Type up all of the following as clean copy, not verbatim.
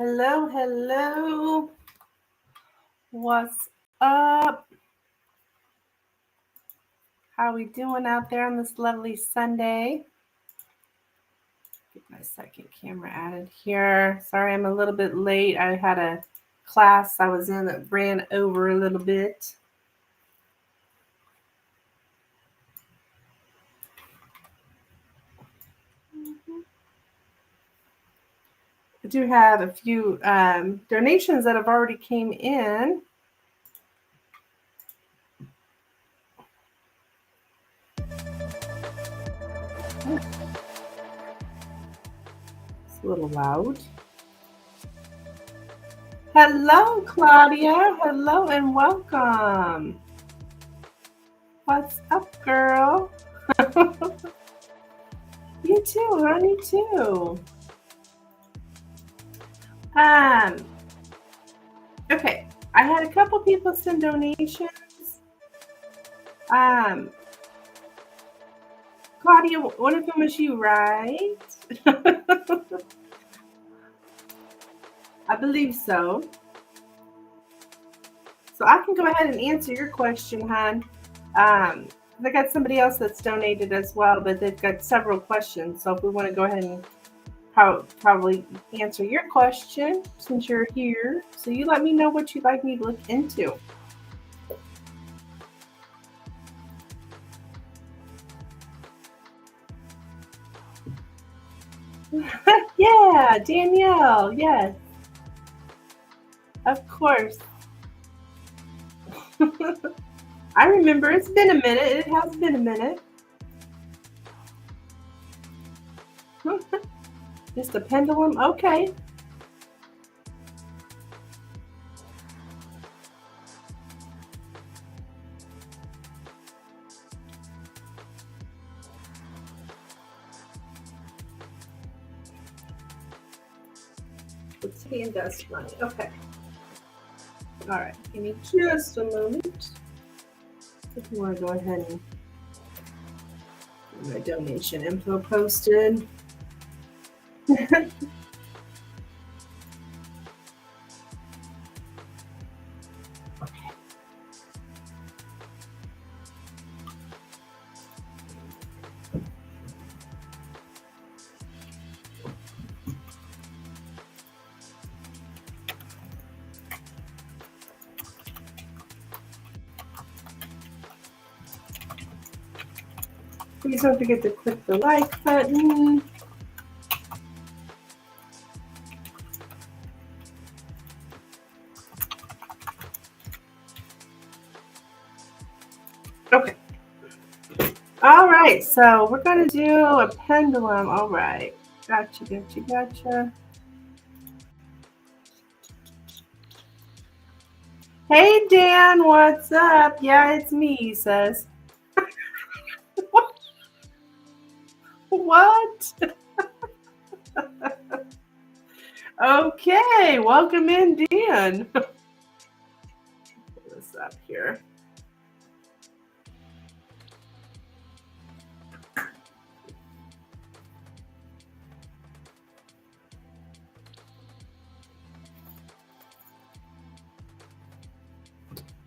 Hello, hello. What's up? How we doing out there on this lovely Sunday? Get my second camera added here. Sorry, I'm a little bit late. I had a class I was in that ran over a little bit. I do have a few donations that have already came in. It's a little loud. Hello, Claudia. Hello and welcome. What's up, girl? You too, honey, too. Okay, I had a couple people send donations. Claudia, one of them was you, right? I believe so. So I can go ahead and answer your question, hon. I got somebody else that's donated as well, but they've got several questions. So if we want to go ahead and probably answer your question since you're here. So you let me know what you'd like me to look into. Yeah, Danielle, yes. Of course. I remember, it's been a minute. It has been a minute. Just a pendulum? Okay. Let's see, invest money. Okay. All right. Give me just a moment. If you want to go ahead and get my donation info posted. Please don't forget to click the like button. Okay. All right. So we're going to do a pendulum. All right. Gotcha. Hey, Dan. What's up? Yeah, it's me, he says. What? Okay, welcome in, Dan. Put this up here.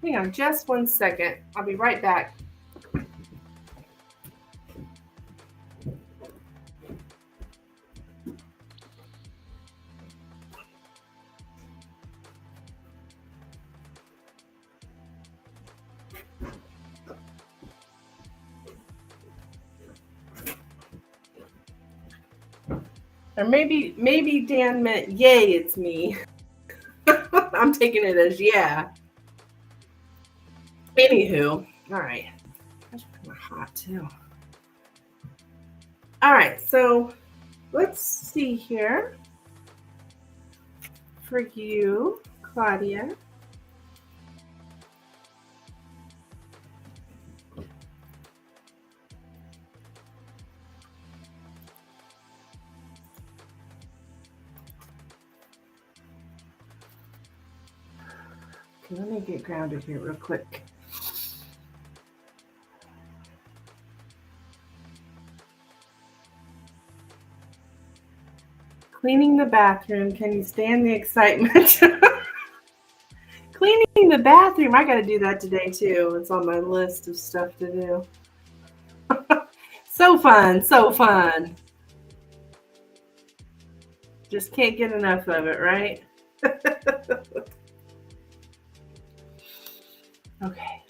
Hang on just 1 second. I'll be right back. Or maybe Dan meant, yay, it's me. I'm taking it as yeah. Anywho, all right. That's kind of hot too. All right, so let's see here. For you, Claudia. Okay, let me get grounded here real quick. Cleaning the bathroom. Can you stand the excitement? Cleaning the bathroom. I got to do that today too. It's on my list of stuff to do. So fun. So fun. Just can't get enough of it, right? Okay.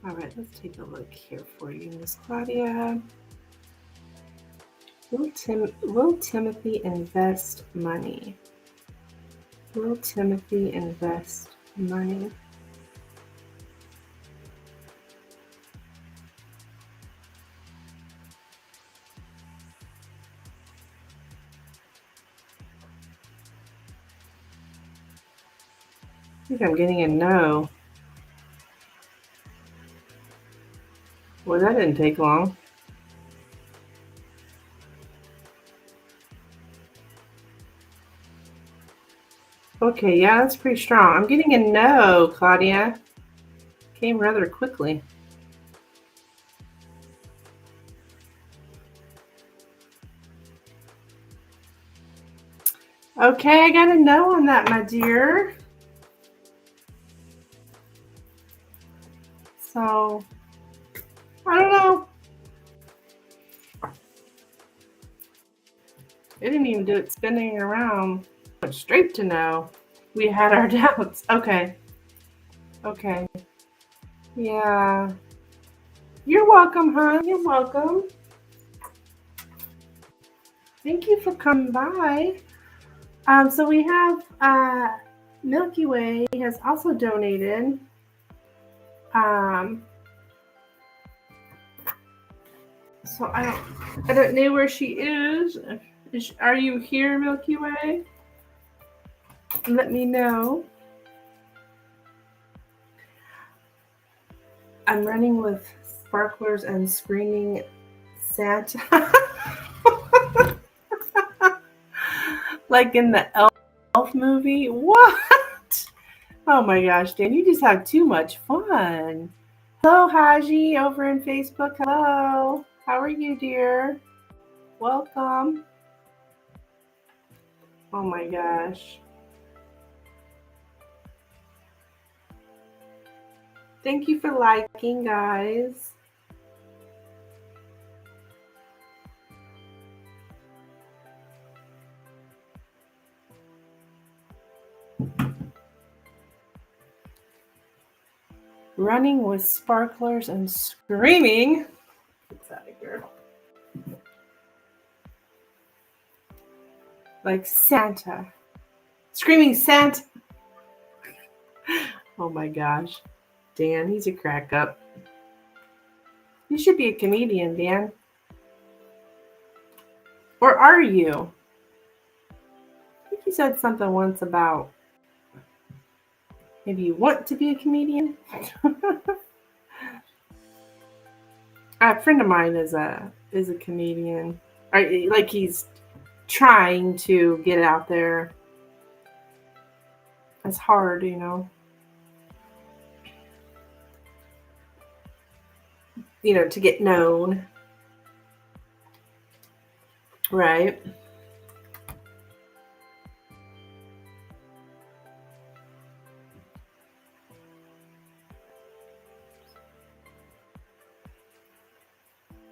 All right, let's take a look here for you, Miss Claudia. Will Timothy invest money? Will Timothy invest money? I think I'm getting a no. Well, that didn't take long. Okay, yeah, that's pretty strong. I'm getting a no, Claudia. Came rather quickly. Okay, I got a no on that, my dear. So, I don't know. It didn't even do it spinning around. Went straight to no. We had our doubts. Okay. Okay. Yeah. You're welcome, hon. You're welcome. Thank you for coming by. So we have Milky Way has also donated. So I don't know where she is. Are you here, Milky Way? Let me know. I'm running with sparklers and screaming Santa. Like in the Elf movie? What? Oh my gosh, Dan, you just have too much fun. Hello, Haji, over in Facebook. Hello. How are you, dear? Welcome. Oh my gosh. Thank you for liking, guys. Running with sparklers and screaming. What's that, girl? Like Santa. Screaming Santa. Oh my gosh. Dan, he's a crack up. You should be a comedian, Dan. Or are you? I think you said something once about maybe you want to be a comedian. A friend of mine is a comedian. Like he's trying to get out there. It's hard, you know. You know, to get known. Right.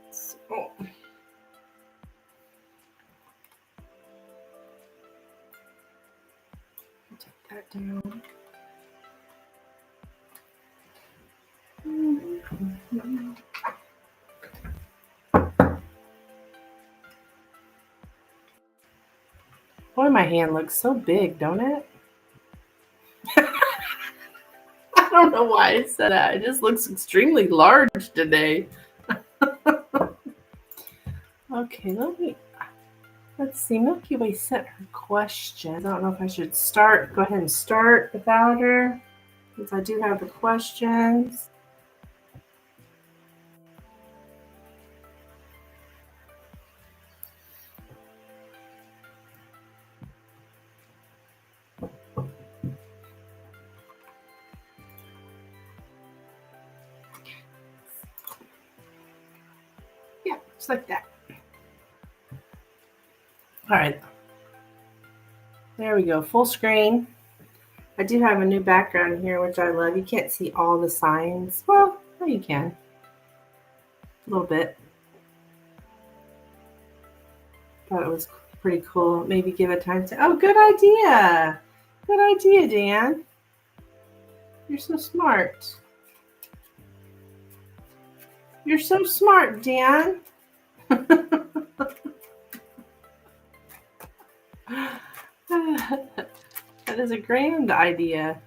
So, take that down. Boy, my hand looks so big, don't it? I don't know why I said that. It just looks extremely large today. Okay, let's see. Milky Way sent her question. I don't know if I should go ahead and start without her, since I do have the questions. Yeah, just like that. All right. There we go. Full screen. I do have a new background here, which I love. You can't see all the signs. Well, no, you can. A little bit. Thought it was pretty cool. Maybe give a time to. Oh, good idea. Good idea, Dan. You're so smart. You're so smart, Dan. That is a grand idea.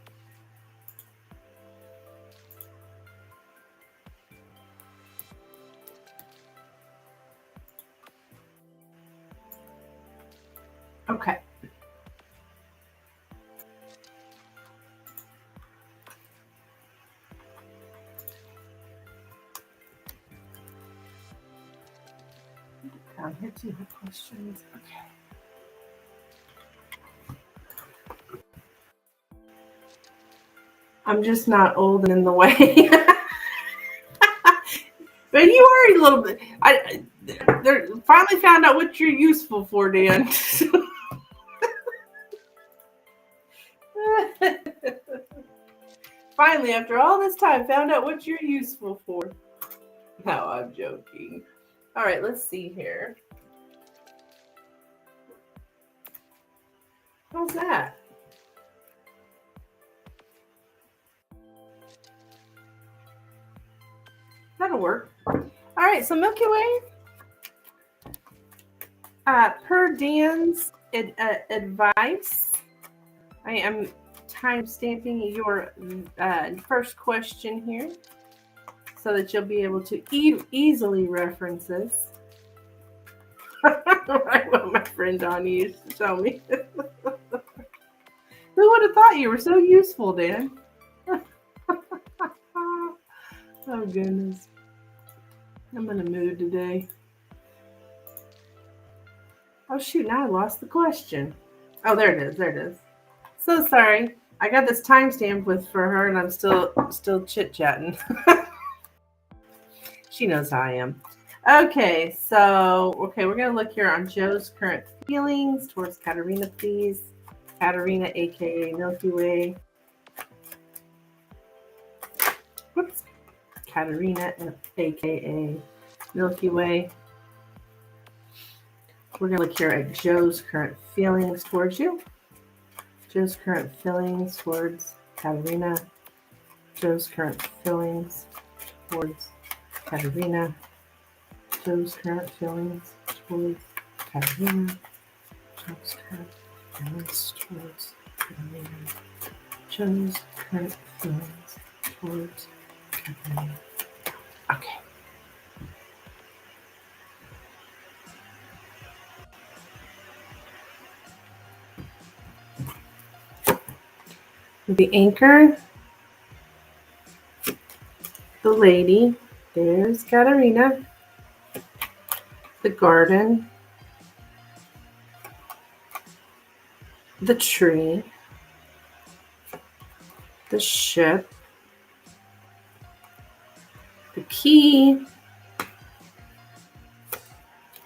Okay. Down here too, the questions. Okay. I'm just not old and in the way. But you are a little bit. They finally found out what you're useful for, Dan. Finally, after all this time, found out what you're useful for. No, I'm joking. All right, let's see here. How's that? That'll work. All right, so Milky Way, per Dan's advice, I am time stamping your first question here so that you'll be able to easily reference this. What my friend Donnie used to tell me. Who would have thought you were so useful, Dan? Oh, goodness. I'm in a mood today. Oh, shoot. Now I lost the question. Oh, there it is. There it is. So sorry. I got this timestamp for her, and I'm still chit-chatting. She knows how I am. Okay, we're going to look here on Joe's current feelings towards Katarina, please. Katarina, a.k.a. Milky Way. Whoops. Katarina, a.k.a. Milky Way. We're going to look here at Joe's current feelings towards you. Joe's current feelings towards Katarina. Joe's current feelings towards Katarina. Joe's current feelings towards Katarina. Joe's current feelings towards Katarina. Joe's current feelings towards Katarina. Okay. The anchor, the lady, there's Katarina, the garden, the tree, the ship, the key,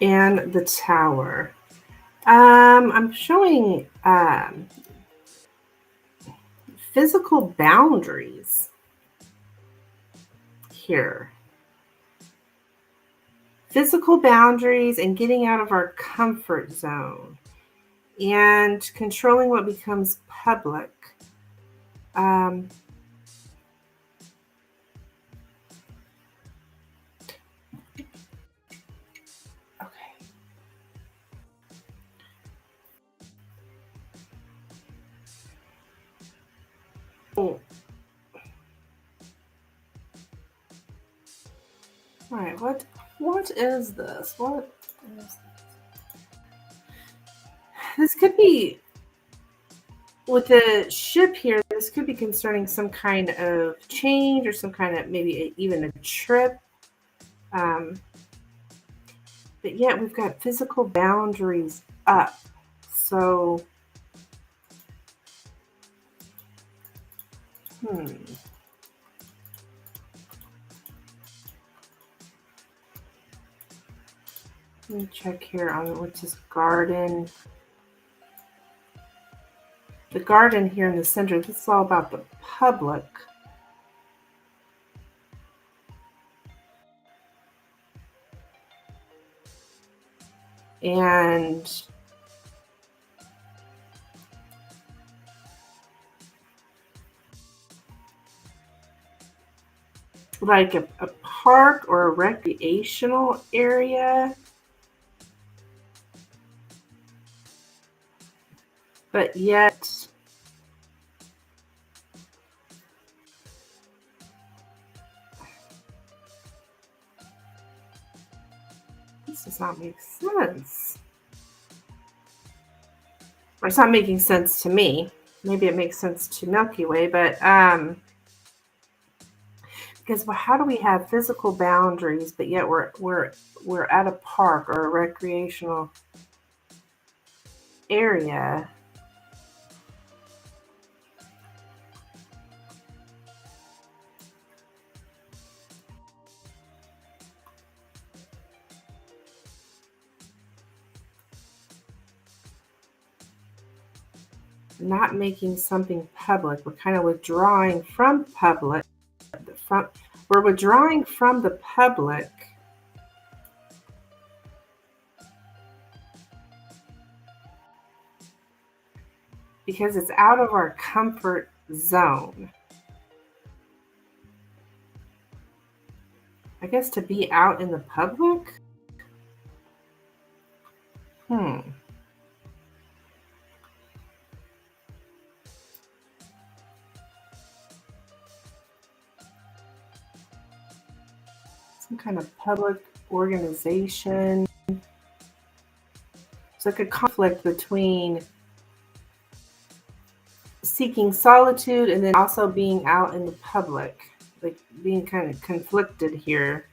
and the tower. I'm showing physical boundaries here. Physical boundaries and getting out of our comfort zone and controlling what becomes public. Okay. Oh. All right, what is this? What is this? This could be, with the ship here, this could be concerning some kind of change or some kind of maybe even a trip. But yet we've got physical boundaries up. So, Let me check here on what's this garden. The garden here in the center, this is all about the public. And like a park or a recreational area. But yet this does not make sense. Or it's not making sense to me. Maybe it makes sense to Milky Way, but because how do we have physical boundaries, but yet we're at a park or a recreational area? Not making something public. We're kind of withdrawing from public. We're withdrawing from the public because it's out of our comfort zone. I guess to be out in the public? Some kind of public organization. It's like a conflict between seeking solitude and then also being out in the public, like being kind of conflicted here.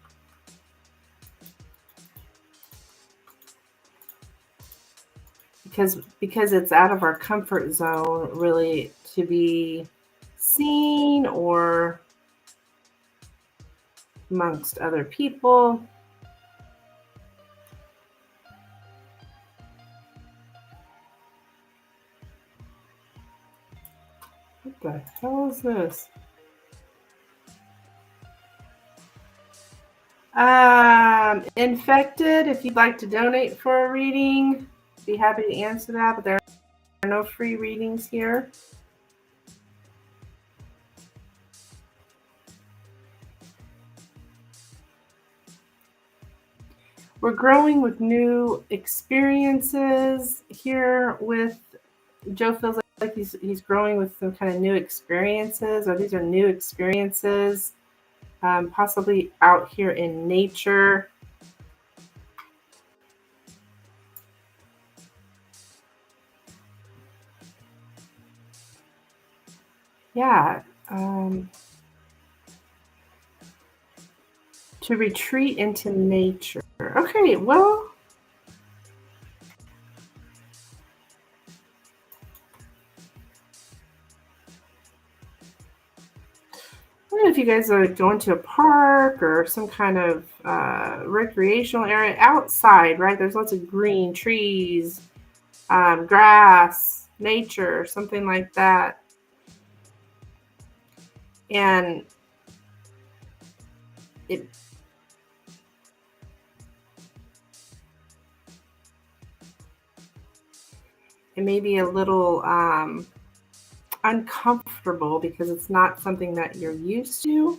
Because it's out of our comfort zone, really, to be seen or amongst other people. What the hell is this? Infected, if you'd like to donate for a reading, be happy to answer that, but there are no free readings here. We're growing with new experiences here with Joe. Feels like he's growing with some kind of new experiences, or these are new experiences, possibly out here in nature. Yeah. To retreat into nature. Okay, well, I don't know if you guys are going to a park or some kind of recreational area outside, right? There's lots of green trees, grass, nature, something like that. And it may be a little uncomfortable because it's not something that you're used to.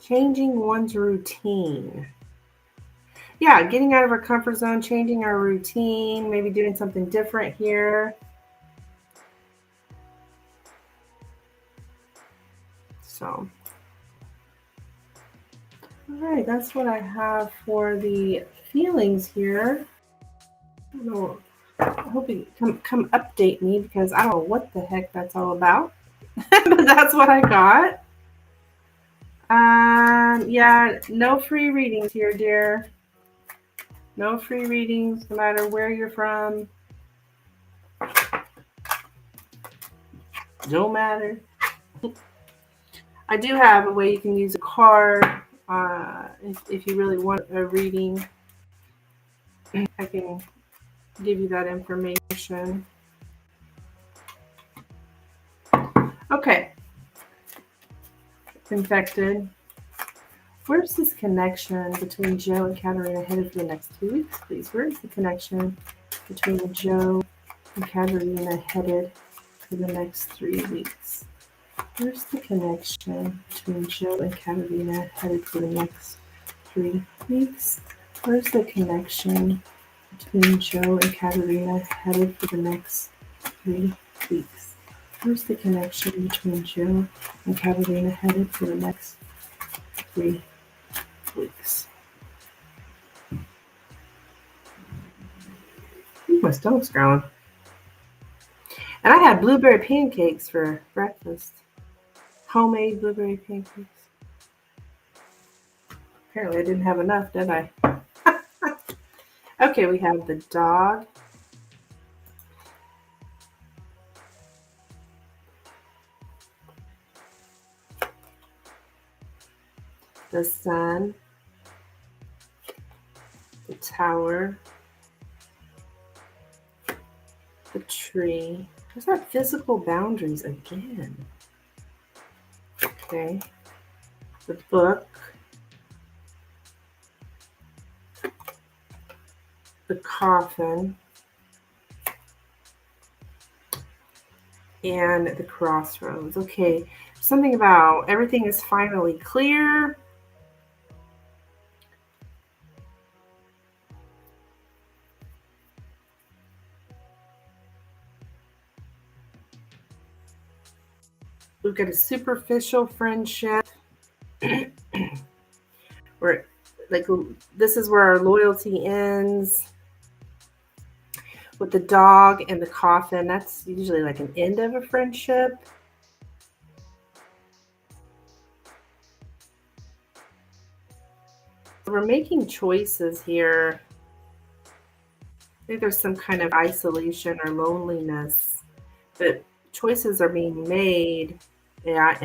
Changing one's routine. Yeah, getting out of our comfort zone, changing our routine, maybe doing something different here. So, all right, that's what I have for the feelings here. I don't know. I hope you come update me because I don't know what the heck that's all about. But that's what I got. Yeah, no free readings here, dear. No free readings, no matter where you're from. Don't matter. I do have a way you can use a card if you really want a reading. I can give you that information. Okay. Infected. Where's this connection between Joe and Katerina headed for the next 2 weeks, please? Where is the connection between Joe and Katerina headed for the next 3 weeks? Where's the connection between Joe and Katerina headed for the next 3 weeks? Where's the connection between Joe and Katerina headed for the next 3 weeks? Where's the connection between Joe and Katerina headed for the next 3 weeks? My stomach's growling. And I had blueberry pancakes for breakfast. Homemade blueberry pancakes. Apparently I didn't have enough, did I? Okay, we have the dog. The sun. The tower. The tree. There's that physical boundaries again. Okay. The book. The coffin. And the crossroads. Okay. Something about everything is finally clear. We've got a superficial friendship. Where, like, this is where our loyalty ends. With the dog and the coffin, that's usually like an end of a friendship. We're making choices here. I think there's some kind of isolation or loneliness, but choices are being made, yeah,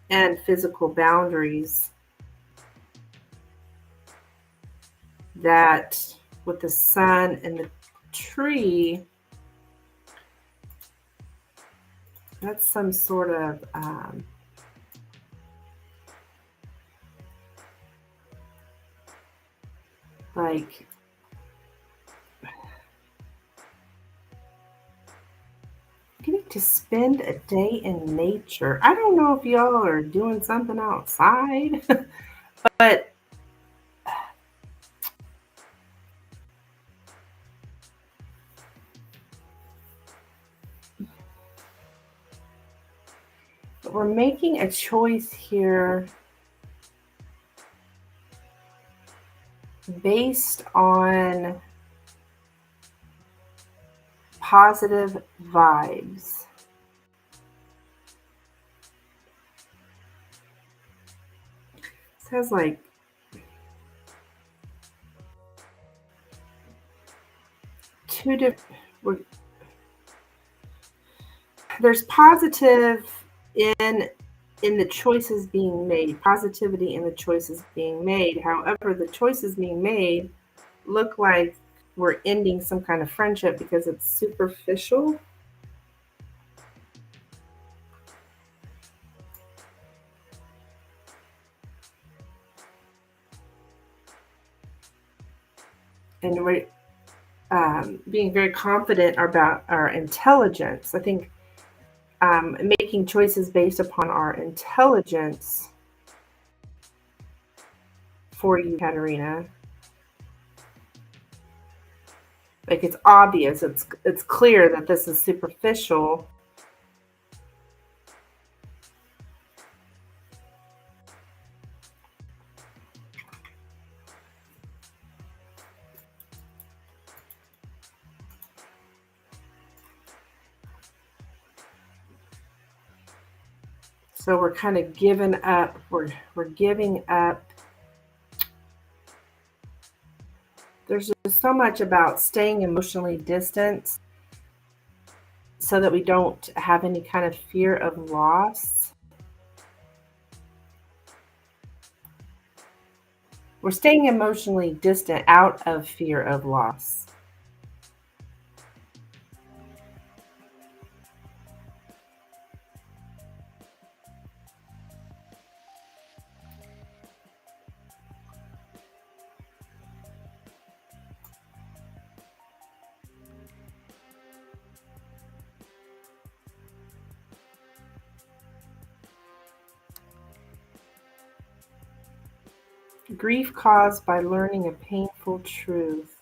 and physical boundaries that with the sun and the tree, that's some sort of like getting to spend a day in nature. I don't know if y'all are doing something outside, but we're making a choice here based on positive vibes. It says like two different. There's positive in the choices being made, positivity in the choices being made. However, the choices being made look like we're ending some kind of friendship because it's superficial. And we're being very confident about our intelligence. I think making choices based upon our intelligence for you, Katerina. Like it's obvious, it's clear that this is superficial. So we're kind of giving up. We're giving up. There's just so much about staying emotionally distant so that we don't have any kind of fear of loss. We're staying emotionally distant out of fear of loss. Grief caused by learning a painful truth.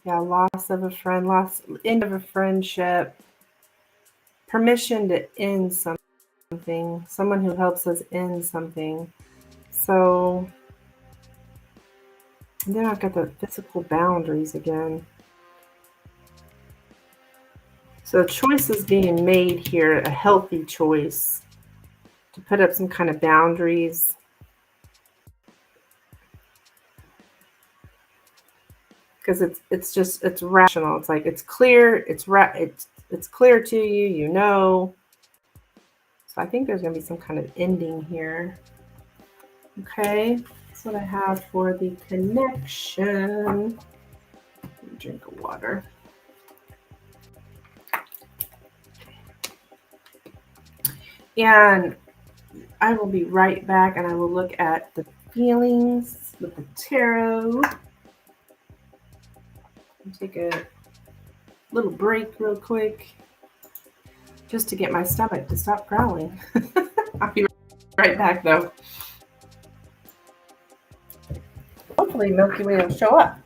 Yeah, loss of a friend, end of a friendship, permission to end something, someone who helps us end something. So then I've got the physical boundaries again. So choice is being made here, a healthy choice to put up some kind of boundaries. Because it's rational. It's like it's clear, it's clear to you, you know. So I think there's going to be some kind of ending here. Okay, that's what I have for the connection. Drink of water. And I will be right back and I will look at the feelings with the tarot. Take a little break real quick just to get my stomach to stop growling. I'll be right back though. Hopefully Milky Way will show up.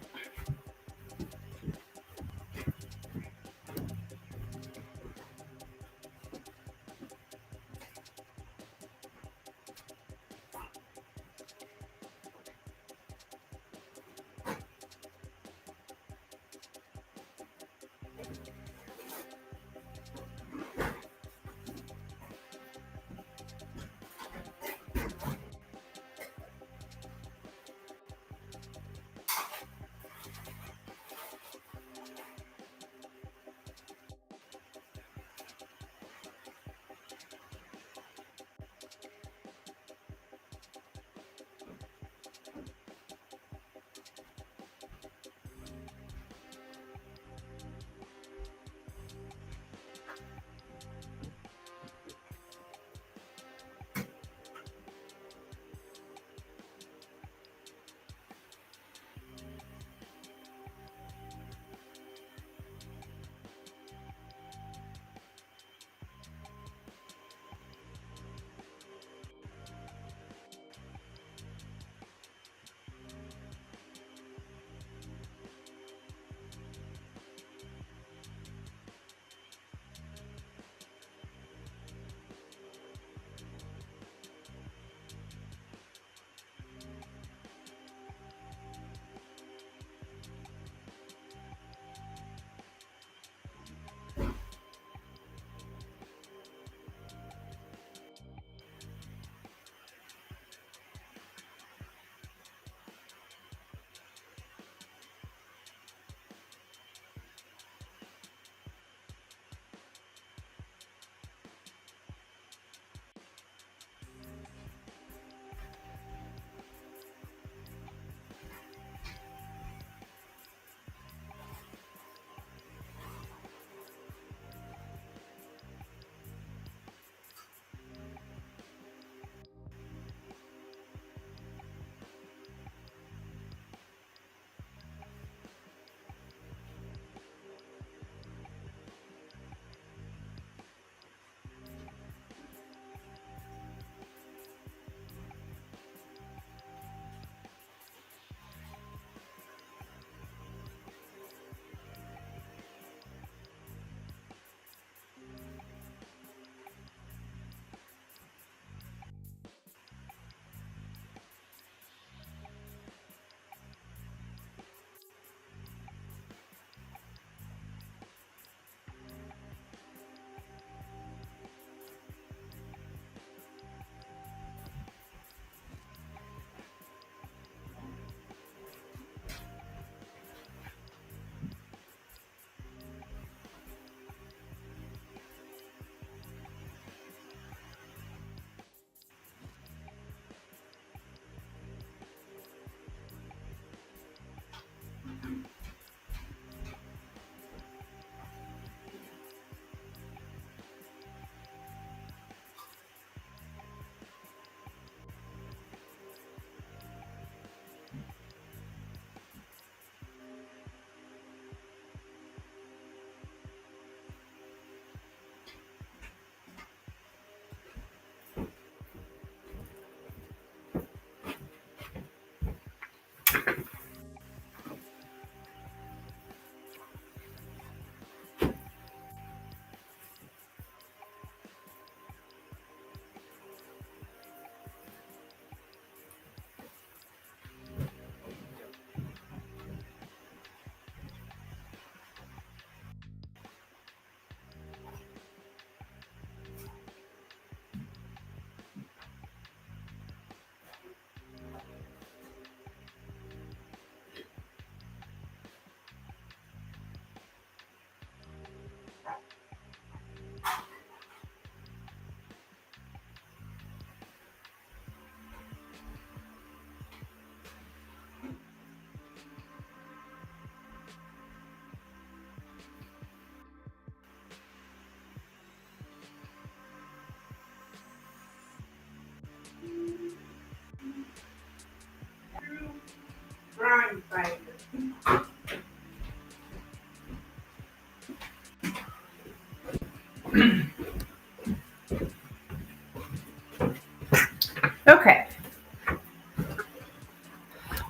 Okay.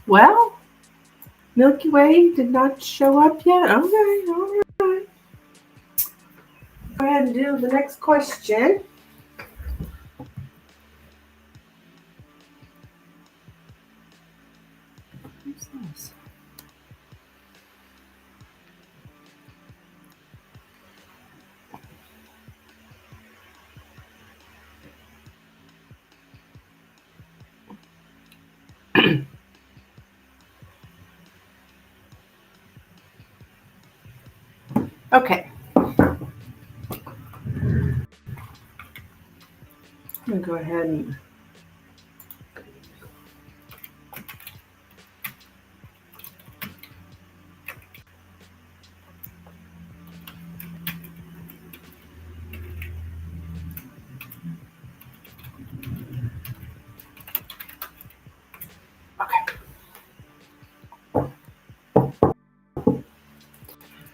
Well, Milky Way did not show up yet. Okay, all right. Go ahead and do the next question. Who's this? Okay. I'm going to go ahead and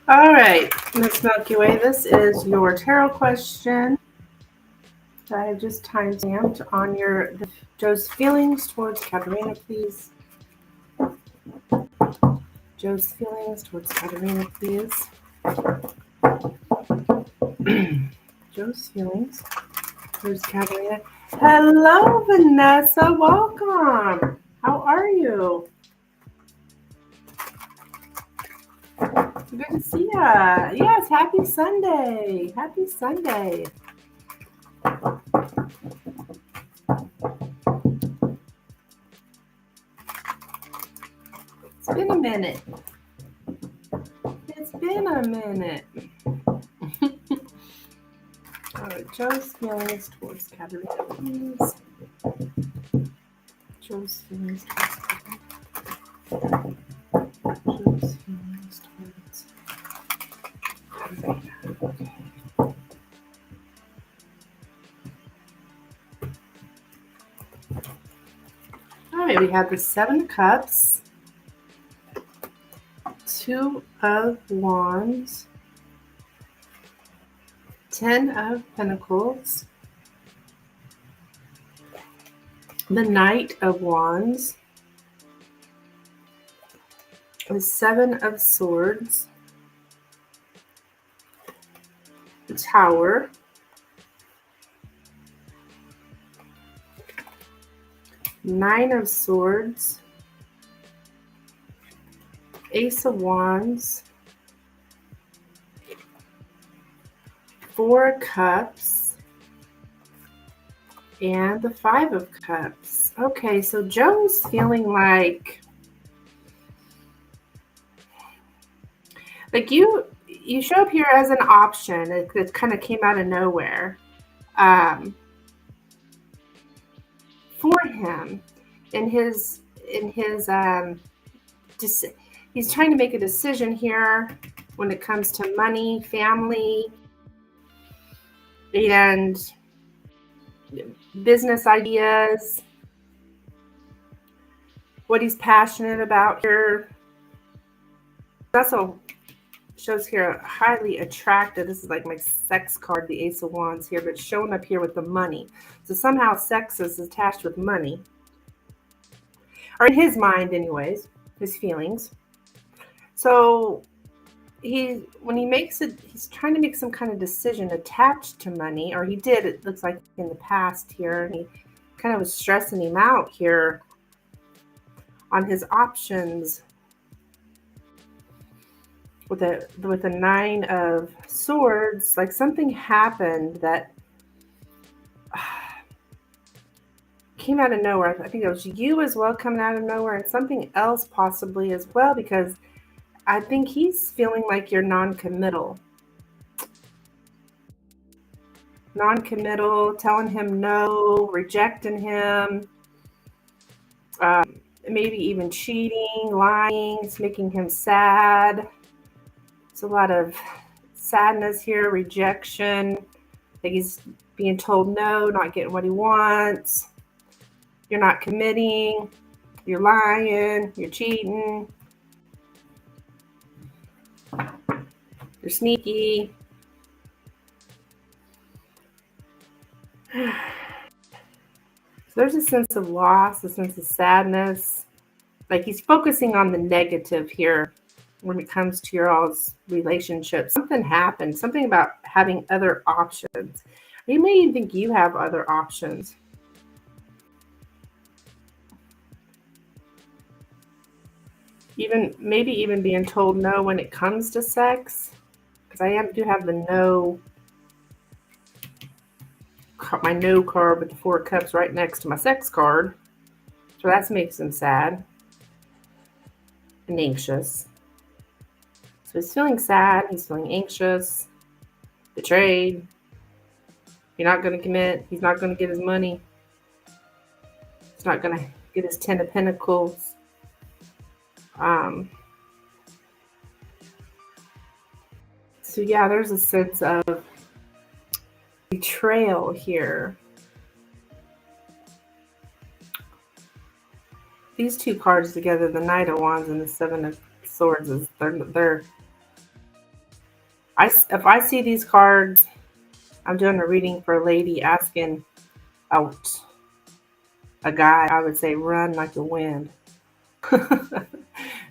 all right, Miss Milky Way, this is your tarot question. I have just time stamped on Joe's feelings towards Katerina, please. Joe's feelings towards Katerina, please. Joe's feelings towards Katerina. Hello, Vanessa. Welcome. How are you? Good to see ya. Yes, happy Sunday. Happy Sunday. It's been a minute. It's been a minute. All right, Joe's feelings towards Katerina, please. Joe's feelings towards Katerina. Joe's feelings towards Katerina. Okay. All right, we have the 7 of Cups, 2 of Wands, 10 of Pentacles, the Knight of Wands, the 7 of Swords, the Tower, Nine of Swords, Ace of Wands, 4 Cups, and the 5 of Cups. Okay, so Joe's feeling like you show up here as an option. It kind of came out of nowhere for him in his he's trying to make a decision here when it comes to money, family, and business ideas, what he's passionate about here. Also shows here highly attractive. This is like my sex card, the Ace of Wands here, but showing up here with the money. So somehow sex is attached with money. Or in his mind anyways, his feelings. So when he makes it, he's trying to make some kind of decision attached to money, or he did, it looks like in the past here, and he kind of was stressing him out here on his options with the 9 of Swords. Like something happened that came out of nowhere. I think it was you as well coming out of nowhere, and something else possibly as well, because I think he's feeling like you're non-committal, telling him no, rejecting him, maybe even cheating, lying. It's making him sad. It's a lot of sadness here, rejection. Like he's being told no, not getting what he wants. You're not committing. You're lying. You're cheating. You're sneaky. So there's a sense of loss, a sense of sadness. Like he's focusing on the negative here when it comes to your all's relationship. Something happened, something about having other options. You may even think you have other options. Maybe even being told no when it comes to sex. Because do have the no, my no card with the 4 cups right next to my sex card. So that makes him sad and anxious. So he's feeling sad, he's feeling anxious, betrayed. You're not going to commit. He's not going to get his money. He's not going to get his 10 of Pentacles. So yeah, there's a sense of betrayal here. These 2 cards together, the Knight of Wands and the 7 of Swords, if I see these cards, I'm doing a reading for a lady asking out a guy, I would say run like the wind.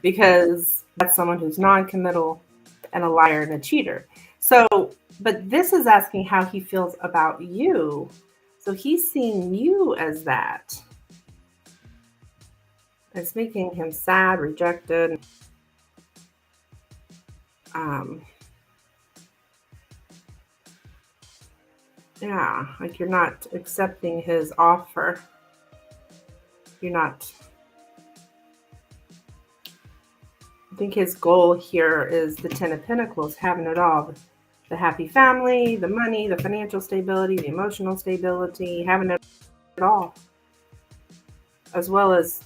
Because that's someone who's non-committal and a liar and a cheater. So, but this is asking how he feels about you. So he's seeing you as that. It's making him sad, rejected. Yeah, like you're not accepting his offer. You're not. I think his goal here is the 10 of Pentacles, having it all. The happy family, the money, the financial stability, the emotional stability, having it all. As well as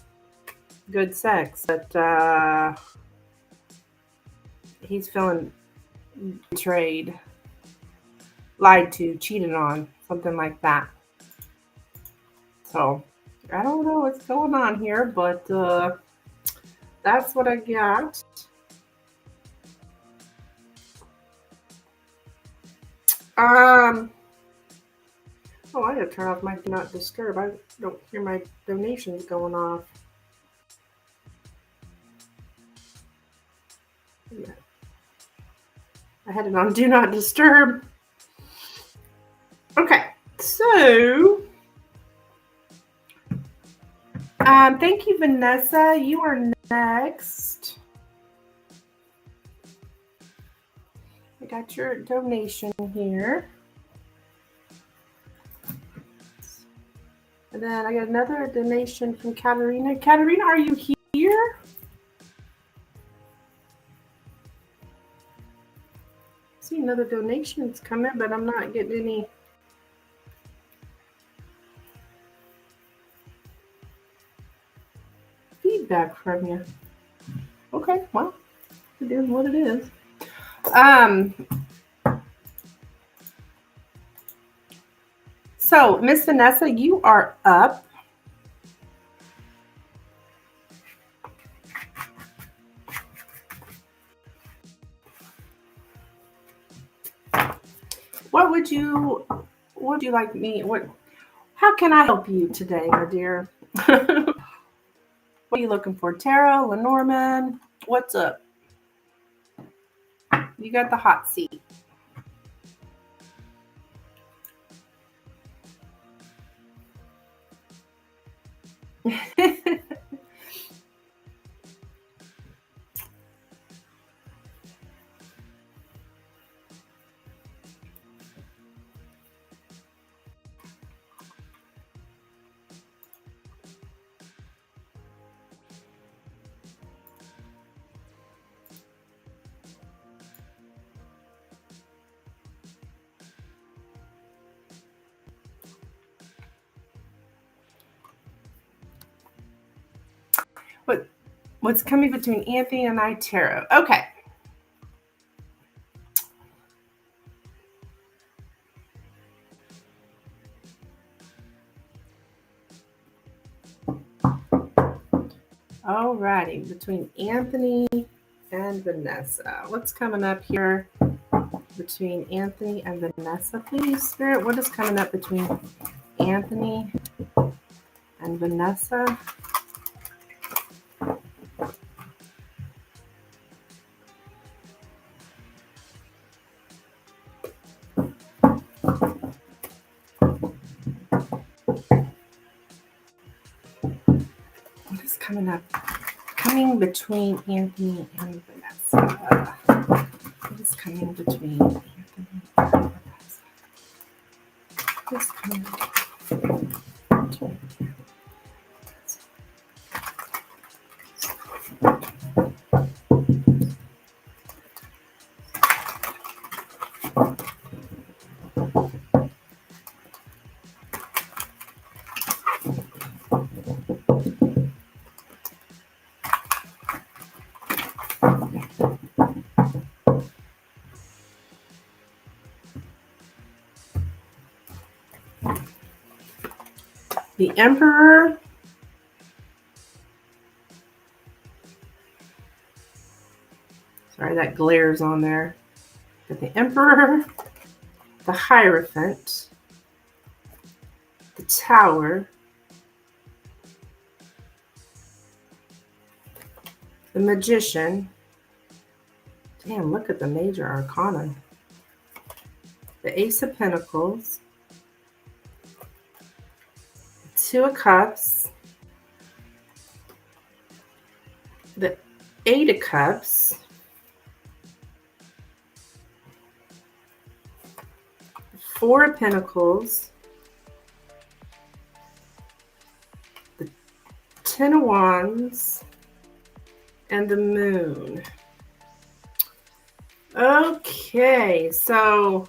good sex. But he's feeling betrayed, lied to, cheated on, something like that. So I don't know what's going on here, but that's what I got. Oh, I gotta turn off my do not disturb. I don't hear my donations going off. I had it on do not disturb. Okay, so thank you, Vanessa. You are next. I got your donation here. And then I got another donation from Katerina. Katerina, are you here? I see another donation's coming, but I'm not getting any feedback from you. Okay, well, it is what it is. So, Miss Vanessa, you are up. What would you like me? How can I help you today, my dear? What are you looking for? Tarot, Lenormand? What's up? You got the hot seat. What's coming between Anthony and I, tarot? Okay. Alrighty, between Anthony and Vanessa. What's coming up here between Anthony and Vanessa, please, Spirit? What is coming up between Anthony and Vanessa? What is coming up? Coming between Anthony and Vanessa. What is coming between Anthony and Vanessa? What is coming between the Emperor, sorry, that glares on there. But the Emperor, the Hierophant, the Tower, the Magician. Damn, look at the major arcana. The Ace of Pentacles, the Two of Cups, the Eight of Cups, the Four of Pentacles, the Ten of Wands, and the Moon. Okay, so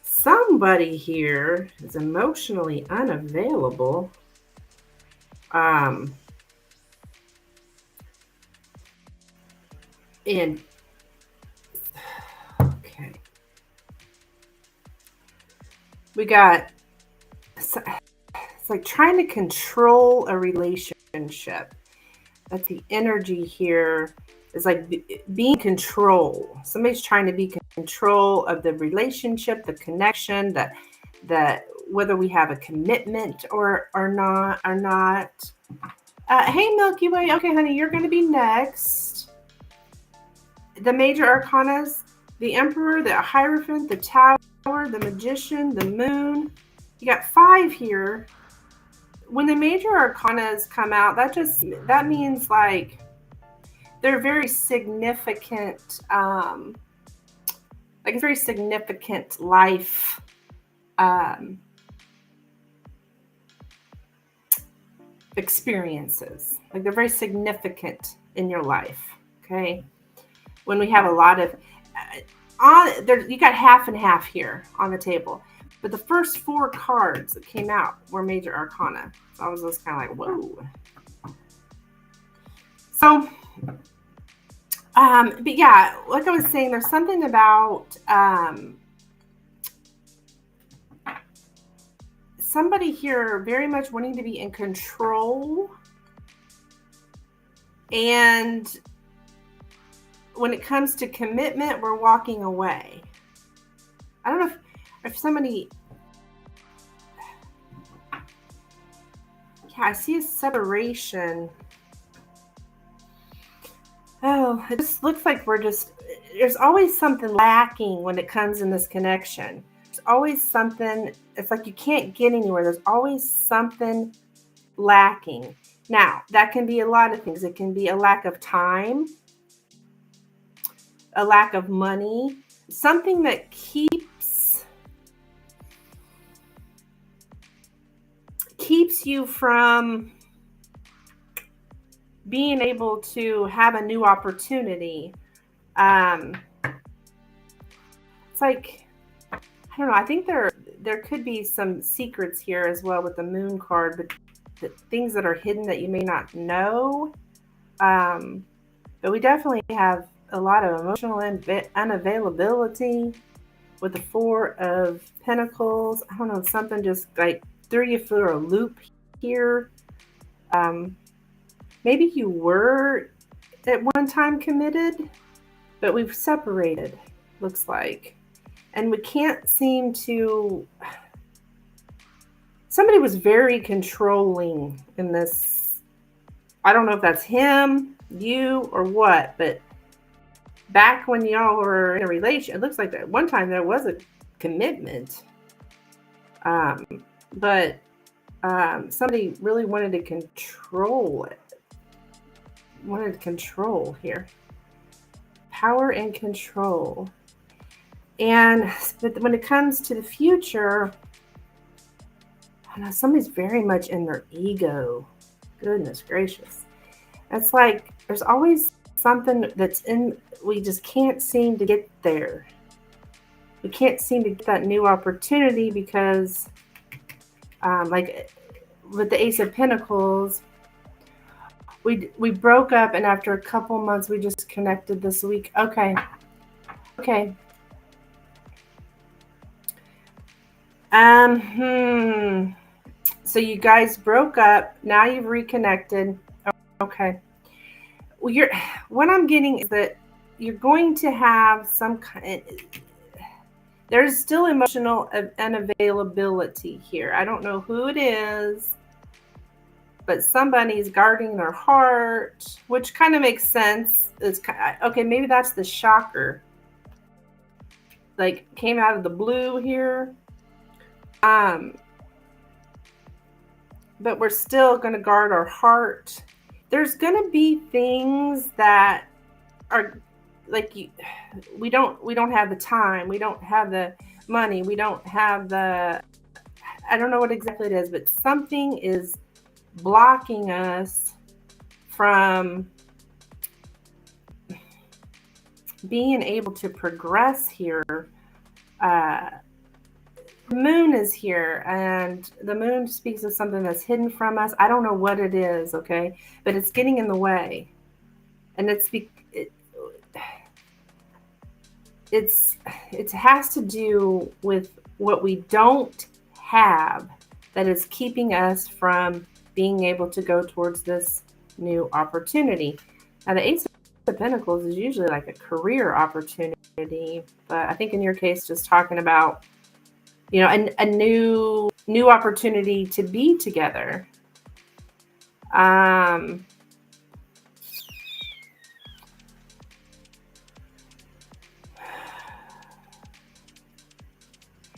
somebody here is emotionally unavailable. And okay, we got, it's like trying to control a relationship. That's the energy here. It's like being in control. Somebody's trying to be in control of the relationship, the connection, that whether we have a commitment or not. Hey, Milky Way. Okay, honey, you're going to be next. The major arcanas: the Emperor, the Hierophant, the Tower, the Magician, the Moon. You got 5 here. When the major arcanas come out, that means like they're very significant, like a very significant life experiences. Like they're very significant in your life. Okay, when we have a lot of there, you got half and half here on the table. But the first 4 cards that came out were major arcana. So I was just kind of like, whoa. So, but yeah, like I was saying, there's something about somebody here very much wanting to be in control. And when it comes to commitment, we're walking away. I don't know if somebody, yeah, I see a separation. Oh, it just looks like there's always something lacking when it comes in this connection. There's always something, it's like you can't get anywhere. There's always something lacking. Now, that can be a lot of things. It can be a lack of time, a lack of money, something that keeps you from being able to have a new opportunity. It's like, I don't know, I think there could be some secrets here as well with the Moon card, but the things that are hidden that you may not know. But we definitely have a lot of emotional unavailability with the Four of Pentacles. I don't know, something just like threw you through a loop here. Maybe you were at one time committed, but we've separated, looks like. And we can't seem to. Somebody was very controlling in this. I don't know if that's him, you, or what, but back when y'all were in a relation, it looks like at one time there was a commitment. But somebody really wanted to control it. Wanted control here. Power and control. And but when it comes to the future, I know somebody's very much in their ego. Goodness gracious. It's like there's always something that's in, we just can't seem to get there. We can't seem to get that new opportunity because, like with the Ace of Pentacles, we broke up, and after a couple months, we just connected this week. Okay. So you guys broke up. Now you've reconnected. Okay. Well, what I'm getting is that you're going to have some kind. There's still emotional unavailability here. I don't know who it is, but somebody's guarding their heart, which kind of makes sense. It's okay. Maybe that's the shocker. Like came out of the blue here. But we're still going to guard our heart. There's going to be things that are like we don't have the time, we don't have the money, we don't have the, I don't know what exactly it is, but something is blocking us from being able to progress here. The moon is here, and the moon speaks of something that's hidden from us. I don't know what it is, okay? But it's getting in the way. And it has to do with what we don't have that is keeping us from being able to go towards this new opportunity. Now, the Ace of Pentacles is usually like a career opportunity, but I think in your case, just talking about, you know, a new opportunity to be together.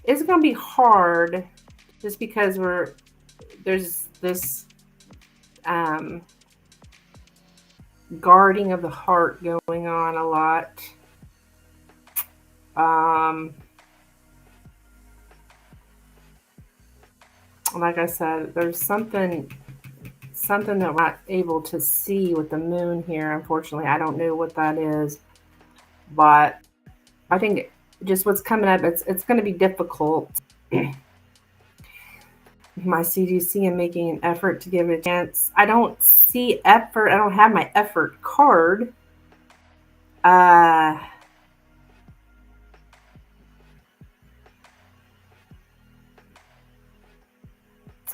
It's going to be hard just because there's this guarding of the heart going on a lot. Like I said, there's something that we're not able to see with the moon here. Unfortunately, I don't know what that is, but I think just what's coming up, it's going to be difficult. My CDC and making an effort to give it a chance. I don't see effort. I don't have my effort card. So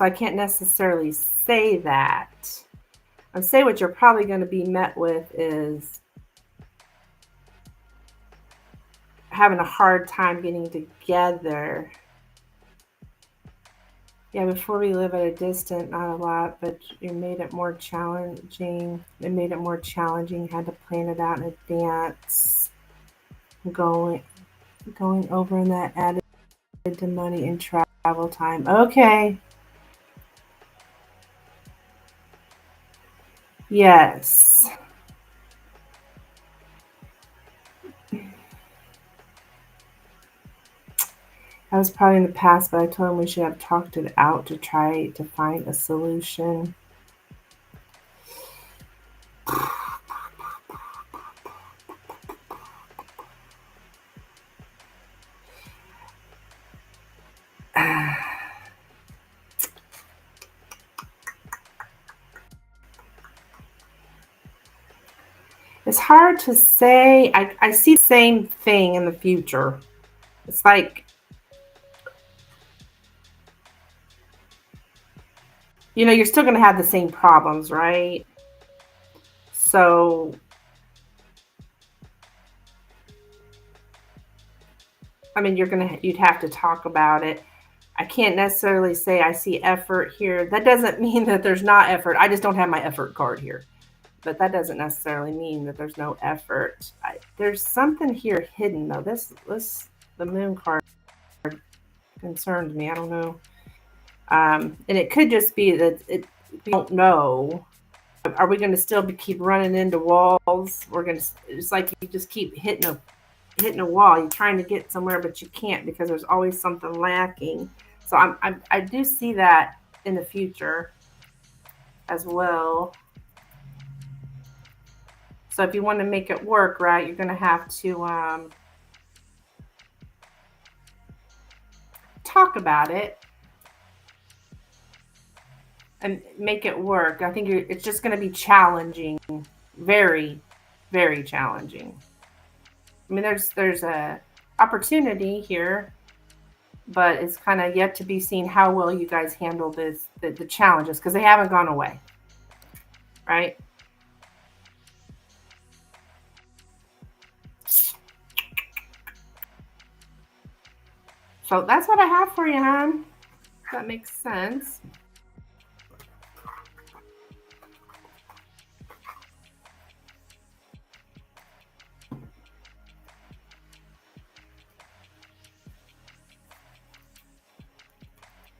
I can't necessarily say that. I'd say what you're probably going to be met with is having a hard time getting together. Yeah, before we live at a distance, not a lot, but it made it more challenging. It made it more challenging. Had to plan it out in advance. Going over, and that added to money and travel time. Okay. Yes. That was probably in the past, but I told him we should have talked it out to try to find a solution. It's hard to say. I see the same thing in the future. It's like you're still going to have the same problems, right? So, I mean, you'd have to talk about it. I can't necessarily say I see effort here. That doesn't mean that there's not effort. I just don't have my effort card here. But that doesn't necessarily mean that there's no effort. There's something here hidden though. The moon card concerns me. I don't know. And it could just be that we don't know. Are we going to still keep running into walls? We're going to, it's like you just keep hitting a wall. You're trying to get somewhere, but you can't because there's always something lacking. So I do see that in the future as well. So if you want to make it work, right, you're going to have to talk about it and make it work. I think it's just going to be challenging, very, very challenging. I mean, there's a opportunity here, but it's kind of yet to be seen how well you guys handle the challenges because they haven't gone away, right? So that's what I have for you, hon. If that makes sense.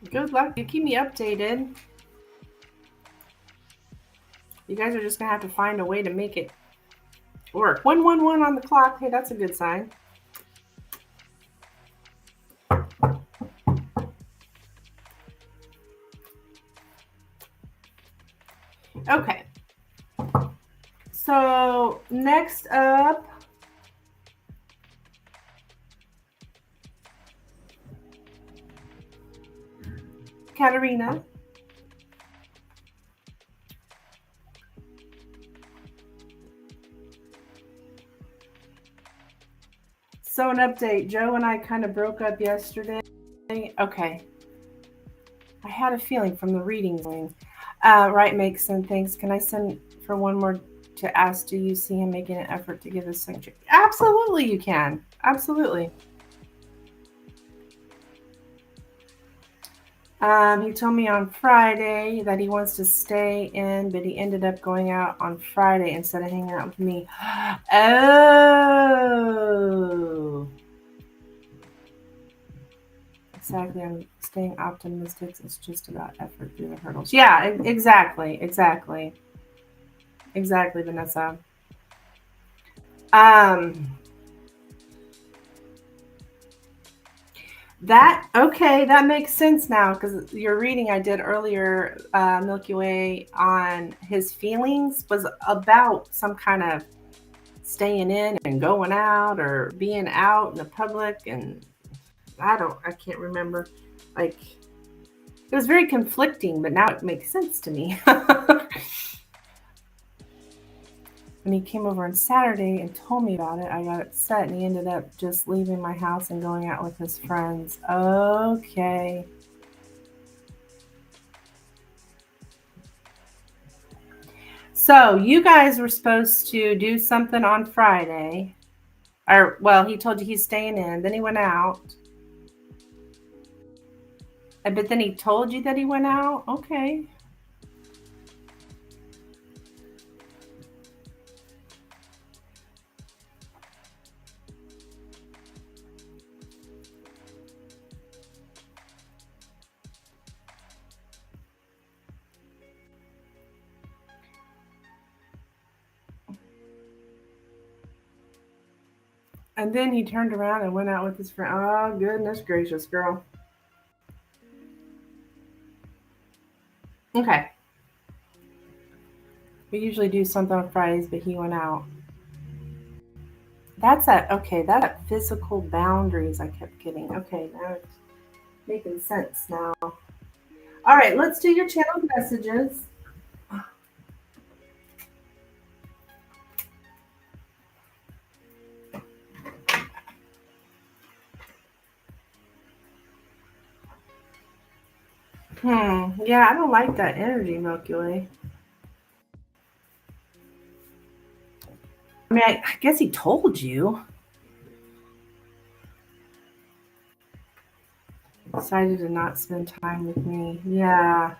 Good luck. You keep me updated. You guys are just going to have to find a way to make it work. 111 on the clock. Hey, that's a good sign. Okay. So next up, Katarina. So an update. Joe and I kind of broke up yesterday. Okay. I had a feeling from the readings. Right, makes some things. Can I send for one more to ask, do you see him making an effort to give us signature? Absolutely, you can. Absolutely. He told me on Friday that he wants to stay in, but he ended up going out on Friday instead of hanging out with me. Oh. Exactly. I'm staying optimistic. It's just about effort through the hurdles. Yeah, exactly. Exactly, Vanessa. That makes sense now because your reading I did earlier, Milky Way, on his feelings was about some kind of staying in and going out or being out in the public, and I can't remember. Like, it was very conflicting, but now it makes sense to me. When he came over on Saturday and told me about it, I got upset and he ended up just leaving my house and going out with his friends. Okay. So you guys were supposed to do something on Friday. Or, well, he told you he's staying in. Then he went out. But then he told you that he went out? Okay. And then he turned around and went out with his friend. Oh, goodness gracious, girl. Okay. We usually do something on Fridays, but he went out. That's that physical boundaries I kept getting. Okay, now it's making sense now. All right, let's do your channel messages. Yeah, I don't like that energy, Milky Way. I mean, I guess he told you. Decided to not spend time with me. Yeah.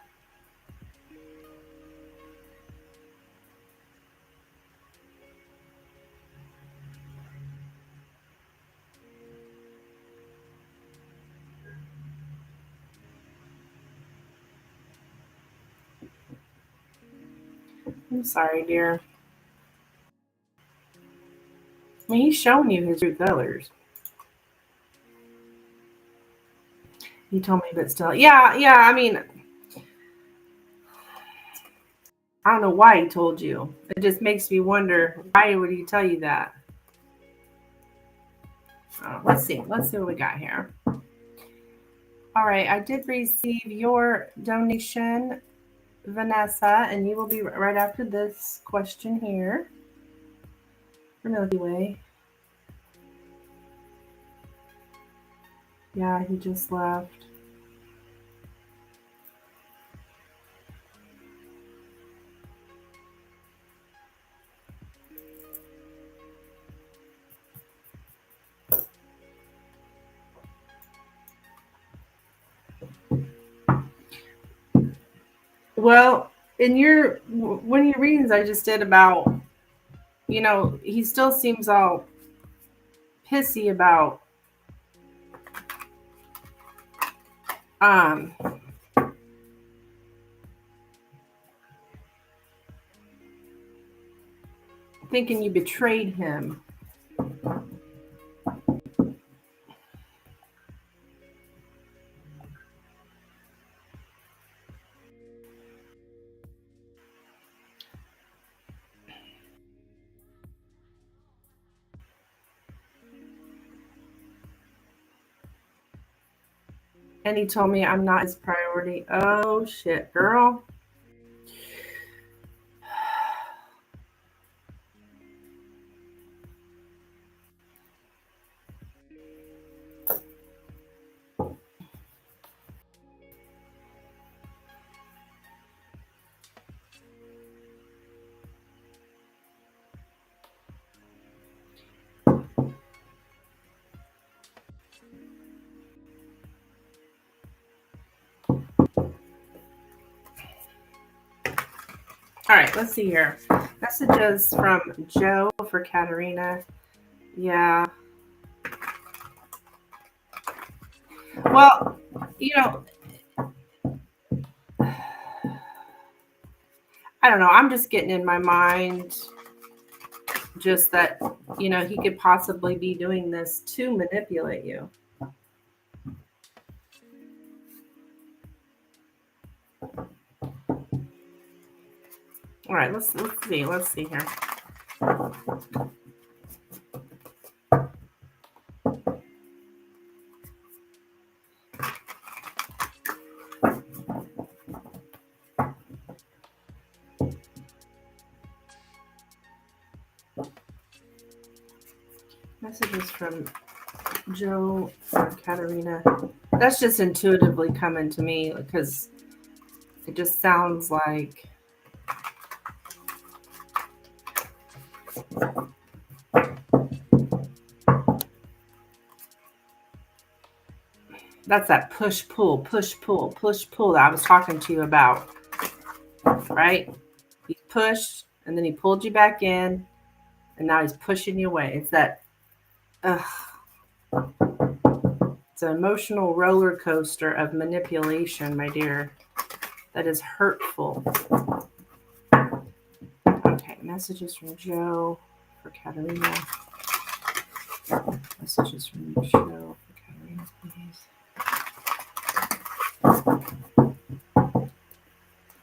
I'm sorry, dear. I mean, he's showing you his true colors. He told me, but still. Yeah. I mean, I don't know why he told you. It just makes me wonder, why would he tell you that? Let's see. Let's see what we got here. All right. I did receive your donation, Vanessa, and you will be right after this question here for Milky Way. Yeah, he just left. Well, in your one of your readings I just did about, he still seems all pissy about um thinking you betrayed him. And he told me I'm not his priority. Oh shit, girl. All right, let's see here. Messages from Joe for Katerina. Yeah. Well, I don't know. I'm just getting in my mind just that, he could possibly be doing this to manipulate you. All right, let's see. Let's see here. Messages from Joe or Katerina. That's just intuitively coming to me because it just sounds like that's that push pull that I was talking to you about, right? He pushed and then he pulled you back in, and now he's pushing you away. It's that, it's an emotional roller coaster of manipulation, my dear. That is hurtful. Okay, messages from Joe for Katerina. Messages from Joe for Katerina, please.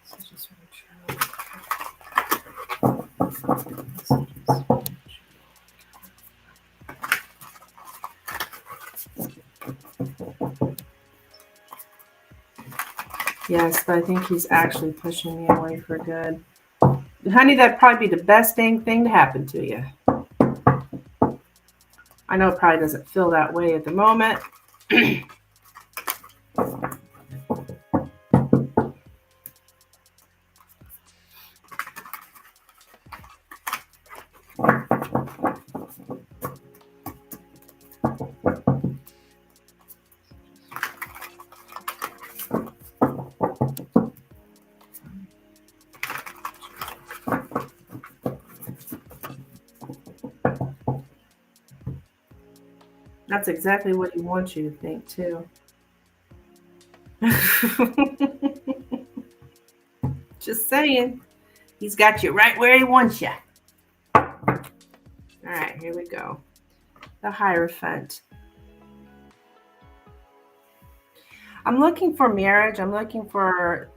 Messages from Joe. Messages from Joe. Yes, but I think he's actually pushing me away for good. Honey, that'd probably be the best thing to happen to you. I know it probably doesn't feel that way at the moment. That's exactly what he wants you to think too. Just saying. He's got you right where he wants you. All right, here we go. The Hierophant. I'm looking for marriage. I'm looking for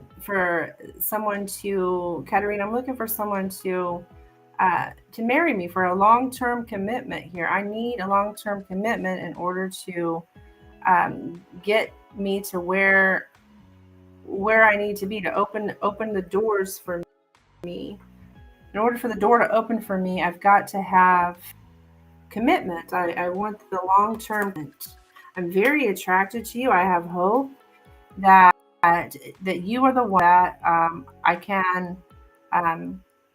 someone to, Katerina, I'm looking for someone to marry me, for a long-term commitment here. I need a long-term commitment in order to get me to where I need to be, to open the doors for me. In order for the door to open for me, I've got to have commitment. I want the long-term. I'm very attracted to you. I have hope that you are the one that I can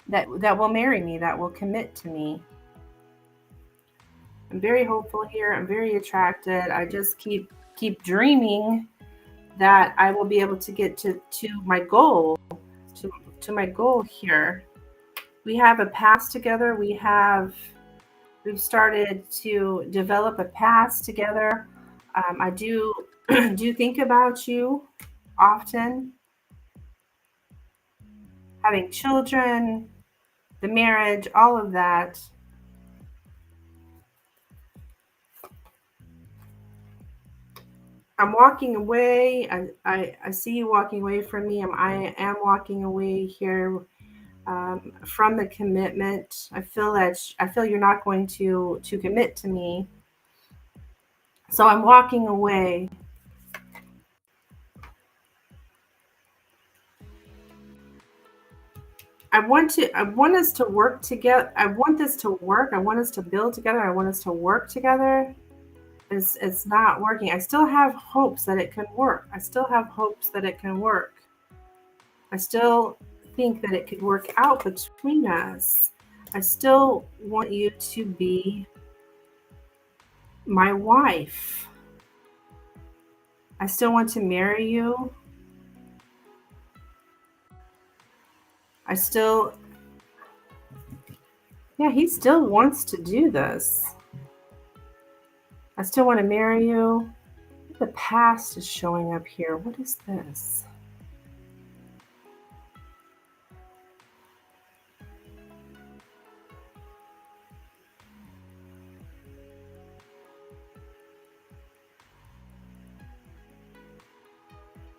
that will marry me, that will commit to me. I'm very hopeful here. I'm very attracted. I just keep dreaming that I will be able to get to my goal, to my goal here. We have a past together. We've started to develop a past together. I do think about you often. Having children, the marriage, all of that. I'm walking away. I see you walking away from me. I am walking away here from the commitment. I feel you're not going to commit to me. So I'm walking away. I want us to work together. I want this to work. I want us to build together. I want us to work together. It's not working. I still have hopes that it can work. I still have hopes that it can work. I still think that it could work out between us. I still want you to be my wife. I still want to marry you. He still wants to do this. I still want to marry you. The past is showing up here. What is this?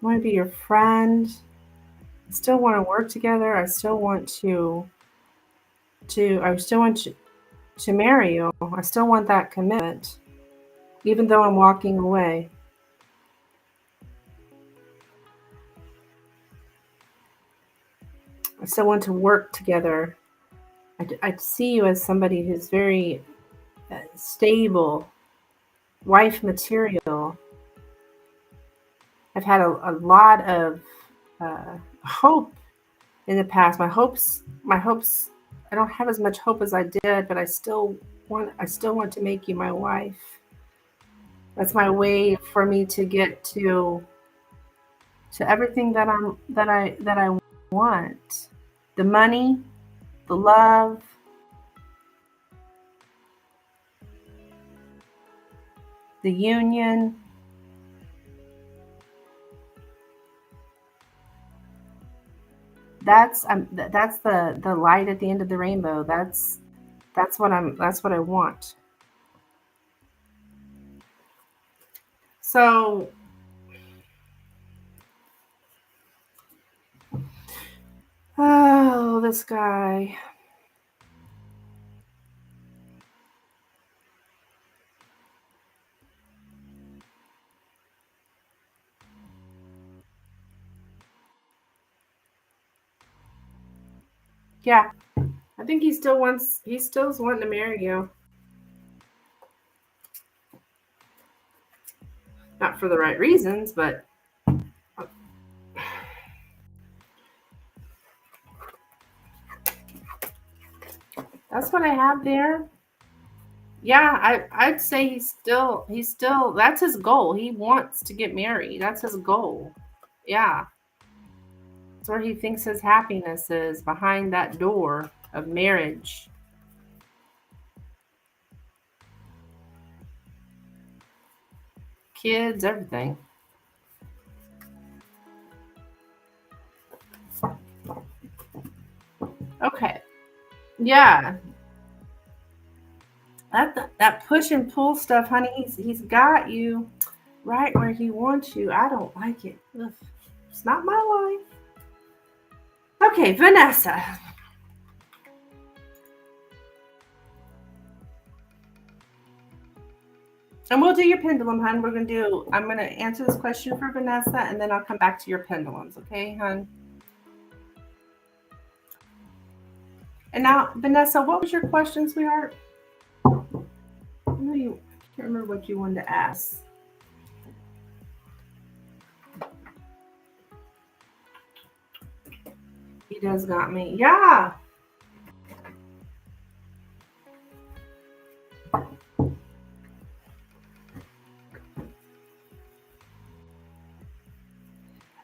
I want to be your friend. I still want to work together. I still want to marry you. I still want that commitment, even though I'm walking away. I still want to work together. I see you as somebody who's very stable, wife material. I've had a lot of hope in the past. My hopes. I don't have as much hope as I did, but I still want to make you my wife. That's my way for me to get to everything that I want. The money, the love, the union. That's the light at the end of the rainbow. That's what I want. So this guy. Yeah. I think he's still wanting to marry you. Not for the right reasons, but that's what I have there. Yeah, I'd say he's still that's his goal. He wants to get married. That's his goal. Yeah. That's where he thinks his happiness is, behind that door of marriage. kids, everything. Okay. Yeah. That push and pull stuff, honey, he's got you right where he wants you. I don't like it. Ugh. It's not my life. Okay, Vanessa. And we'll do your pendulum, hon. I'm gonna answer this question for Vanessa, and then I'll come back to your pendulums, okay, hon? And now, Vanessa, what was your question, sweetheart? I can't remember what you wanted to ask. He does got me. Yeah.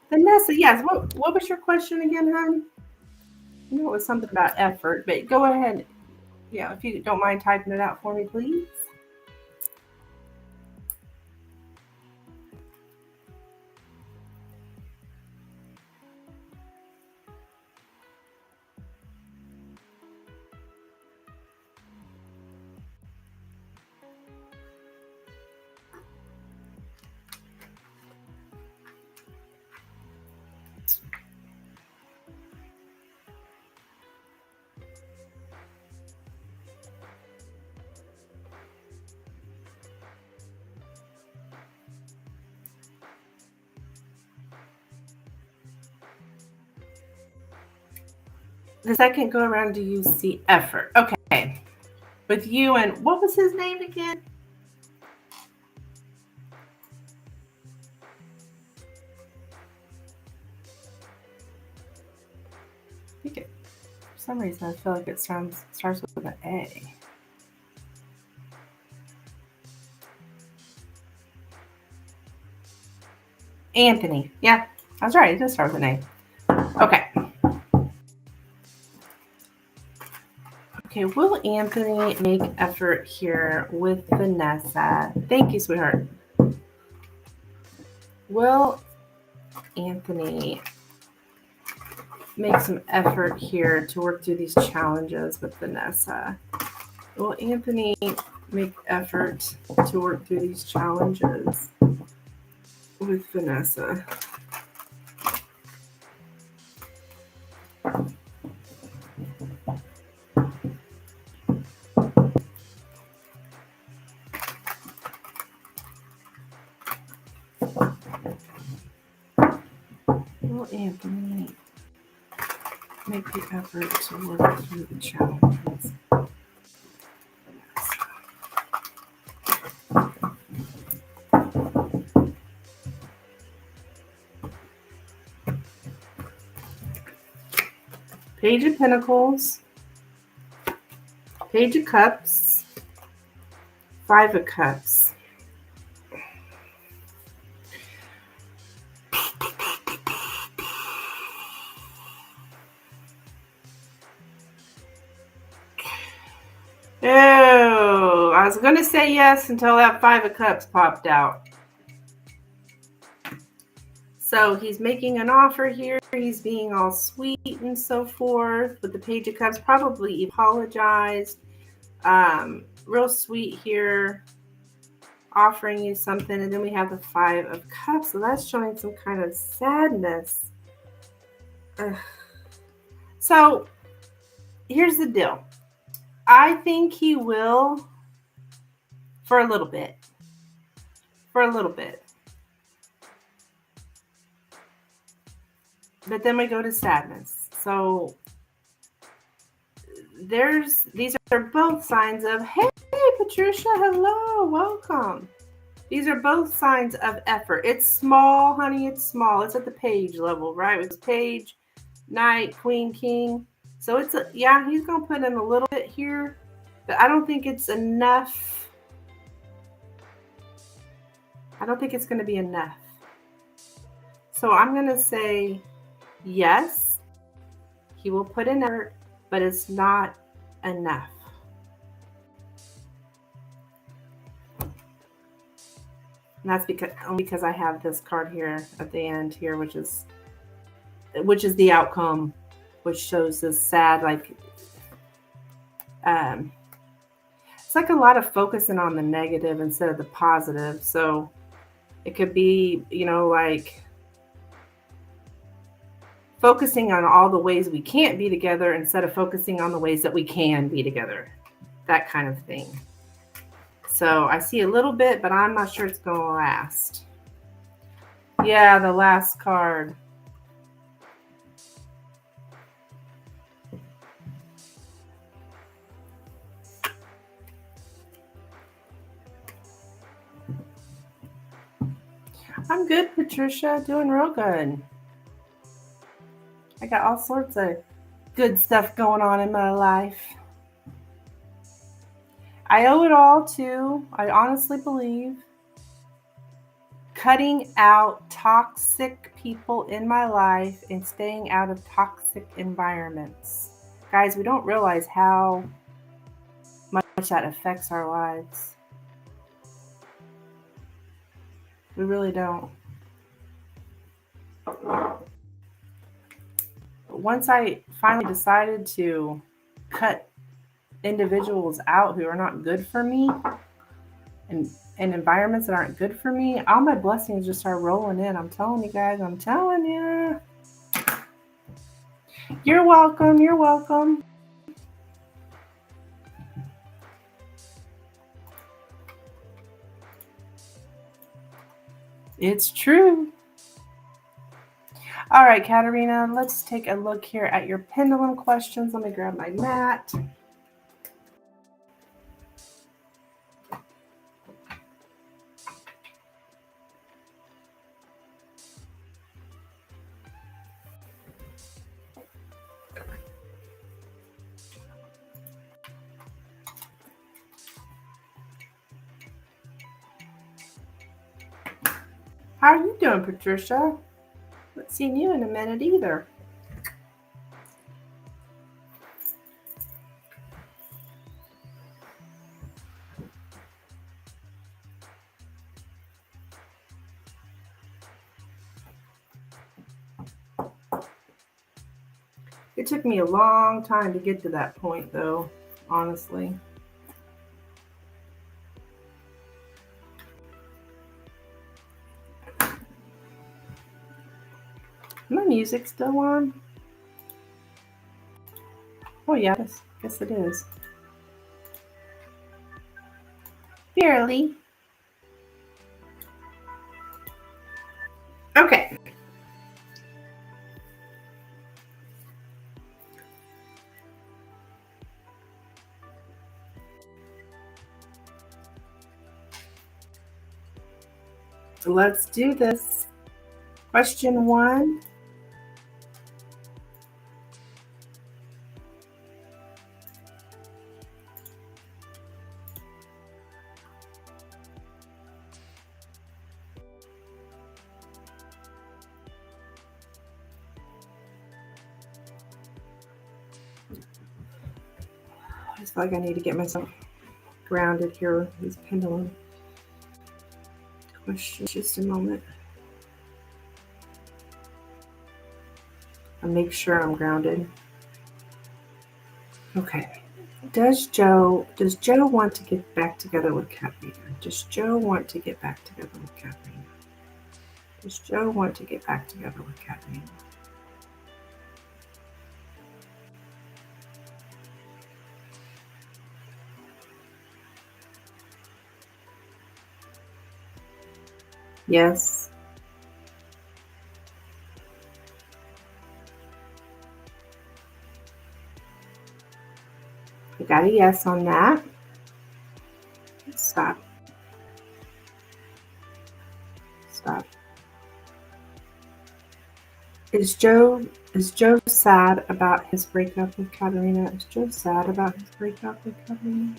Vanessa, yes. What was your question again, hon? I know it was something about effort, but go ahead. Yeah, if you don't mind typing it out for me, please. The second go around, do you see effort? Okay. With you and what was his name again? For some reason, I feel like it starts with an A. Anthony. Yeah, I was right. It does start with an A. Okay. Okay, will Anthony make effort here with Vanessa? Thank you, sweetheart. Will Anthony make some effort here to work through these challenges with Vanessa? Will Anthony make effort to work through these challenges with Vanessa? Will Anthony make the effort to work through the challenges? Page of Pentacles, Page of Cups, Five of Cups. Oh, I was going to say yes until that Five of Cups popped out. So he's making an offer here. He's being all sweet and so forth. With the Page of Cups, probably apologized. Real sweet here, offering you something. And then we have the Five of Cups. So that's showing some kind of sadness. Ugh. So here's the deal. I think he will for a little bit. But then we go to sadness. So these are both signs of, hey, Patricia, hello, welcome. These are both signs of effort. It's small, honey, it's small. It's at the page level, right? It's page, knight, queen, king. So he's going to put in a little bit here, but I don't think it's enough. I don't think it's going to be enough. So I'm going to say yes, he will put in effort, but it's not enough. And that's because I have this card here at the end here, which is the outcome, which shows this sad, like, it's like a lot of focusing on the negative instead of the positive. So it could be, like focusing on all the ways we can't be together instead of focusing on the ways that we can be together. That kind of thing. So I see a little bit, but I'm not sure it's going to last. Yeah, the last card. I'm good, Patricia. Doing real good. I got all sorts of good stuff going on in my life. I owe it all to, I honestly believe, cutting out toxic people in my life and staying out of toxic environments. Guys, we don't realize how much that affects our lives. We really don't. But once I finally decided to cut individuals out who are not good for me and environments that aren't good for me, all my blessings just start rolling in. I'm telling you guys, I'm telling you. You're welcome. You're welcome. It's true. All right, Katerina, let's take a look here at your pendulum questions. Let me grab my mat. How are you doing, Patricia? Haven't seen you in a minute either. It took me a long time to get to that point, though, honestly. My music still on? Oh yeah, I guess it is. Barely. Okay. Let's do this. Question 1. I just feel like I need to get myself grounded here with these pendulum questions. Just a moment. I'll make sure I'm grounded. Okay. Does Joe want to get back together with Katerina? Does Joe want to get back together with Katerina? Does Joe want to get back together with Katerina? Yes. I got a yes on that. Stop. Stop. Is Joe sad about his breakup with Katerina? Is Joe sad about his breakup with Katerina?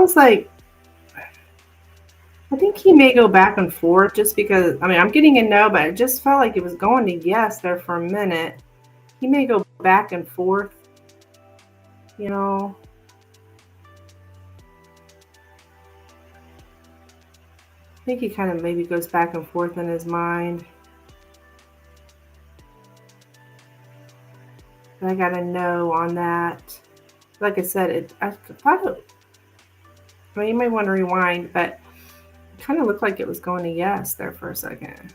feels like, I think he may go back and forth just because, I mean, I'm getting a no, but it just felt like it was going to yes there for a minute. He may go back and forth, you know. I think he kind of maybe goes back and forth in his mind. But I got a no on that. Like I said, I thought it, well, you may want to rewind, but it kind of looked like it was going to yes there for a second.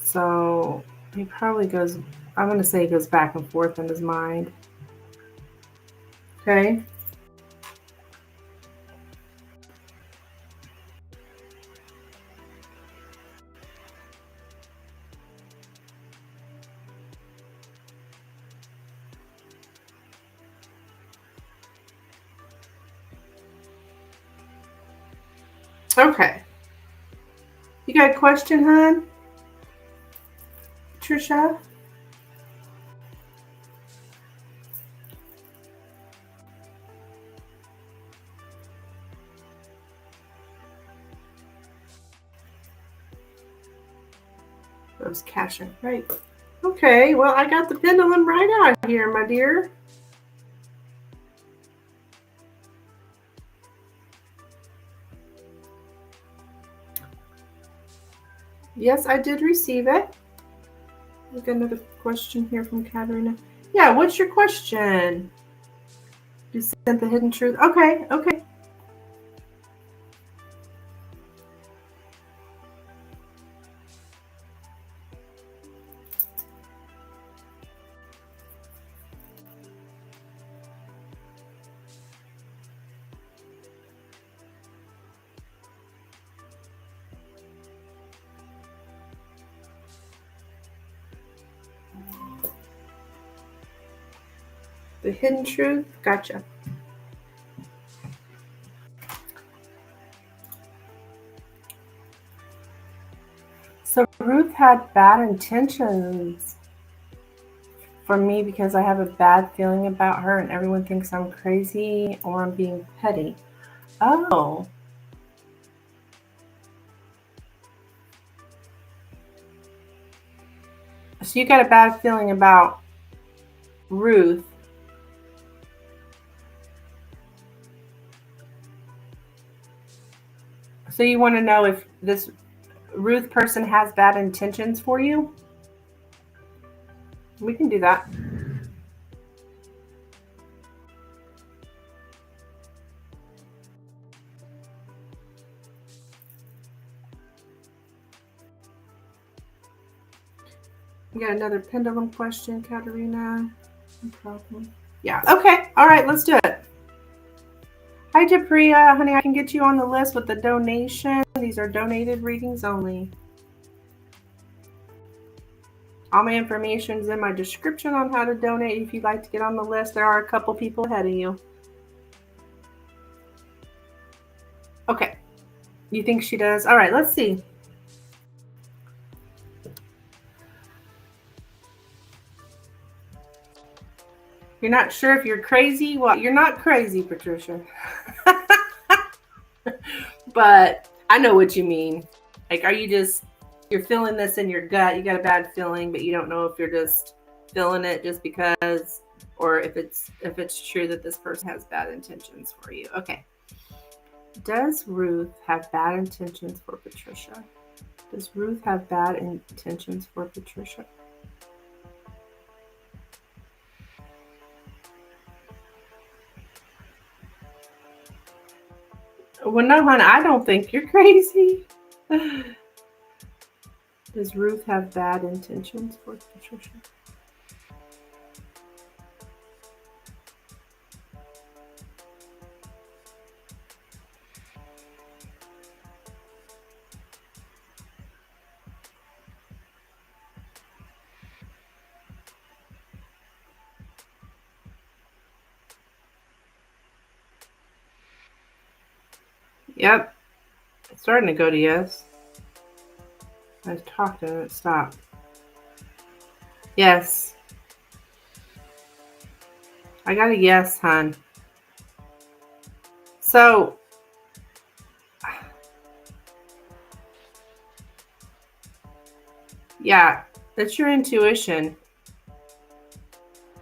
So he probably goes, I'm going to say he goes back and forth in his mind. Okay. Okay. You got a question, hon? Trisha? That was caching, right? Okay, well, I got the pendulum right out here, my dear. Yes, I did receive it. We've got another question here from Katerina. Yeah, what's your question? You sent the hidden truth. Okay, okay. The hidden truth? Gotcha. So Ruth had bad intentions for me because I have a bad feeling about her and everyone thinks I'm crazy or I'm being petty. Oh. So you got a bad feeling about Ruth. So you want to know if this Ruth person has bad intentions for you? We can do that. We got another pendulum question, Katerina. No problem. Yeah, okay. All right, let's do it. Hi, Japriya. Honey, I can get you on the list with the donation. These are donated readings only. All my information is in my description on how to donate if you'd like to get on the list. There are a couple people ahead of you. Okay. You think she does? All right, let's see. You're not sure if you're crazy? Well, you're not crazy, Patricia. But I know what you mean. Like, are you just, you're feeling this in your gut, you got a bad feeling, but you don't know if you're just feeling it just because, or if it's true that this person has bad intentions for you. Okay. Does Ruth have bad intentions for Patricia? Does Ruth have bad intentions for Patricia? Well, no, hon, I don't think you're crazy. Does Ruth have bad intentions for Patricia? Yep. It's starting to go to yes. I was talking and it stopped. Yes. I got a yes, hon. So, yeah, that's your intuition.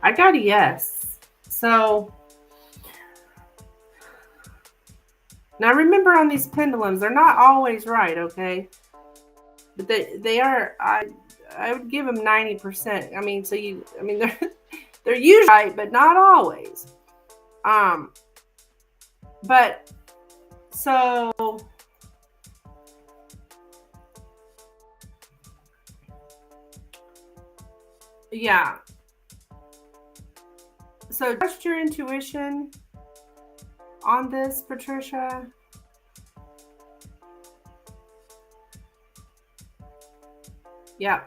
I got a yes. So, now remember on these pendulums, they're not always right, okay? But they are, I would give them 90%. I mean, they're usually right, but not always. But so yeah. So trust your intuition on this, Patricia. Yeah.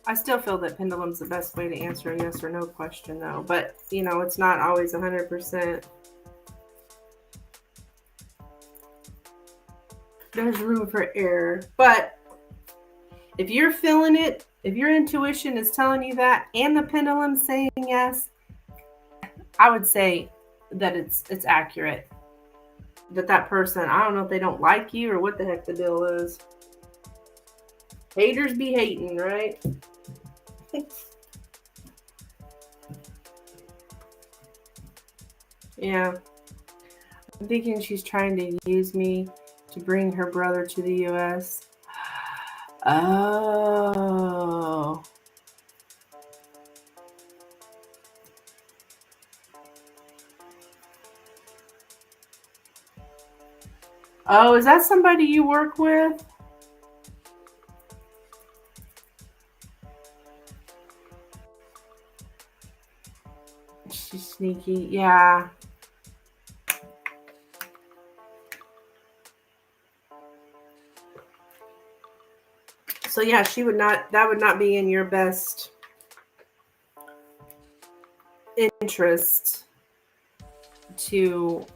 I still feel that pendulum's the best way to answer a yes or no question, though. But, it's not always 100%. There's room for error. But if you're feeling it, if your intuition is telling you that, and the pendulum saying yes, I would say that it's accurate. That person, I don't know if they don't like you or what the heck the deal is. Haters be hating, right? Yeah. I'm thinking she's trying to use me to bring her brother to the U.S. Oh. Oh, is that somebody you work with? She's sneaky. Yeah. So yeah, that would not be in your best interest to,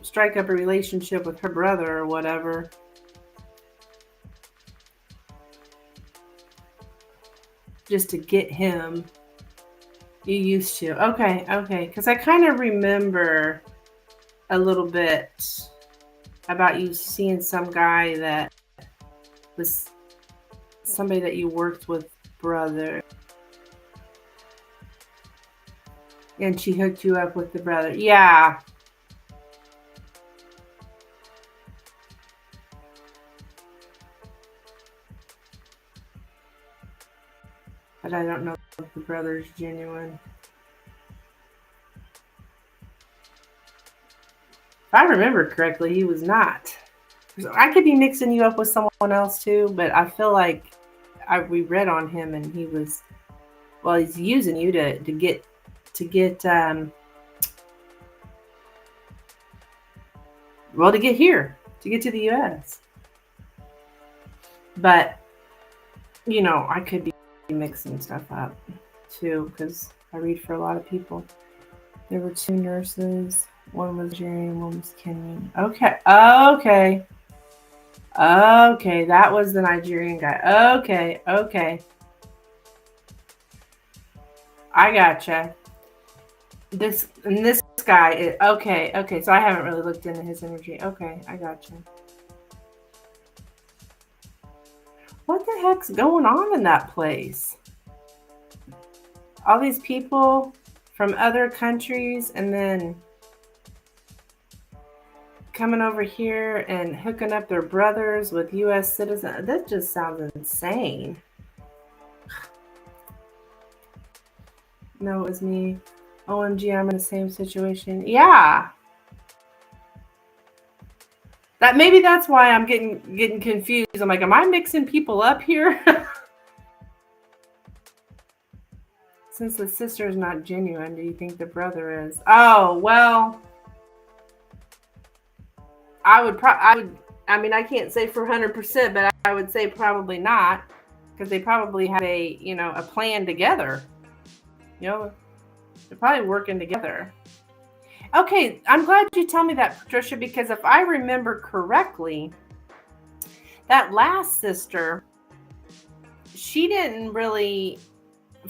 strike up a relationship with her brother or whatever. Just to get him. You used to. Okay. Because I kind of remember a little bit about you seeing some guy that was somebody that you worked with, brother. And she hooked you up with the brother. Yeah. But I don't know if the brother's genuine. If I remember correctly, he was not. I could be mixing you up with someone else too, but I feel like we read on him and he was, well, he's using you to get to get here, to get to the US. But I could be mixing stuff up too, because I read for a lot of people. There were 2 nurses. One was Nigerian, one was Kenyan. Okay, that was the Nigerian guy. Okay. I gotcha. This guy is okay. So I haven't really looked into his energy. Okay, I gotcha. What the heck's going on in that place? All these people from other countries and then coming over here and hooking up their brothers with U.S. citizens. That just sounds insane. No, it was me. OMG, I'm in the same situation. Yeah. Maybe that's why I'm getting confused. I'm like, am I mixing people up here? Since the sister is not genuine, do you think the brother is? Oh, well, I mean, I can't say for 100%, but I would say probably not, because they probably had a plan together. They're probably working together. Okay, I'm glad you tell me that, Patricia, because if I remember correctly, that last sister, she didn't really,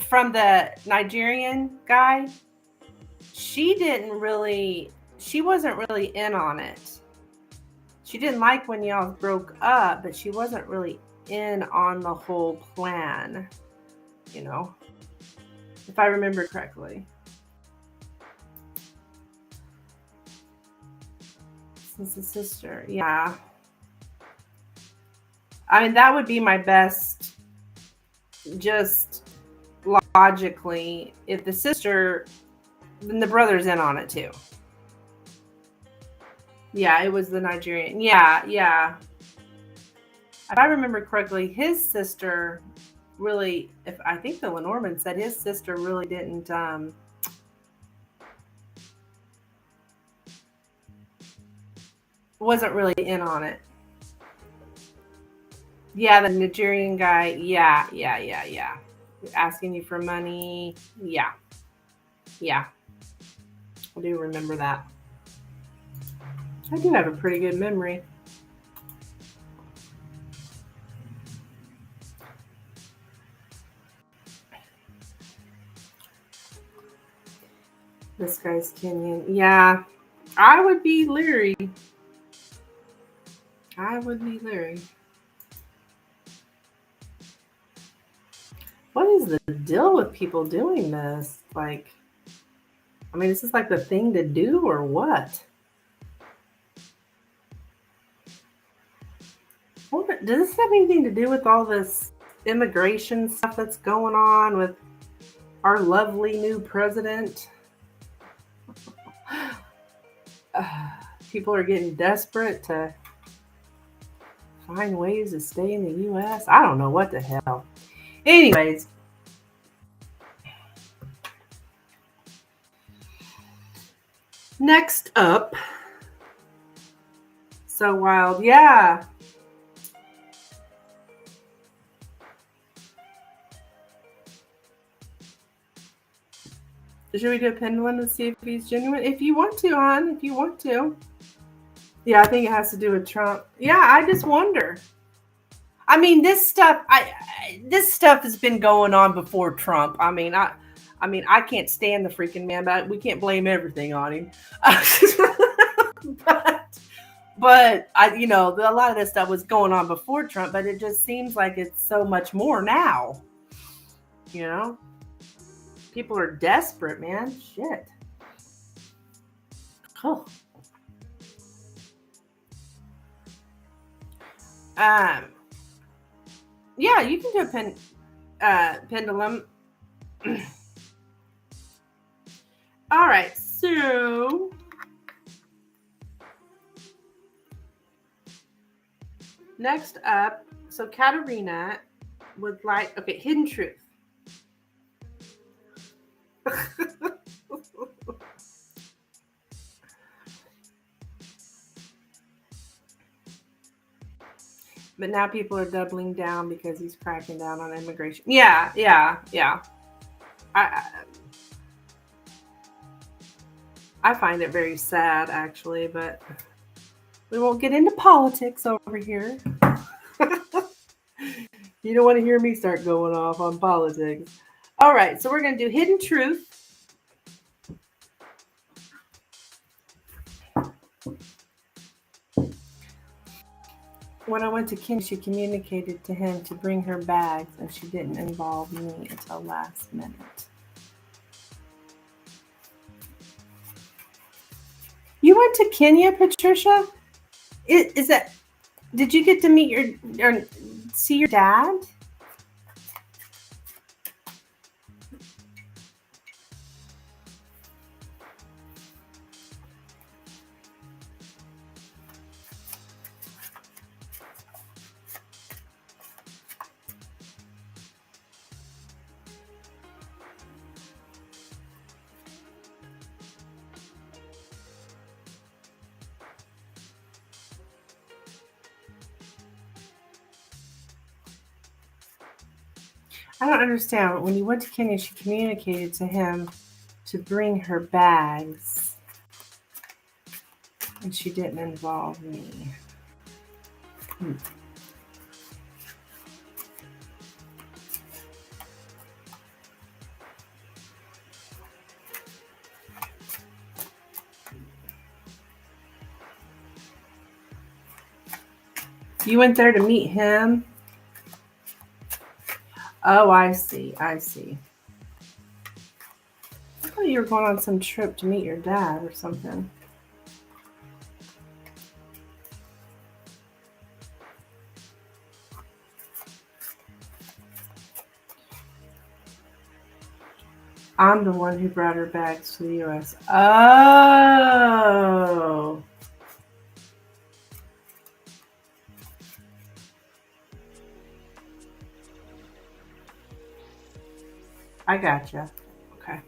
from the Nigerian guy, she wasn't really in on it. She didn't like when y'all broke up, but she wasn't really in on the whole plan, you know, if I remember correctly. Since the sister, yeah. I mean, that would be my best, just logically. If the sister, then the brother's in on it too. Yeah, it was the Nigerian. Yeah, yeah. If I remember correctly, his sister really, if I think the Lenormand said his sister really didn't, wasn't really in on it. Yeah, the Nigerian guy. Yeah. Asking you for money. Yeah. I do remember that. I do have a pretty good memory. This guy's Kenyan. Yeah. I would be leery. What is the deal with people doing this? Like, I mean, is this like the thing to do or what? Does this have anything to do with all this immigration stuff that's going on with our lovely new president? People are getting desperate to find ways to stay in the U.S. I don't know what the hell. Anyways. Next up. So wild. Yeah. Should we do a pendulum to see if he's genuine? If you want to, hon. If you want to. Yeah, I think it has to do with Trump. Yeah, I just wonder. I mean, this stuff has been going on before Trump. I mean, I can't stand the freaking man, but we can't blame everything on him. but a lot of this stuff was going on before Trump, but it just seems like it's so much more now. You know, people are desperate, man. Shit. Oh. Yeah, you can do a pendulum. All right, so next up, so Katarina would like, okay, hidden truth. But now people are doubling down because he's cracking down on immigration. Yeah. I find it very sad, actually, but we won't get into politics over here. You don't want to hear me start going off on politics. All right, so we're going to do hidden truth. When I went to Kenya, she communicated to him to bring her bags, and she didn't involve me until last minute. You went to Kenya, Patricia? Is that? Did you get to meet or see your dad? I don't understand. When you went to Kenya, she communicated to him to bring her bags, and she didn't involve me. You went there to meet him? Oh, I see. I see. I thought you were going on some trip to meet your dad or something. I'm the one who brought her bags to the U.S. Oh. I gotcha. Okay.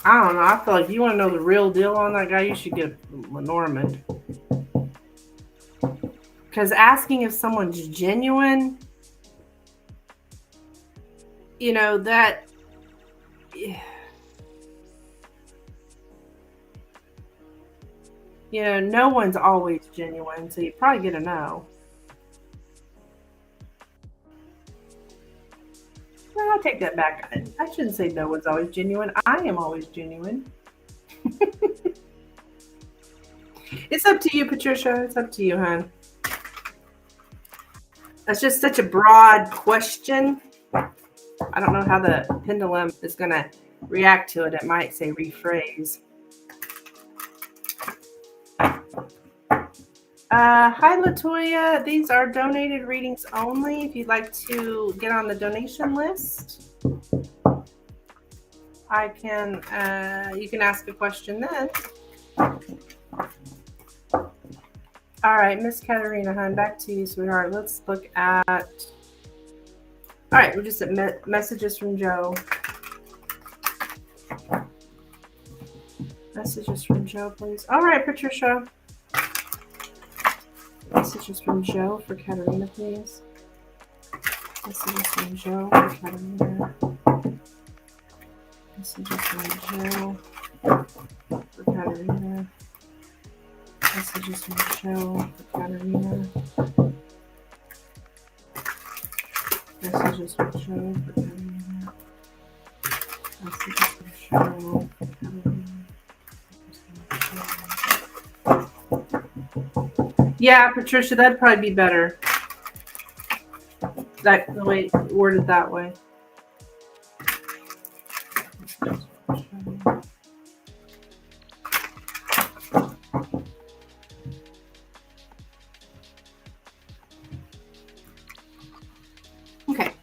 I don't know. I feel like if you want to know the real deal on that guy, you should get Lenormand. Because asking if someone's genuine, that. No one's always genuine, so you probably get a no. Well, I'll take that back. I shouldn't say no one's always genuine. I am always genuine. It's up to you, Patricia. It's up to you, hon. That's just such a broad question. I don't know how the pendulum is going to react to it. It might say rephrase. Hi, Latoya. These are donated readings only. If you'd like to get on the donation list, you can ask a question then. All right, Miss Katerina, hon, back to you, sweetheart. Let's look at. All right, we're just at messages from Joe. Messages from Joe, please. All right, Patricia. Messages from Joe for Katerina, please. Messages from Joe for Katerina. Messages from Joe for Katerina. Messages from Joe for Katerina. Messages from Joe for Katerina. Messages from Joe for Katerina. Yeah, Patricia, that'd probably be better. The way worded that way. Okay,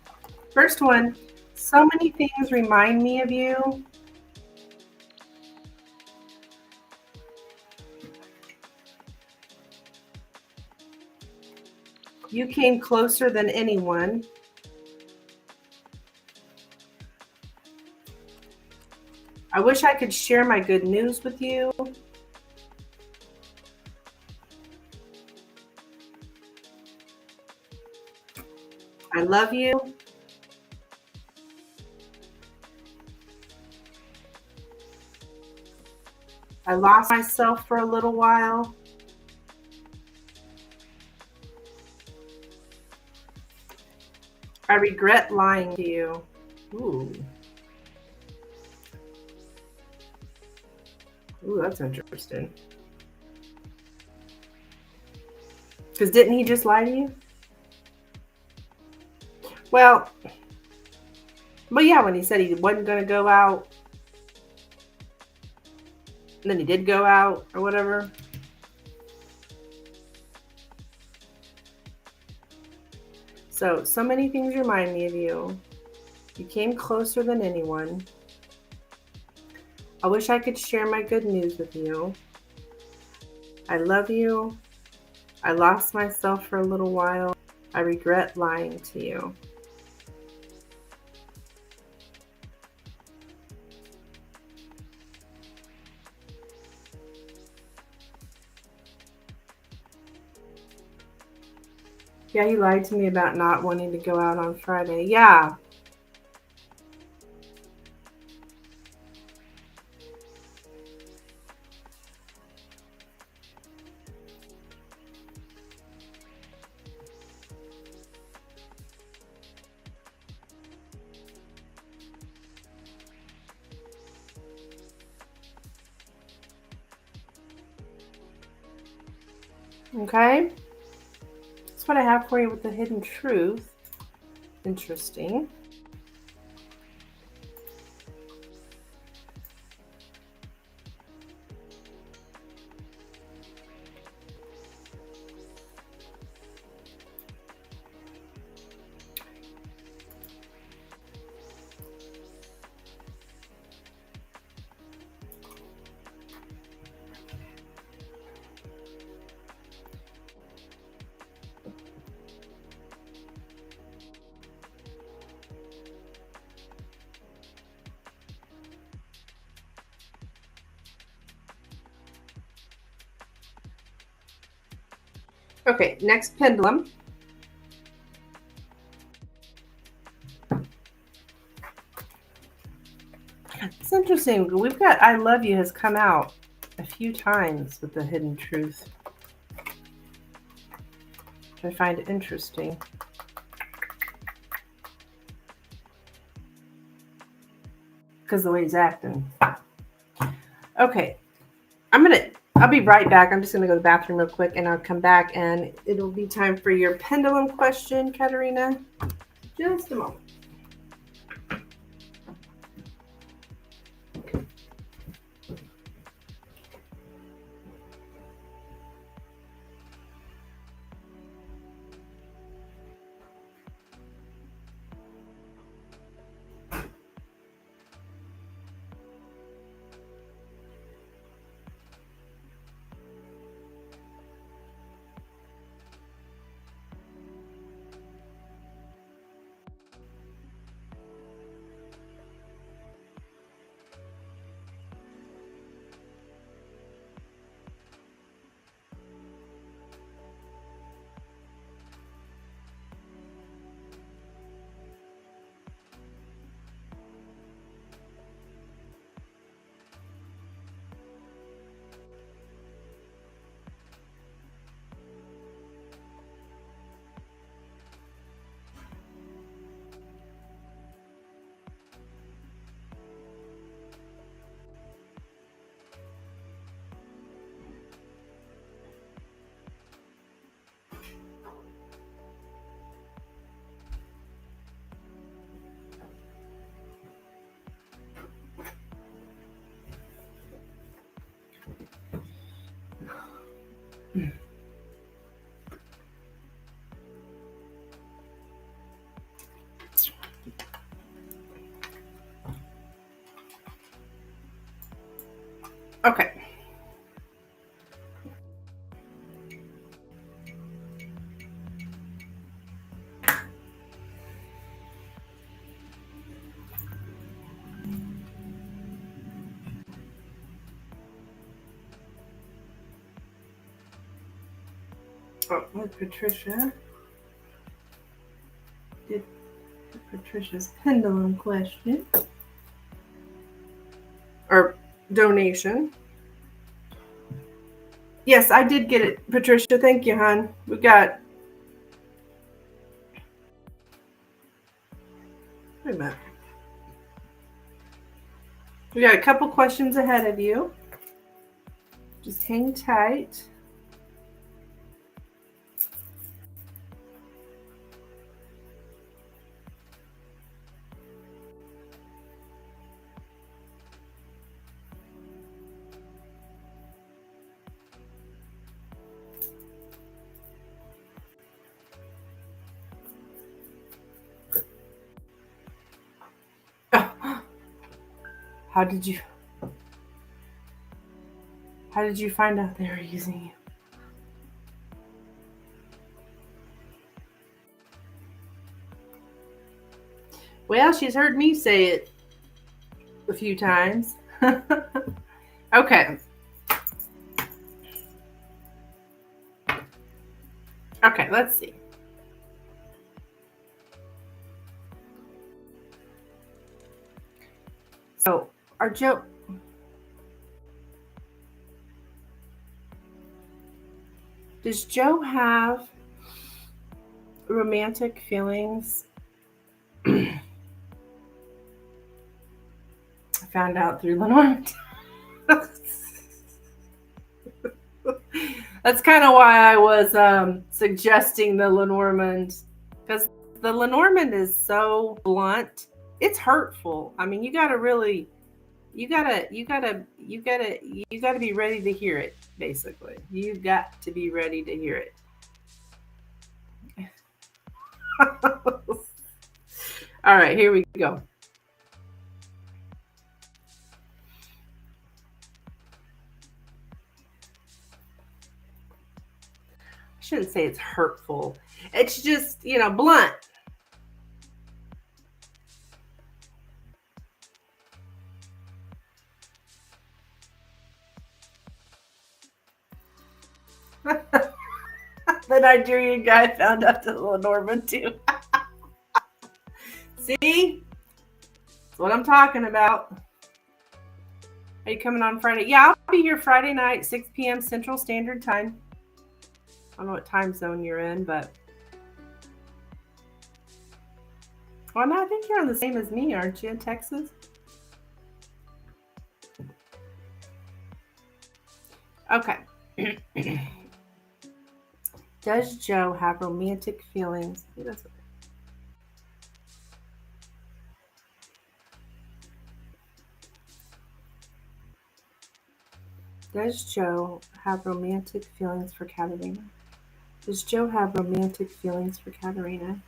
first one. So many things remind me of you. You came closer than anyone. I wish I could share my good news with you. I love you. I lost myself for a little while. I regret lying to you. Ooh. Ooh, that's interesting. Because didn't he just lie to you? Well, yeah, when he said he wasn't going to go out, and then he did go out or whatever. So many things remind me of you. You came closer than anyone. I wish I could share my good news with you. I love you. I lost myself for a little while. I regret lying to you. Yeah, he lied to me about not wanting to go out on Friday. Yeah. Okay. That's what I have for you with the hidden truth. Interesting. Okay, next pendulum. It's interesting. We've got I love you has come out a few times with the hidden truth, which I find interesting. Because the way he's acting. Okay, I'll be right back. I'm just gonna go to the bathroom real quick and I'll come back and it'll be time for your pendulum question, Katerina. Just a moment. Okay. Oh, with Patricia. Did Patricia's pendulum question or donation. Yes, I did get it, Patricia. Thank you, hon. We got. Wait a minute. We got a couple questions ahead of you. Just hang tight. Oh, how did you find out they were using you? Well, she's heard me say it a few times. Okay. Okay, let's see. So, our Joe. Does Joe have romantic feelings? I found out through Lenormand. That's kind of why I was suggesting the Lenormand, because the Lenormand is so blunt. It's hurtful. I mean, you gotta really, you gotta be ready to hear it. Basically, you got to be ready to hear it. All right, here we go. I shouldn't say it's hurtful. It's just, blunt. The Nigerian guy found out the Lenormand too. See? That's what I'm talking about. Are you coming on Friday? Yeah, I'll be here Friday night, 6 p.m. Central Standard Time. I don't know what time zone you're in, but... Well, no, I think you're on the same as me, aren't you, in Texas? Okay. Does Joe have romantic feelings? He doesn't. Does Joe have romantic feelings for Katerina? Does Joe have romantic feelings for Katerina?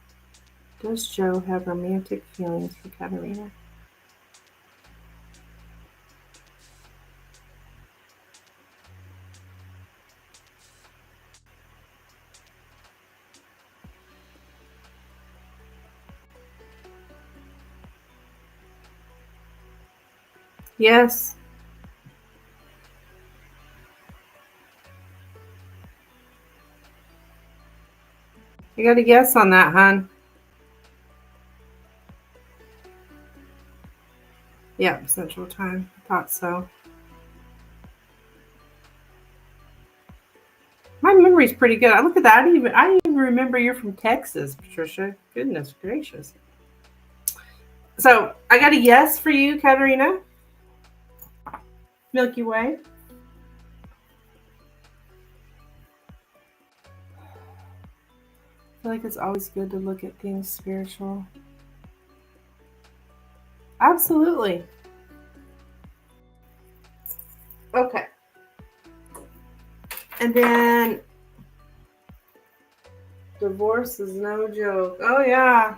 Does Joe have romantic feelings for Katerina? Yes. You got a guess on that, hon? Yep, Central Time. I thought so. My memory's pretty good. I look at that. I didn't even remember you're from Texas, Patricia. Goodness gracious. So I got a yes for you, Katerina. Milky Way. I feel like it's always good to look at things spiritual. Absolutely. Okay. And then divorce is no joke. Oh yeah.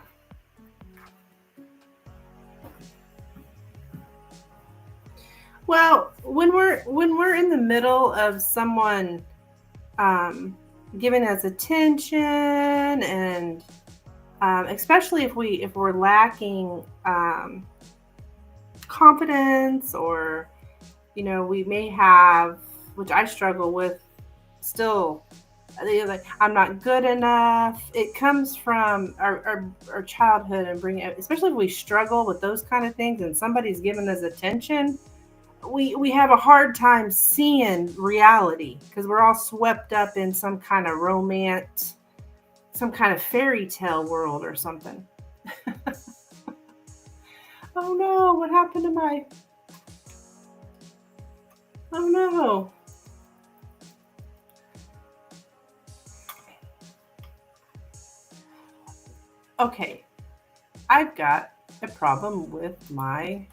Well, when we're in the middle of someone giving us attention, and especially if we're lacking confidence, or we may have, which I struggle with still, like I'm not good enough. It comes from our childhood, and bring it, especially if we struggle with those kind of things and somebody's giving us attention. We have a hard time seeing reality because we're all swept up in some kind of romance, some kind of fairy tale world or something. Oh no, what happened to my... Oh no. Okay, I've got a problem with my...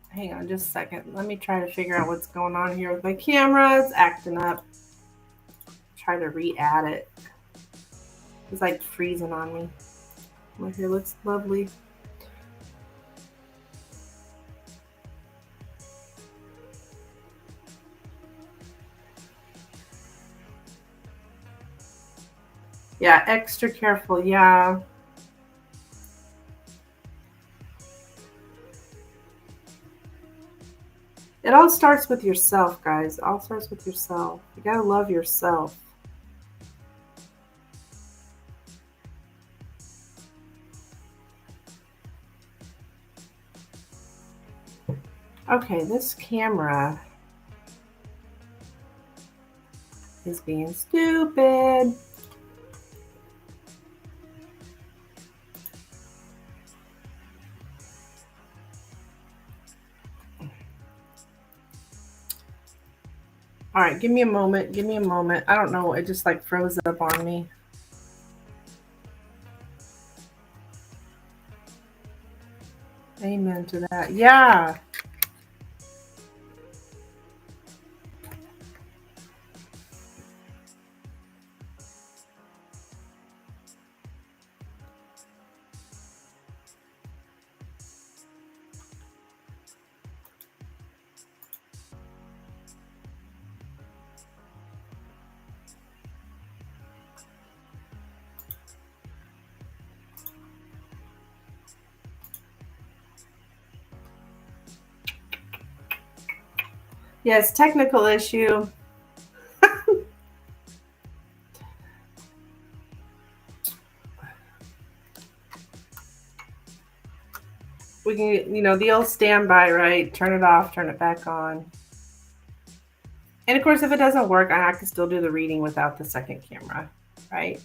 Hang on just a second. Let me try to figure out what's going on here with my camera. It's acting up. Try to re-add it. It's like freezing on me. My hair looks lovely. Yeah, extra careful. Yeah. It all starts with yourself, guys. It all starts with yourself. You gotta love yourself. Okay, this camera is being stupid. All right, give me a moment. Give me a moment. I don't know. It just like froze up on me. Amen to that. Yeah. Yes, technical issue. We can, the old standby, right? Turn it off, turn it back on. And of course, if it doesn't work, I can still do the reading without the second camera, right?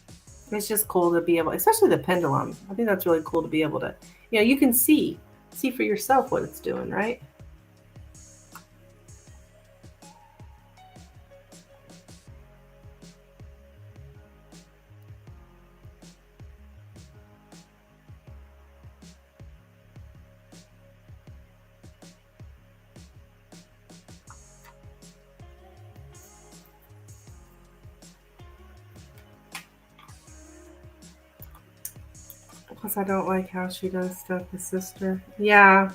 It's just cool to be able, especially the pendulum. I think that's really cool to be able to, you can see for yourself what it's doing, right? Plus, I don't like how she does stuff with sister. Yeah.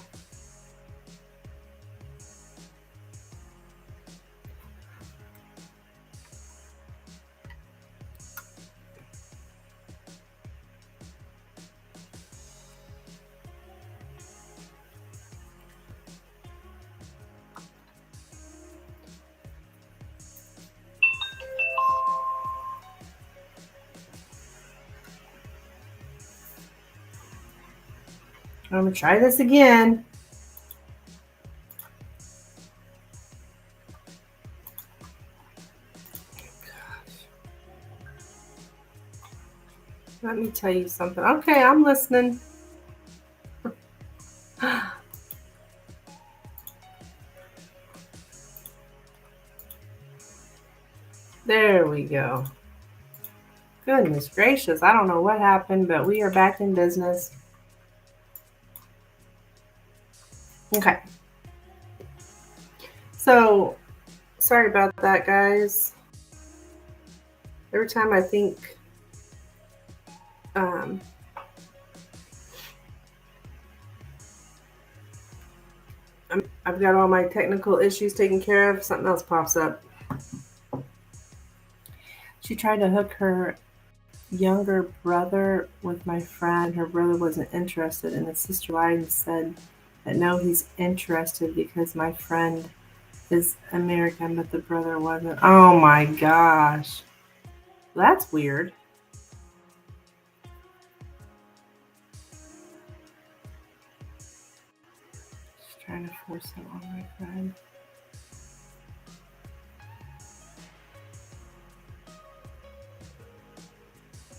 I'm going to try this again. Let me tell you something. Okay, I'm listening. There we go. Goodness gracious. I don't know what happened, but we are back in business. Okay. So, sorry about that, guys. Every time I think I've got all my technical issues taken care of, something else pops up. She tried to hook her younger brother with my friend. Her brother wasn't interested, and his sister lied and said that no, he's interested because my friend is American, but the brother wasn't. Oh my gosh. That's weird. Just trying to force it on my friend.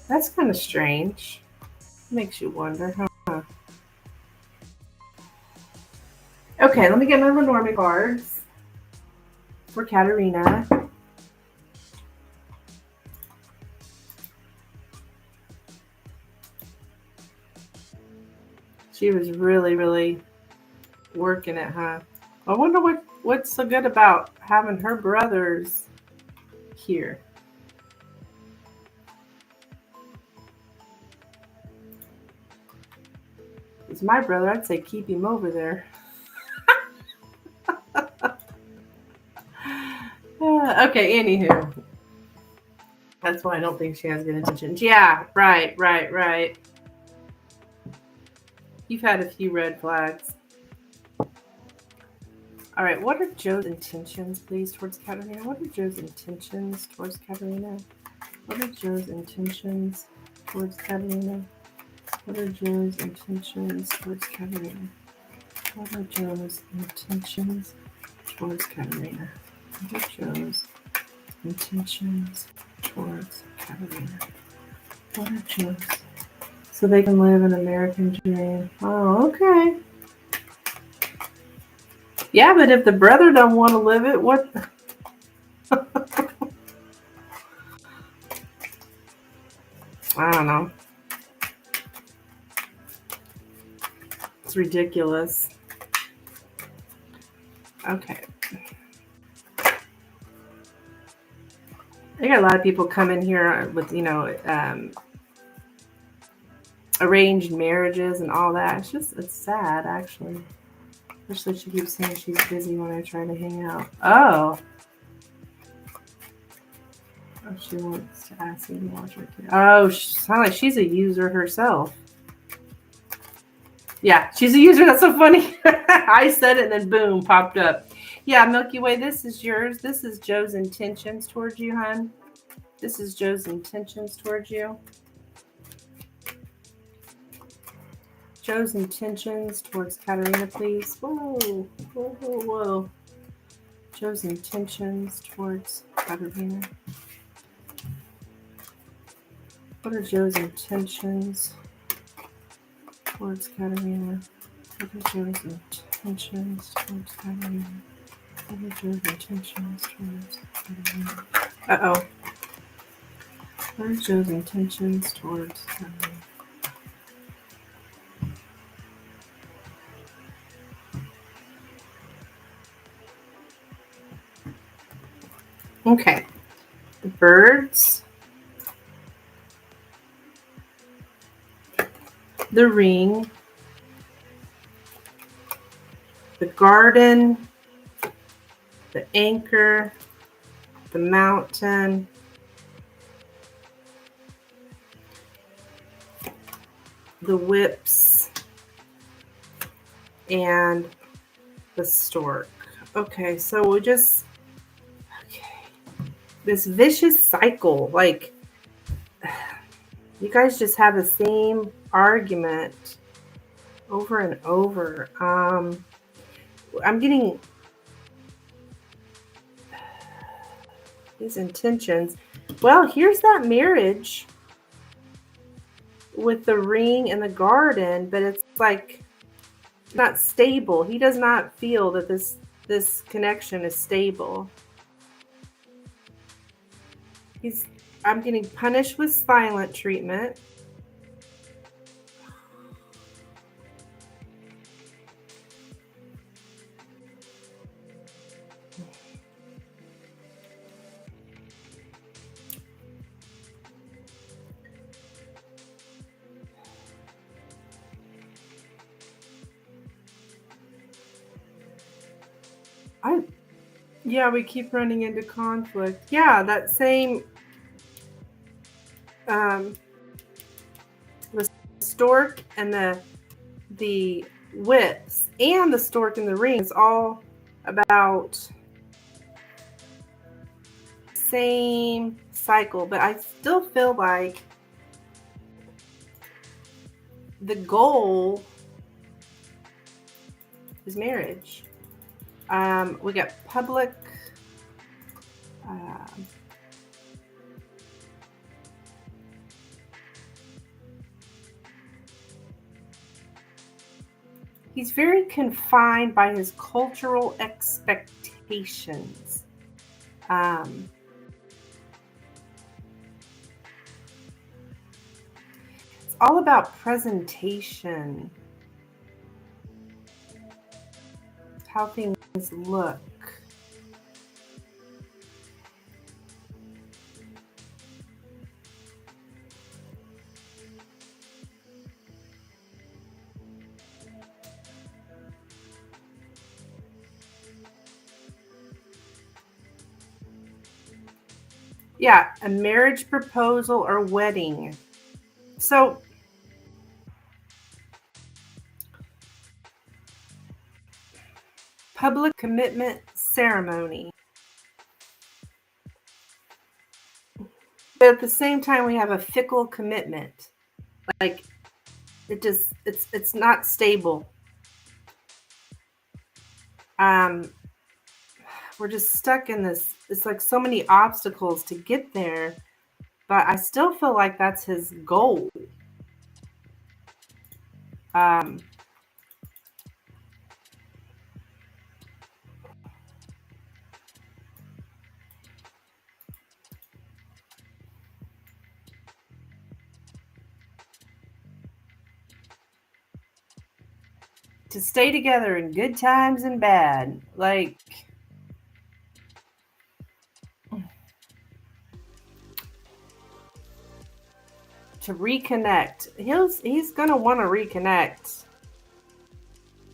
That's kind of strange. Makes you wonder, huh? Okay, let me get my Lenormand cards for Katerina. She was really, really working it, huh? I wonder what's so good about having her brothers here. It's my brother. I'd say keep him over there. Okay, anywho. That's why I don't think she has good intentions. Yeah, right. You've had a few red flags. All right, what are Joe's intentions, please, towards Katerina? What are Joe's intentions towards Katerina? What are Joe's intentions towards Katerina? What are Joe's intentions towards Katerina? What are Joe's intentions towards Katerina? What are Joe's intentions towards Katerina? What are Joe's? So they can live an American dream. Oh, okay. Yeah, but if the brother don't want to live it, what? I don't know. It's ridiculous. Okay. I got a lot of people come in here with, arranged marriages and all that. It's sad, actually. Especially she keeps saying she's busy when I try to hang out. Oh, she wants to ask me to watch her kid. Oh, sounds like she's a user herself. Yeah, she's a user. That's so funny. I said it and then boom, popped up. Yeah, Milky Way, this is yours. This is Joe's intentions towards you, hon. This is Joe's intentions towards you. Joe's intentions towards Katarina, please. Whoa, whoa, whoa, whoa. Joe's intentions towards Katarina. What are Joe's intentions towards Katarina? What are Joe's intentions towards Katarina? What are Joe's intentions towards Katarina? Uh-oh. What are Joe's intentions towards Katarina? Okay. The birds. The ring. The garden. The anchor. The mountain. The whips. And the stork. Okay, so we just... This vicious cycle, like you guys just have the same argument over and over. I'm getting these intentions. Well, here's that marriage with the ring and the garden, but it's like not stable. He does not feel that this connection is stable. I'm getting punished with silent treatment. Yeah, we keep running into conflict. Yeah, that same the stork and the whips and the stork and the ring is all about same cycle, but I still feel like the goal is marriage. We got public. He's very confined by his cultural expectations. It's all about presentation, how things look. Yeah, a marriage proposal or wedding. So public commitment ceremony. But at the same time, we have a fickle commitment. Like it's not stable. We're just stuck in this. It's like so many obstacles to get there, but I still feel like that's his goal. to stay together in good times and bad. Like, to reconnect. He's gonna want to reconnect.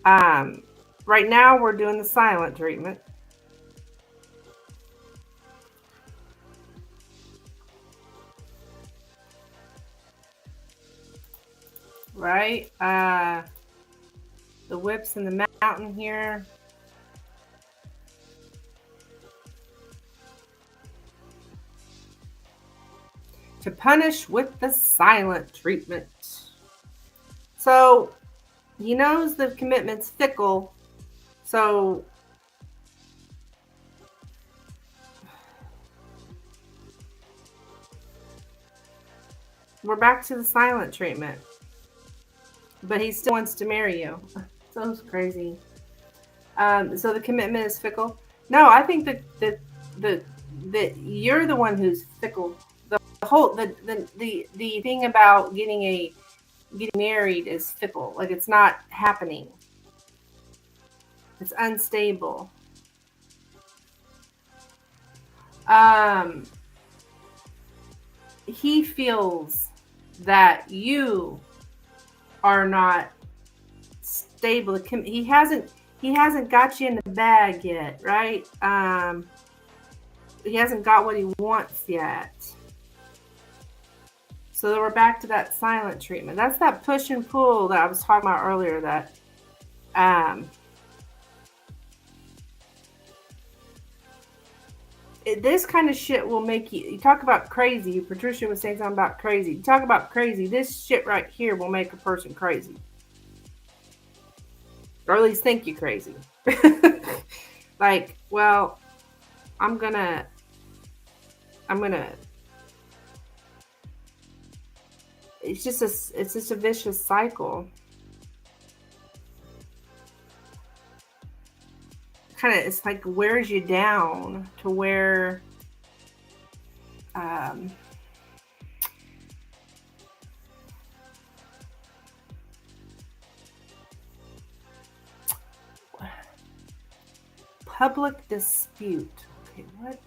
Right now we're doing the silent treatment. Right? The whips in the mountain here. To punish with the silent treatment. So he knows the commitment's fickle. So we're back to the silent treatment. But he still wants to marry you. So it's crazy. So the commitment is fickle. No, I think that you're the one who's fickle. The thing about getting married is fickle. Like, it's not happening. It's unstable. He feels that you are not stable. He hasn't got you in the bag yet, right? He hasn't got what he wants yet. So we're back to that silent treatment. That's that push and pull that I was talking about earlier. That this kind of shit will make you talk about crazy. Patricia was saying something about crazy. You talk about crazy. This shit right here will make a person crazy, or at least think you crazy. Like, well, I'm gonna. It's just a vicious cycle. It's like wears you down to where public dispute. Okay, what?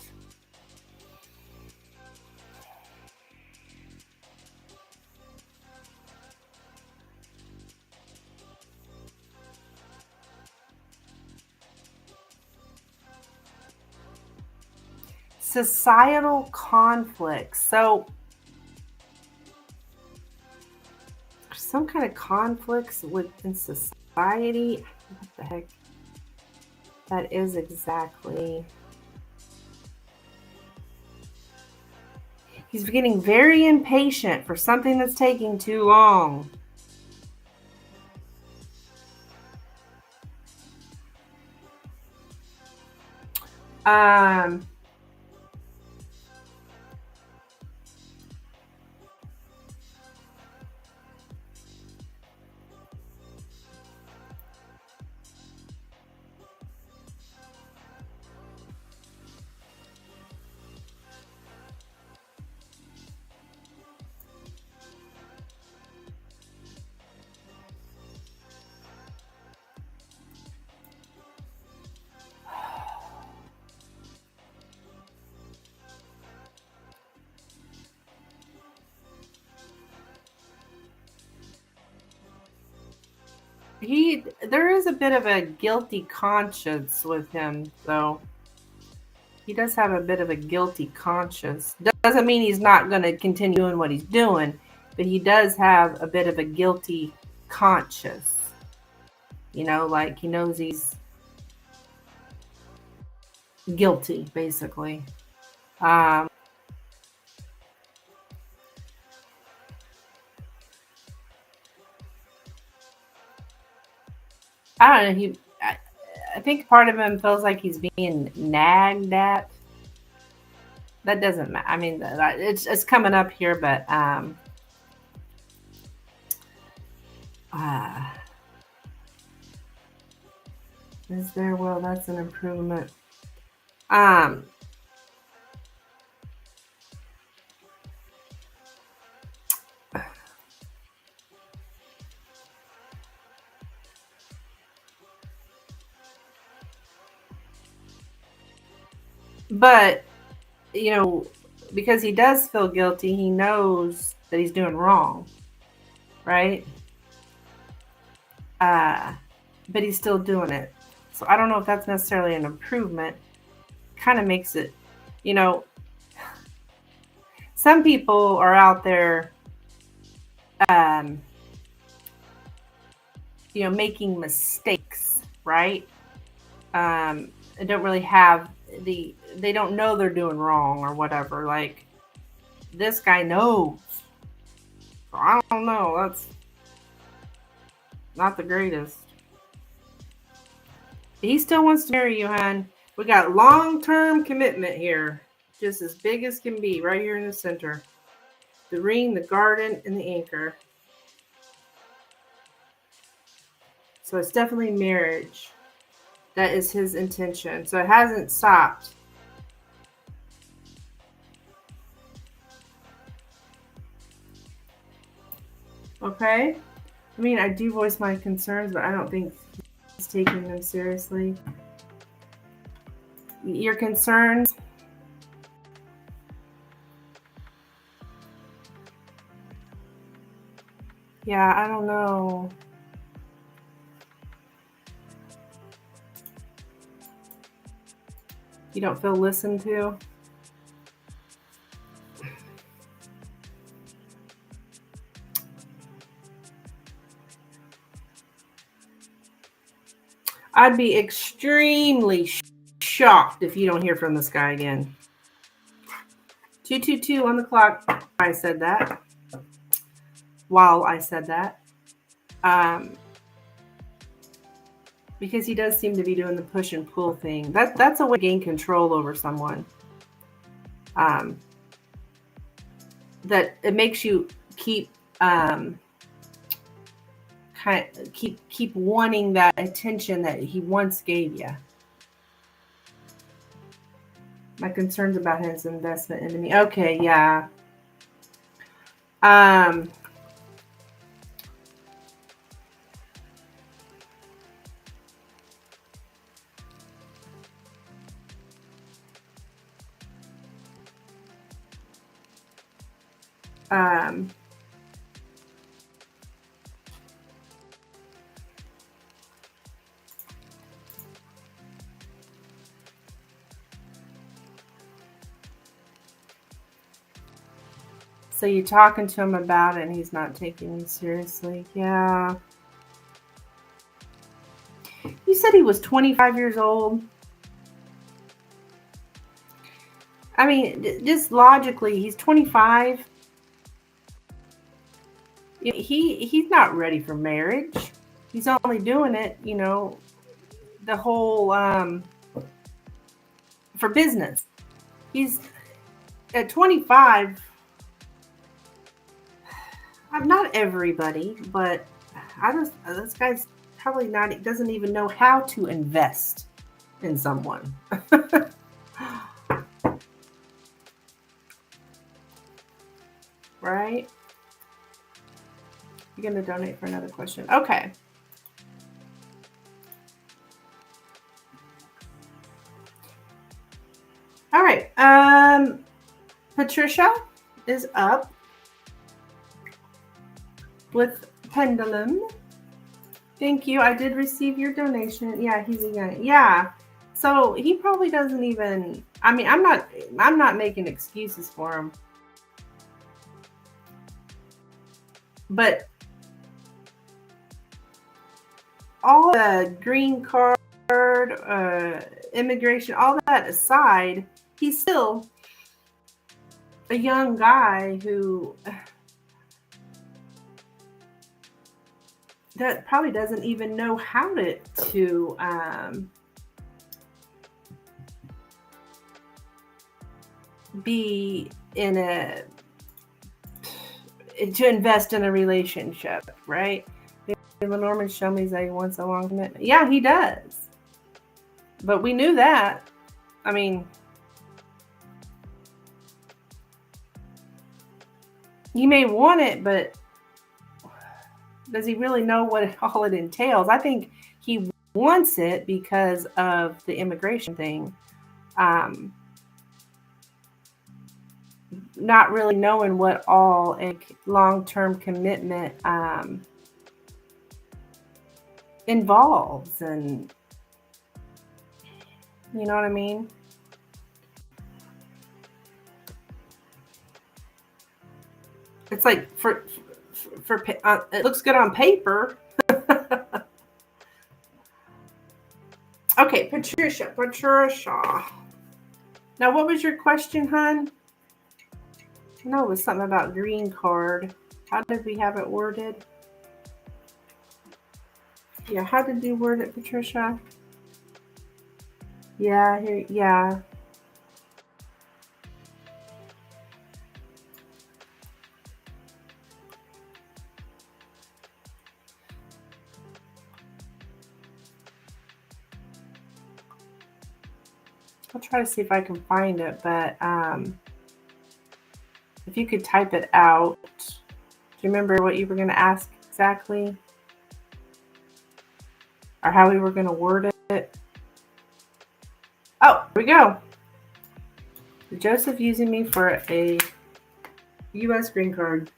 Societal conflicts. So some kind of conflicts within society. What the heck? That is exactly. He's getting very impatient for something that's taking too long. There is a bit of a guilty conscience with him, though. He does have a bit of a guilty conscience. Doesn't mean he's not going to continue doing what he's doing, but he does have a bit of a guilty conscience. You know, like he knows he's guilty, basically. I don't know. I think part of him feels like he's being nagged at. That doesn't matter. I mean, it's coming up here, but is there? Well, that's an improvement. But, because he does feel guilty, he knows that he's doing wrong, right? But he's still doing it. So I don't know if that's necessarily an improvement. Kind of makes it, some people are out there, making mistakes, right? And don't really have they don't know they're doing wrong or whatever. Like, this guy knows. So I don't know. That's not the greatest. He still wants to marry you, hon. We got long-term commitment here. Just as big as can be, right here in the center. The ring, the garden, and the anchor. So it's definitely marriage. That is his intention. So it hasn't stopped. Okay? I mean, I do voice my concerns, but I don't think he's taking them seriously. Your concerns? Yeah, I don't know. You don't feel listened to? I'd be extremely shocked if you don't hear from this guy again. 222 on the clock. I said that. While I said that. Because he does seem to be doing the push and pull thing. That's a way to gain control over someone. That it makes you keep keep wanting that attention that he once gave you. My concerns about his investment into me. Okay, yeah. So you're talking to him about it and he's not taking you seriously. Yeah. You said he was 25 years old. I mean, just logically, he's 25. He's not ready for marriage. He's only doing it, the whole for business. He's at 25. I'm not everybody, but this guy's probably not, doesn't even know how to invest in someone. Right? You're going to donate for another question. Okay. All right. Patricia is up with Pendulum. Thank you. I did receive your donation. Yeah, he's a young. Yeah. So he probably doesn't even, I mean, I'm not making excuses for him. But all the green card, immigration, all that aside, he's still a young guy who that probably doesn't even know how to be in to invest in a relationship, right? Lenormand showed me that he wants a long commitment. Yeah, he does. But we knew that. I mean, he may want it, but does he really know what all it entails? I think he wants it because of the immigration thing. not really knowing what all a long-term commitment involves, and you know what I mean? It's like it looks good on paper. Okay, Patricia. Now, what was your question, hon? No, it was something about green card. How did we have it worded? Yeah, how did you word it, Patricia? Yeah, here, yeah. I'll try to see if I can find it, but if you could type it out. Do you remember what you were going to ask exactly? Or how we were going to word it? Oh, here we go. Joseph using me for a U.S. green card.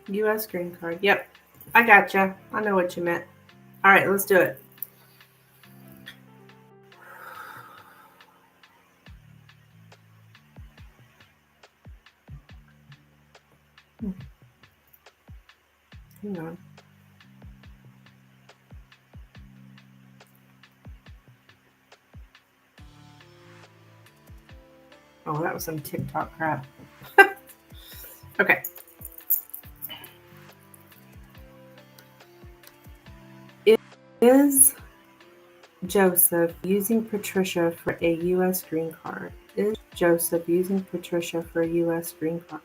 U.S. green card. Yep. I gotcha. I know what you meant. All right, let's do it. Hang on. Oh, that was some TikTok crap. Okay. Is Joseph using Patricia for a U.S. green card? Is Joseph using Patricia for a U.S. green card?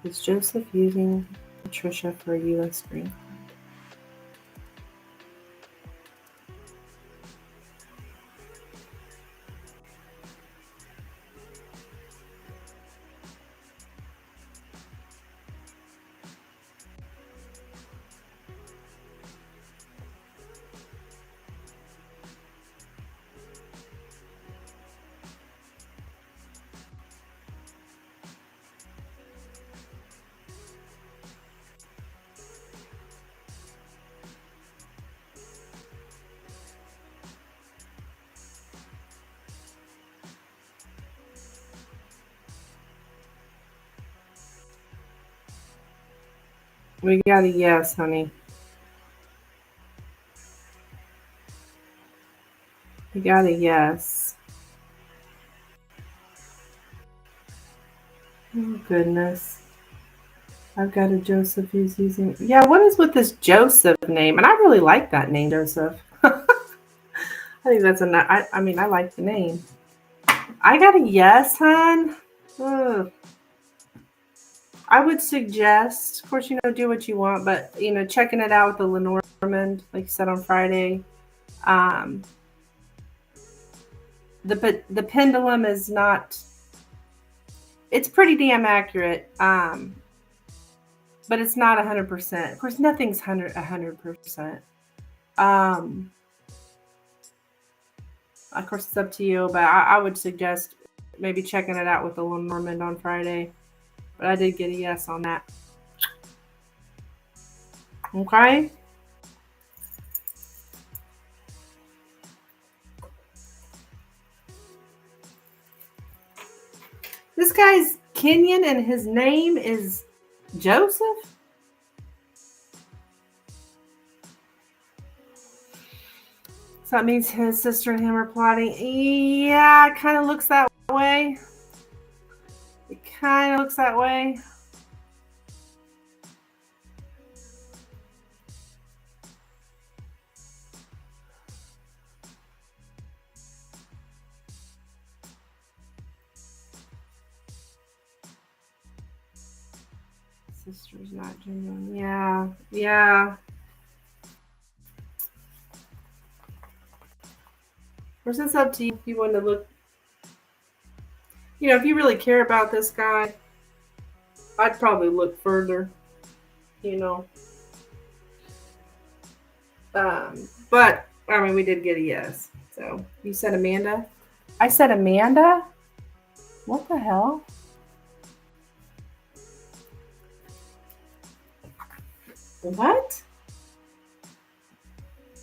Is Joseph using Patricia for a U.S. green card? We got a yes, honey. We got a yes. Oh, goodness. I've got a Joseph who's using... Yeah, what is with this Joseph name? And I really like that name, Joseph. I think that's I mean, I like the name. I got a yes, hon. Ugh. I would suggest, of course, do what you want, but, checking it out with the Lenormand, like you said on Friday. The pendulum is not... It's pretty damn accurate, but it's not 100%. Of course, nothing's 100%. Of course, it's up to you, but I would suggest maybe checking it out with the Lenormand on Friday. But I did get a yes on that. Okay. This guy's Kenyan and his name is Joseph? So that means his sister and him are plotting. Yeah, it kind of looks that way. It kind of looks that way. Sister's not genuine. Yeah, yeah. Of course, it's up to you if you want to look. If you really care about this guy, I'd probably look further. you know. But I mean, we did get a yes. So you said Amanda. I said Amanda. What the hell? What?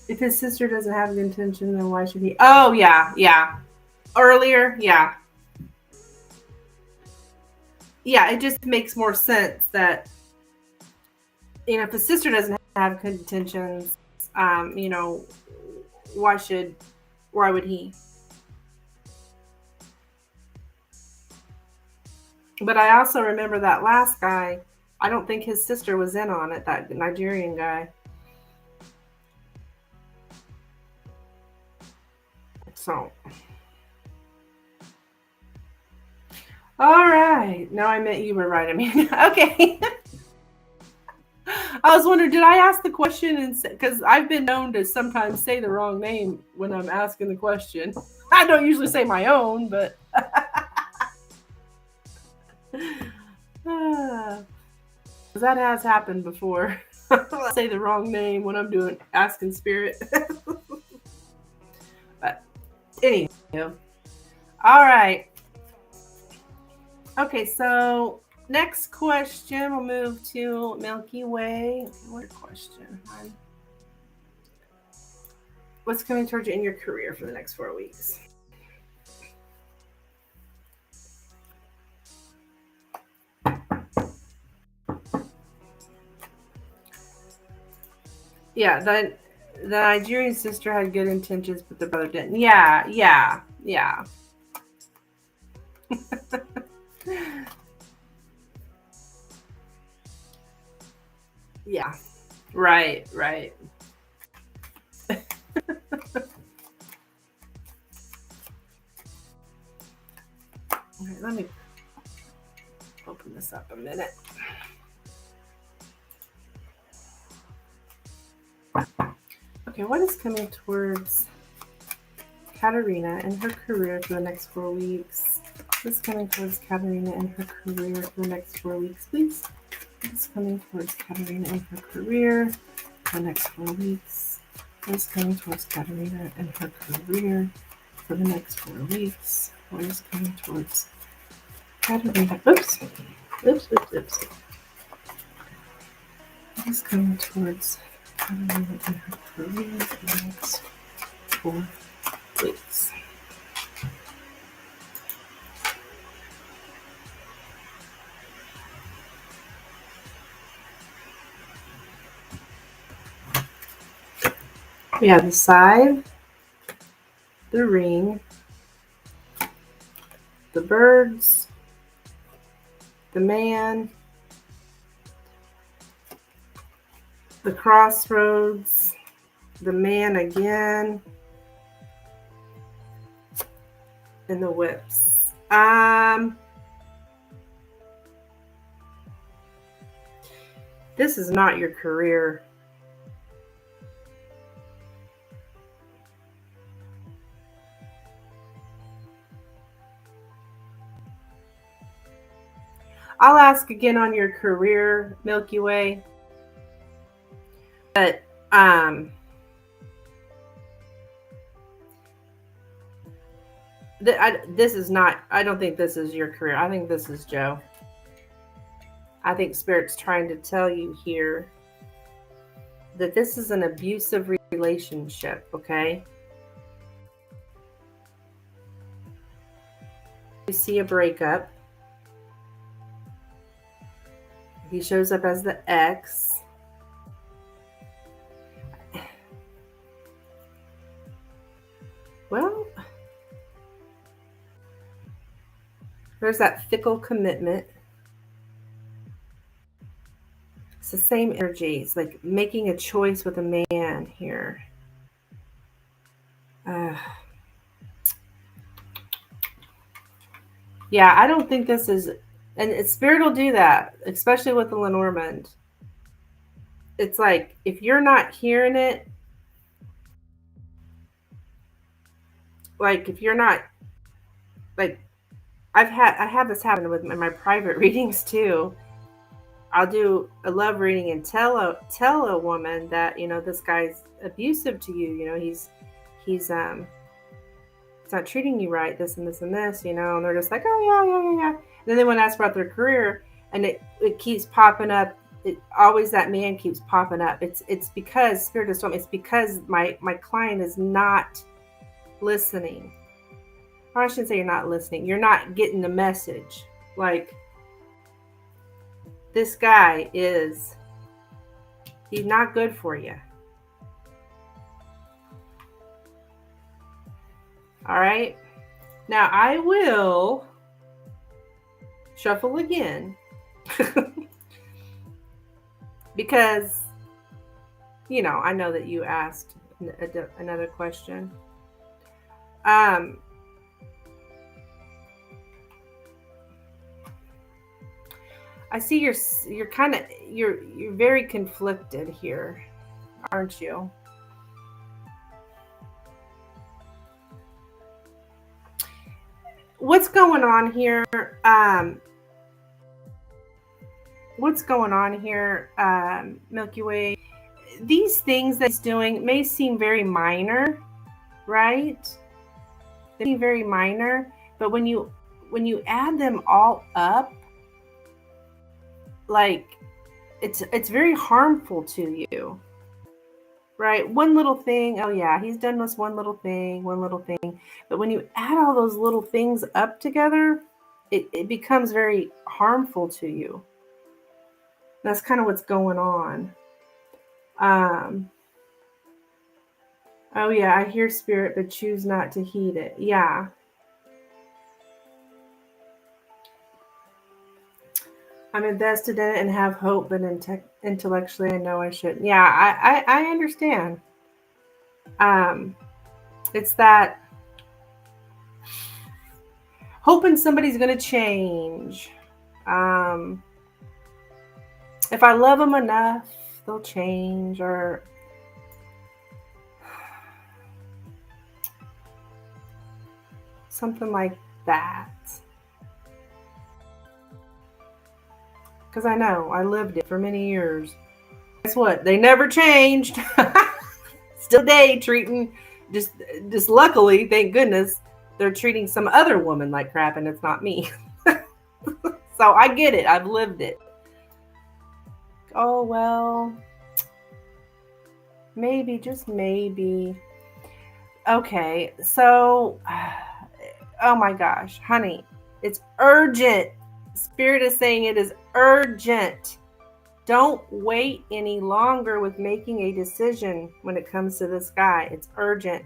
If his sister doesn't have the intention, then why should he? Oh yeah, yeah. Earlier, yeah, yeah. It just makes more sense that if his sister doesn't have good intentions, you know, why would he? But I also remember that last guy. I don't think his sister was in on it. That Nigerian guy. So. All right. No, I meant you were right, Amanda. Okay. I was wondering, did I ask the question? And because I've been known to sometimes say the wrong name when I'm asking the question. I don't usually say my own, but that has happened before. I say the wrong name when I'm doing asking spirit. But anyway, all right. Okay, so next question, we'll move to Milky Way. What question? What's coming towards you in your career for the next 4 weeks? Yeah, the Nigerian sister had good intentions, but the brother didn't. Yeah, yeah, yeah. Yeah, right, right. Okay, let me open this up a minute. Okay, what is coming towards Katarina and her career for the next 4 weeks? What is coming towards Katarina and her career for the next 4 weeks, please? What is coming towards Katarina and her career for the next 4 weeks? What is coming towards Katarina and her career for the next 4 weeks? What is coming towards Katarina? Oops. Oops, oops, oops. What is coming towards Katarina and her career for the next 4 weeks? We have the scythe, the ring, the birds, the man, the crossroads, the man again, and the whips. This is not your career. I'll ask again on your career, Milky Way. But this is not, I don't think this is your career. I think this is Joe. I think Spirit's trying to tell you here that this is an abusive relationship, okay? You see a breakup. He shows up as the ex. Well, there's that fickle commitment. It's the same energy. It's like making a choice with a man here. Yeah, I don't think this is, and Spirit will do that, especially with the Lenormand. It's like, if you're not hearing it, like if you're not, like I had this happen with my private readings too. I'll do a love reading and tell a woman that, this guy's abusive to you. He's not treating you right, this and this and this, and they're just like, oh yeah, yeah, yeah, yeah. And then they want to ask about their career, and it keeps popping up. Always that man keeps popping up. It's because Spirit has told me, it's because my client is not listening. Or I shouldn't say you're not listening. You're not getting the message. Like, this guy he's not good for you. All right. Now I will shuffle again because, I know that you asked another question. I see you're very conflicted here, aren't you? What's going on here? Milky Way? These things that he's doing may seem very minor, right? They seem very minor, but when you add them all up, like, it's very harmful to you, right? One little thing, oh yeah, he's done this one little thing, but when you add all those little things up together, it becomes very harmful to you. That's kind of what's going on. Oh yeah, I hear Spirit, but choose not to heed it. Yeah. I'm invested in it and have hope, but intellectually I know I shouldn't. Yeah, I understand. It's that hoping somebody's going to change. If I love them enough, they'll change, or something like that. Because I know, I lived it for many years. Guess what? They never changed. Still today treating, just luckily, thank goodness, they're treating some other woman like crap, and it's not me. So I get it. I've lived it. Oh, well, maybe, just maybe. Okay, so, oh my gosh, honey, it's urgent. Spirit is saying it is urgent. Don't wait any longer with making a decision when it comes to this guy. It's urgent.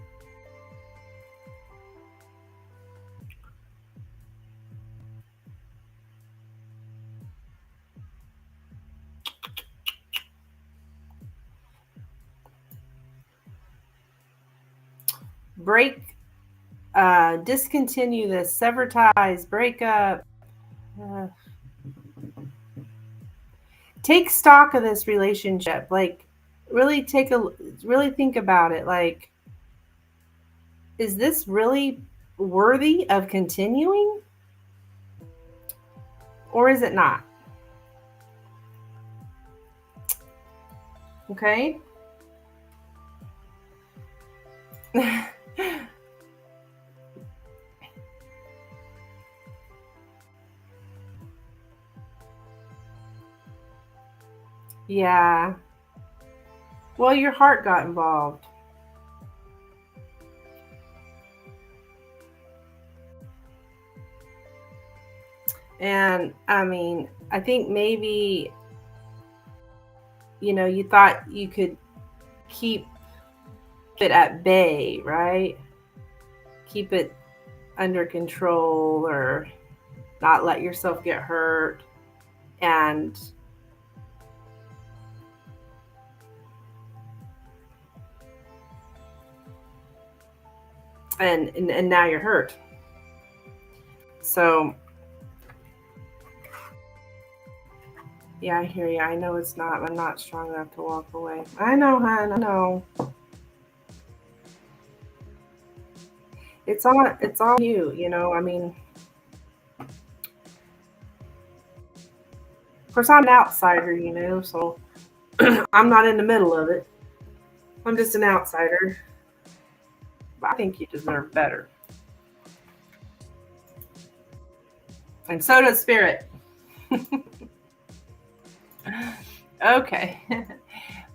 Discontinue this, sever ties, break up. Take stock of this relationship. Like, really think about it. Like, is this really worthy of continuing? Or is it not? Okay. Yeah. Well, your heart got involved. And I mean, I think maybe, you thought you could keep it at bay, right? Keep it under control, or not let yourself get hurt. And now you're hurt. So yeah, I hear you. I know I'm not strong enough to walk away. I know, hon. I know. It's on you, I mean, course, I'm an outsider, so I'm not in the middle of it. I'm just an outsider. But I think you deserve better. And so does Spirit. Okay.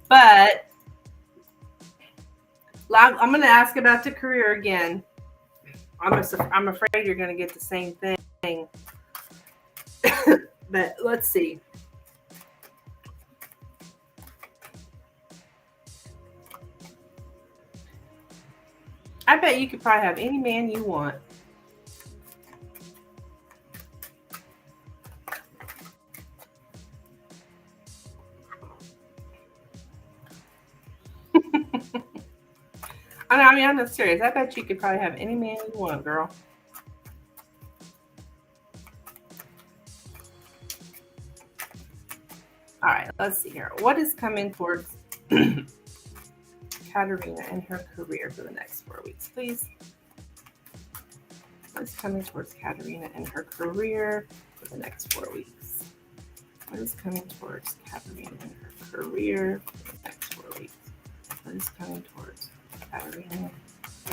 But I'm going to ask about the career again. I'm afraid you're going to get the same thing. But let's see. I bet you could probably have any man you want. I mean, I'm not serious. I bet you could probably have any man you want, girl. All right, let's see here. What is coming towards Katerina in her career for the next 4 weeks, please? What is coming towards Katerina in her career for the next 4 weeks? What is coming towards Katerina in her career for the next 4 weeks? What is coming towards Katerina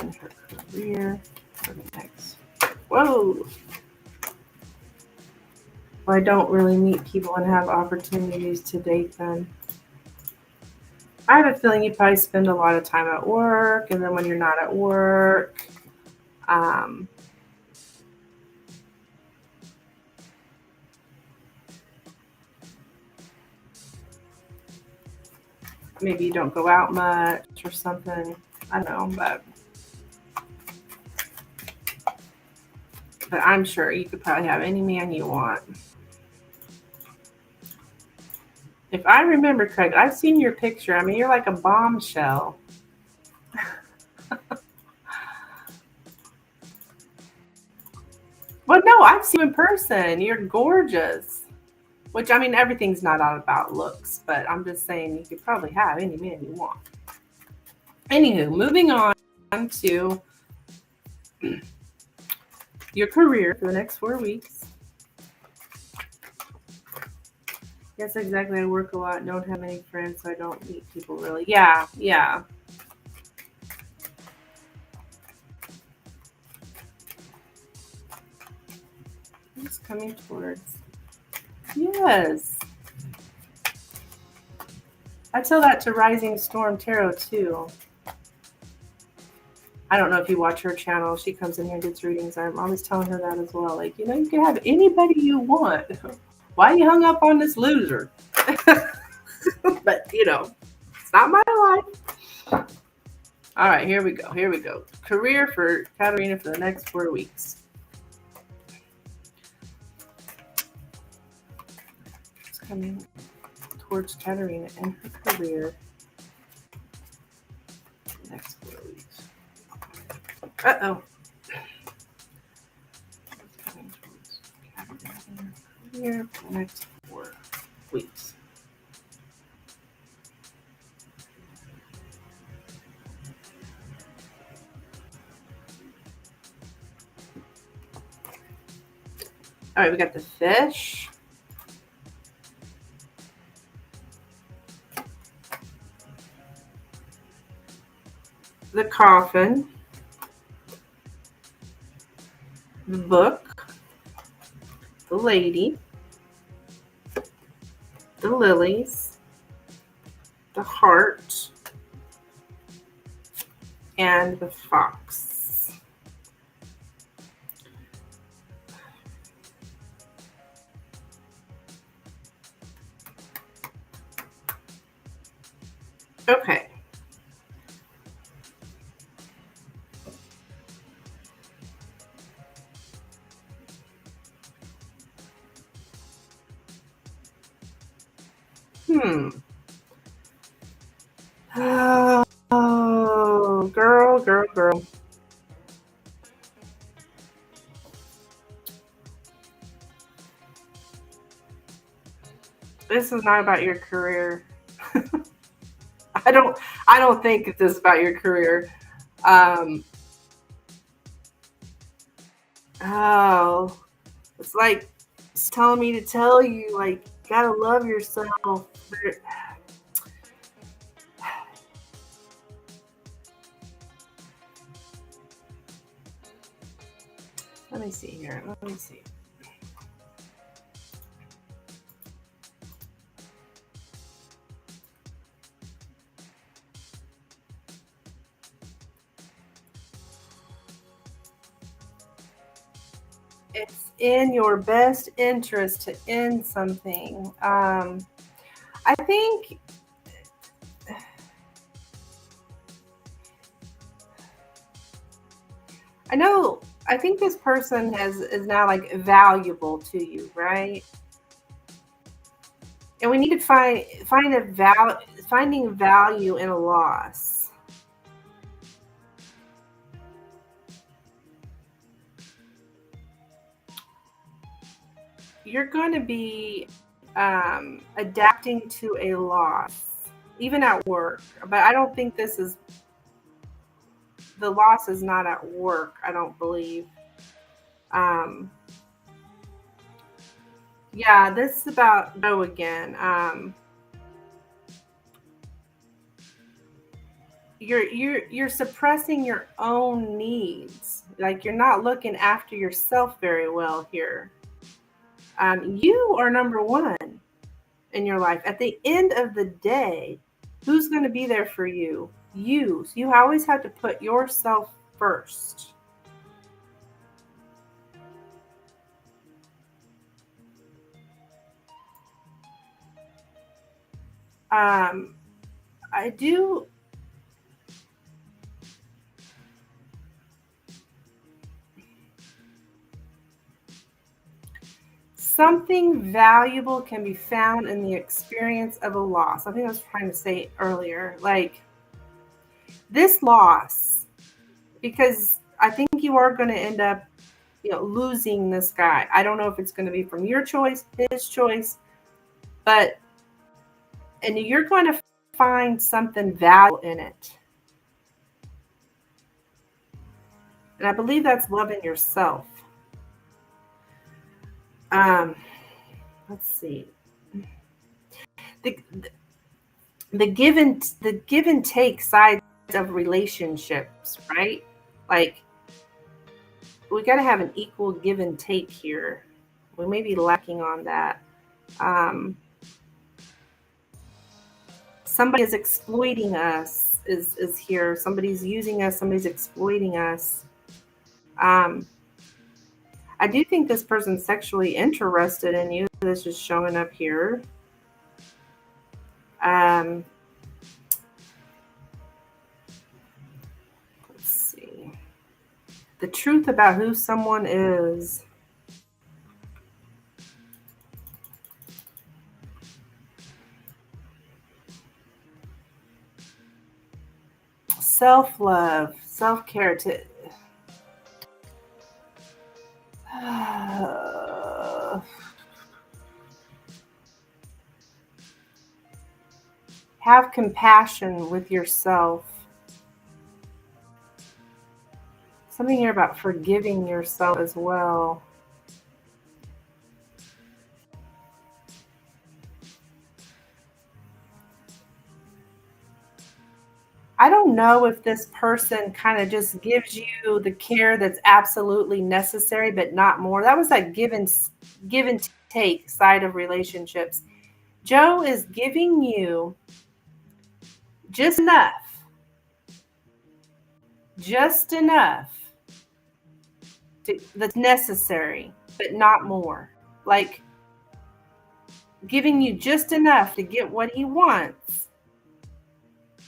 in her career for the next? Whoa! Well, I don't really meet people and have opportunities to date them. I have a feeling you probably spend a lot of time at work, and then when you're not at work, maybe you don't go out much or something. I don't know, but I'm sure you could probably have any man you want. If I remember correctly, I've seen your picture. I mean, you're like a bombshell. Well, no, I've seen you in person. You're gorgeous. Which, I mean, everything's not all about looks, but I'm just saying you could probably have any man you want. Anywho, moving on to your career for the next 4 weeks. Yes, exactly. I work a lot, don't have any friends, so I don't meet people really. Yeah. It's coming towards. Yes. I tell that to Rising Storm Tarot too. I don't know if you watch her channel. She comes in here and gets readings. I'm always telling her that as well. Like, you can have anybody you want. Why are you hung up on this loser? But, it's not my life. All right, here we go. Career for Katerina for the next 4 weeks. It's coming towards Katerina and her career for the next 4 weeks. Uh-oh. It's coming towards Katerina and her career for the next 4 weeks. All right, we got the fish. The coffin. The book. The lady. The lilies. The heart. And the fox. Okay. Oh, girl. This is not about your career. I don't think this is about your career. Oh, it's like telling me to tell you, like, gotta love yourself. Let me see here. Let me see. It's in your best interest to end something. I think I think this person is now like valuable to you, right? And we need to finding value in a loss. You're going to be adapting to a loss, even at work. But I don't think the loss is not at work, I don't believe. Yeah, this is about Joe again. You're suppressing your own needs. Like, you're not looking after yourself very well here. You are number one in your life. At the end of the day, who's going to be there for you? You. So you always have to put yourself first. I do. Something valuable can be found in the experience of a loss. I think I was trying to say earlier, like this loss, because I think you are going to end up, losing this guy. I don't know if it's going to be from your choice, his choice, and you're going to find something valuable in it. And I believe that's loving yourself. Let's see. The give and take sides of relationships, right? Like, we got to have an equal give and take here. We may be lacking on that. Somebody is exploiting us is here. Somebody's using us. Somebody's exploiting us. I do think this person's sexually interested in you. This is showing up here. Let's see. The truth about who someone is. Self-love, self-care. Have compassion with yourself. Something here about forgiving yourself as well. I don't know if this person kind of just gives you the care that's absolutely necessary, but not more. That was that give and take side of relationships. Joe is giving you just enough that's necessary, but not more. Like, giving you just enough to get what he wants,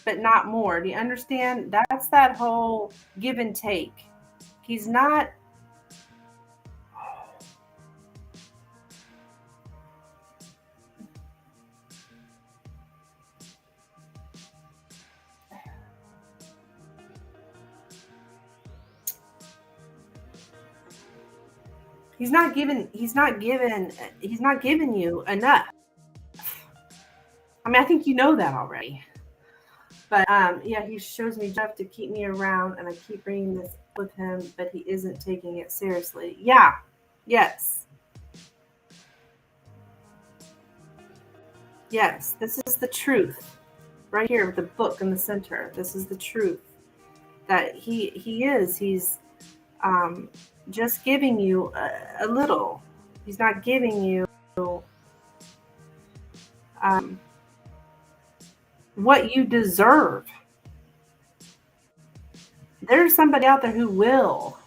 but not more. Do you understand? That's that whole give and take. He's not. He's not giving you enough. I mean, I think you know that already. But yeah, he shows me enough to keep me around, and I keep bringing this with him, but he isn't taking it seriously. Yeah. Yes. Yes, this is the truth. Right here with the book in the center. This is the truth. That he's just giving you a little. He's not giving you um, what you deserve. There's somebody out there who will.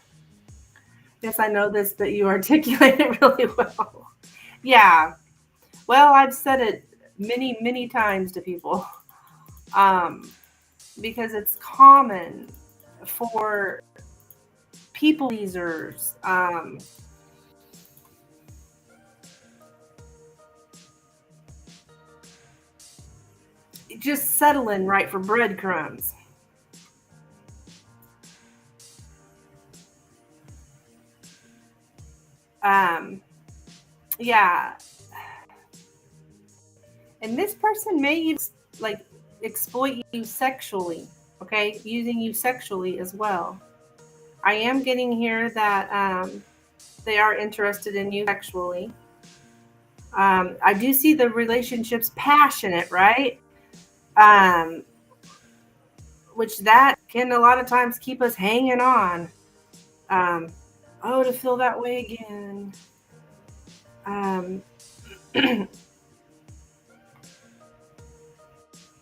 Yes, I know this, but you articulate it really well. Yeah. Well, I've said it many, many times to people because it's common for people pleasers. Just settling right for breadcrumbs. Yeah. And this person may even like exploit you sexually, okay? Using you sexually as well. I am getting here that they are interested in you sexually. I do see the relationship's passionate, right? Um, which that can a lot of times keep us hanging on. Um, oh, to feel that way again.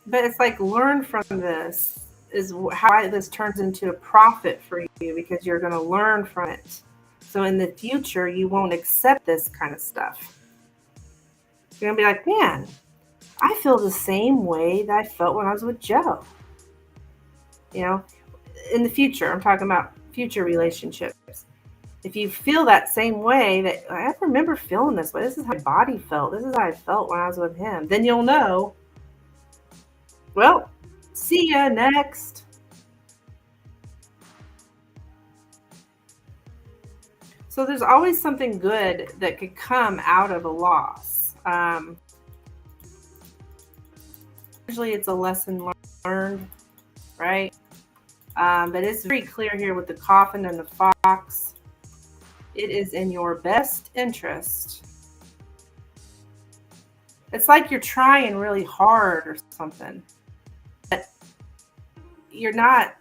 But it's like learn from this is how this turns into a profit for you because you're going to learn from it. So in the future, you won't accept this kind of stuff. You're going to be like, man, I feel the same way that I felt when I was with Joe. You know, in the future, I'm talking about future relationships. If you feel that same way, that I remember feeling this way, this is how my body felt, this is how I felt when I was with him, then you'll know, well, see ya next. So there's always something good that could come out of a loss. Usually it's a lesson learned, right? But it's very clear here with the coffin and the fox. It is in your best interest. It's like you're trying really hard or something, but you're not.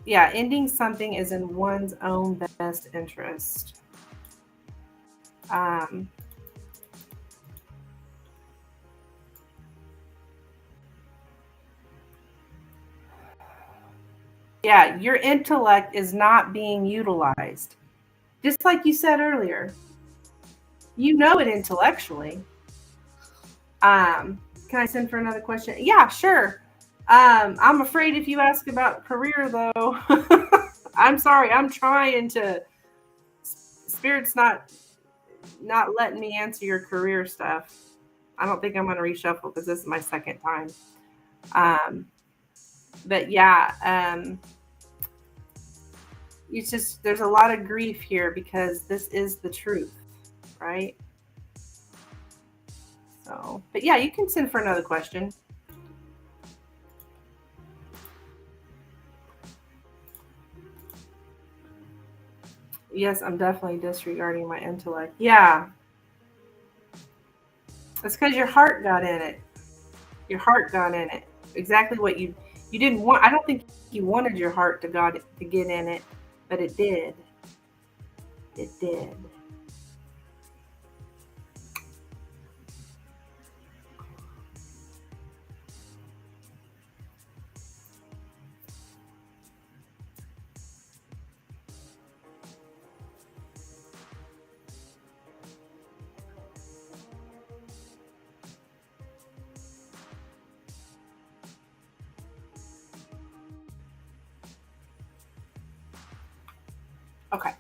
Yeah, ending something is in one's own best interest. Yeah, your intellect is not being utilized. Just like you said earlier, you know it intellectually. Can I send for another question? Yeah, sure. I'm afraid if you ask about career, though, I'm sorry. I'm trying to. Spirit's not letting me answer your career stuff. I don't think I'm going to reshuffle because this is my second time. But yeah, it's just there's a lot of grief here because this is the truth, right? So, but yeah, you can send for another question. Yes, I'm definitely disregarding my intellect. Yeah. It's because your heart got in it. Your heart got in it. Exactly what you didn't want. I don't think you wanted your heart to get in it, but it did. It did. Okay.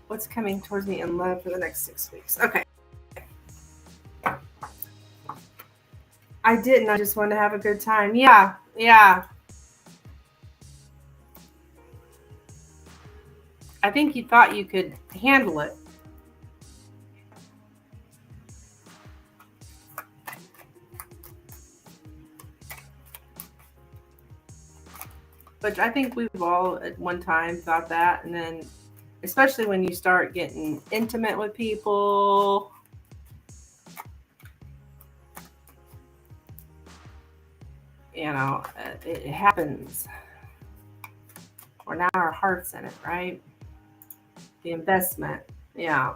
What's coming towards me in love for the next 6 weeks? Okay. I didn't. I just wanted to have a good time. Yeah. Yeah. I think you thought you could handle it. Which I think we've all at one time thought that. And then, especially when you start getting intimate with people, it happens. Or now our heart's in it, right? The investment. Yeah.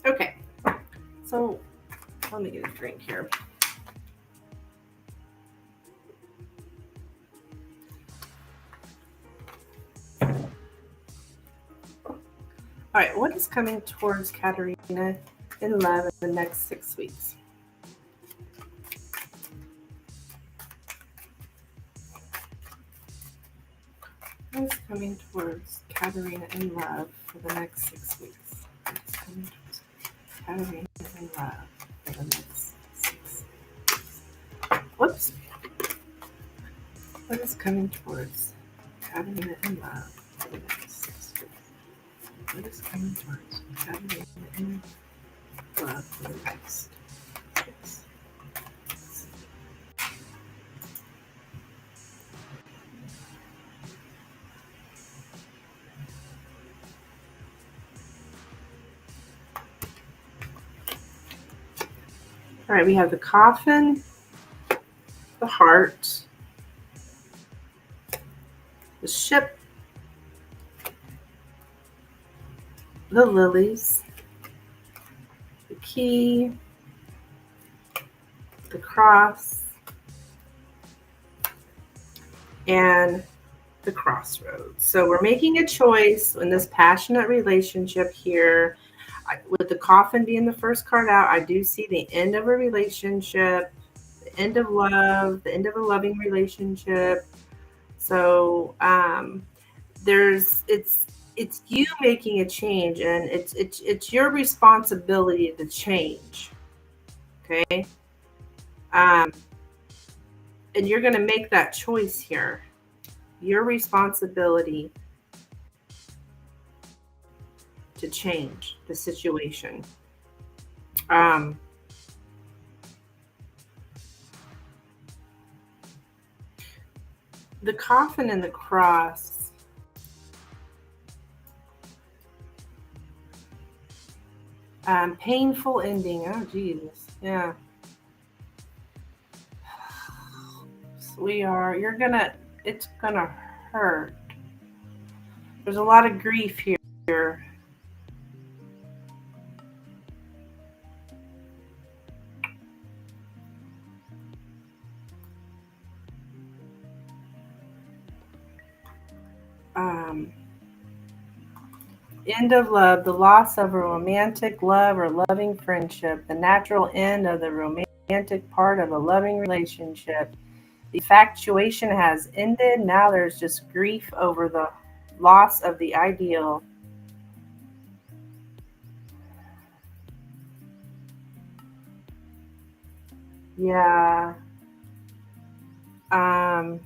Okay. So let me get a drink here. All right, what is coming towards Katerina in love in the next 6 weeks? What is coming towards Katerina in love for the next 6 weeks? What is coming towards Katerina in love for the next 6 weeks? Whoops. What is coming towards Katerina in love for the next 6 weeks? What is coming towards Katerina in love for the next 6 weeks? All right, we have the coffin, the heart, the ship, the lilies, the key, the cross, and the crossroads. So we're making a choice in this passionate relationship here. With the coffin being the first card out, I do see the end of a relationship, the end of love, the end of a loving relationship. So it's you making a change, and it's your responsibility to change. Okay, um, and you're going to make that choice here. Your responsibility to change the situation. Um, the coffin and the cross. Painful ending. Oh, Jesus. Yeah. It's gonna hurt. There's a lot of grief here. End of love, the loss of a romantic love or loving friendship, the natural end of the romantic part of a loving relationship. The infatuation has ended. Now there's just grief over the loss of the ideal. Yeah. Um,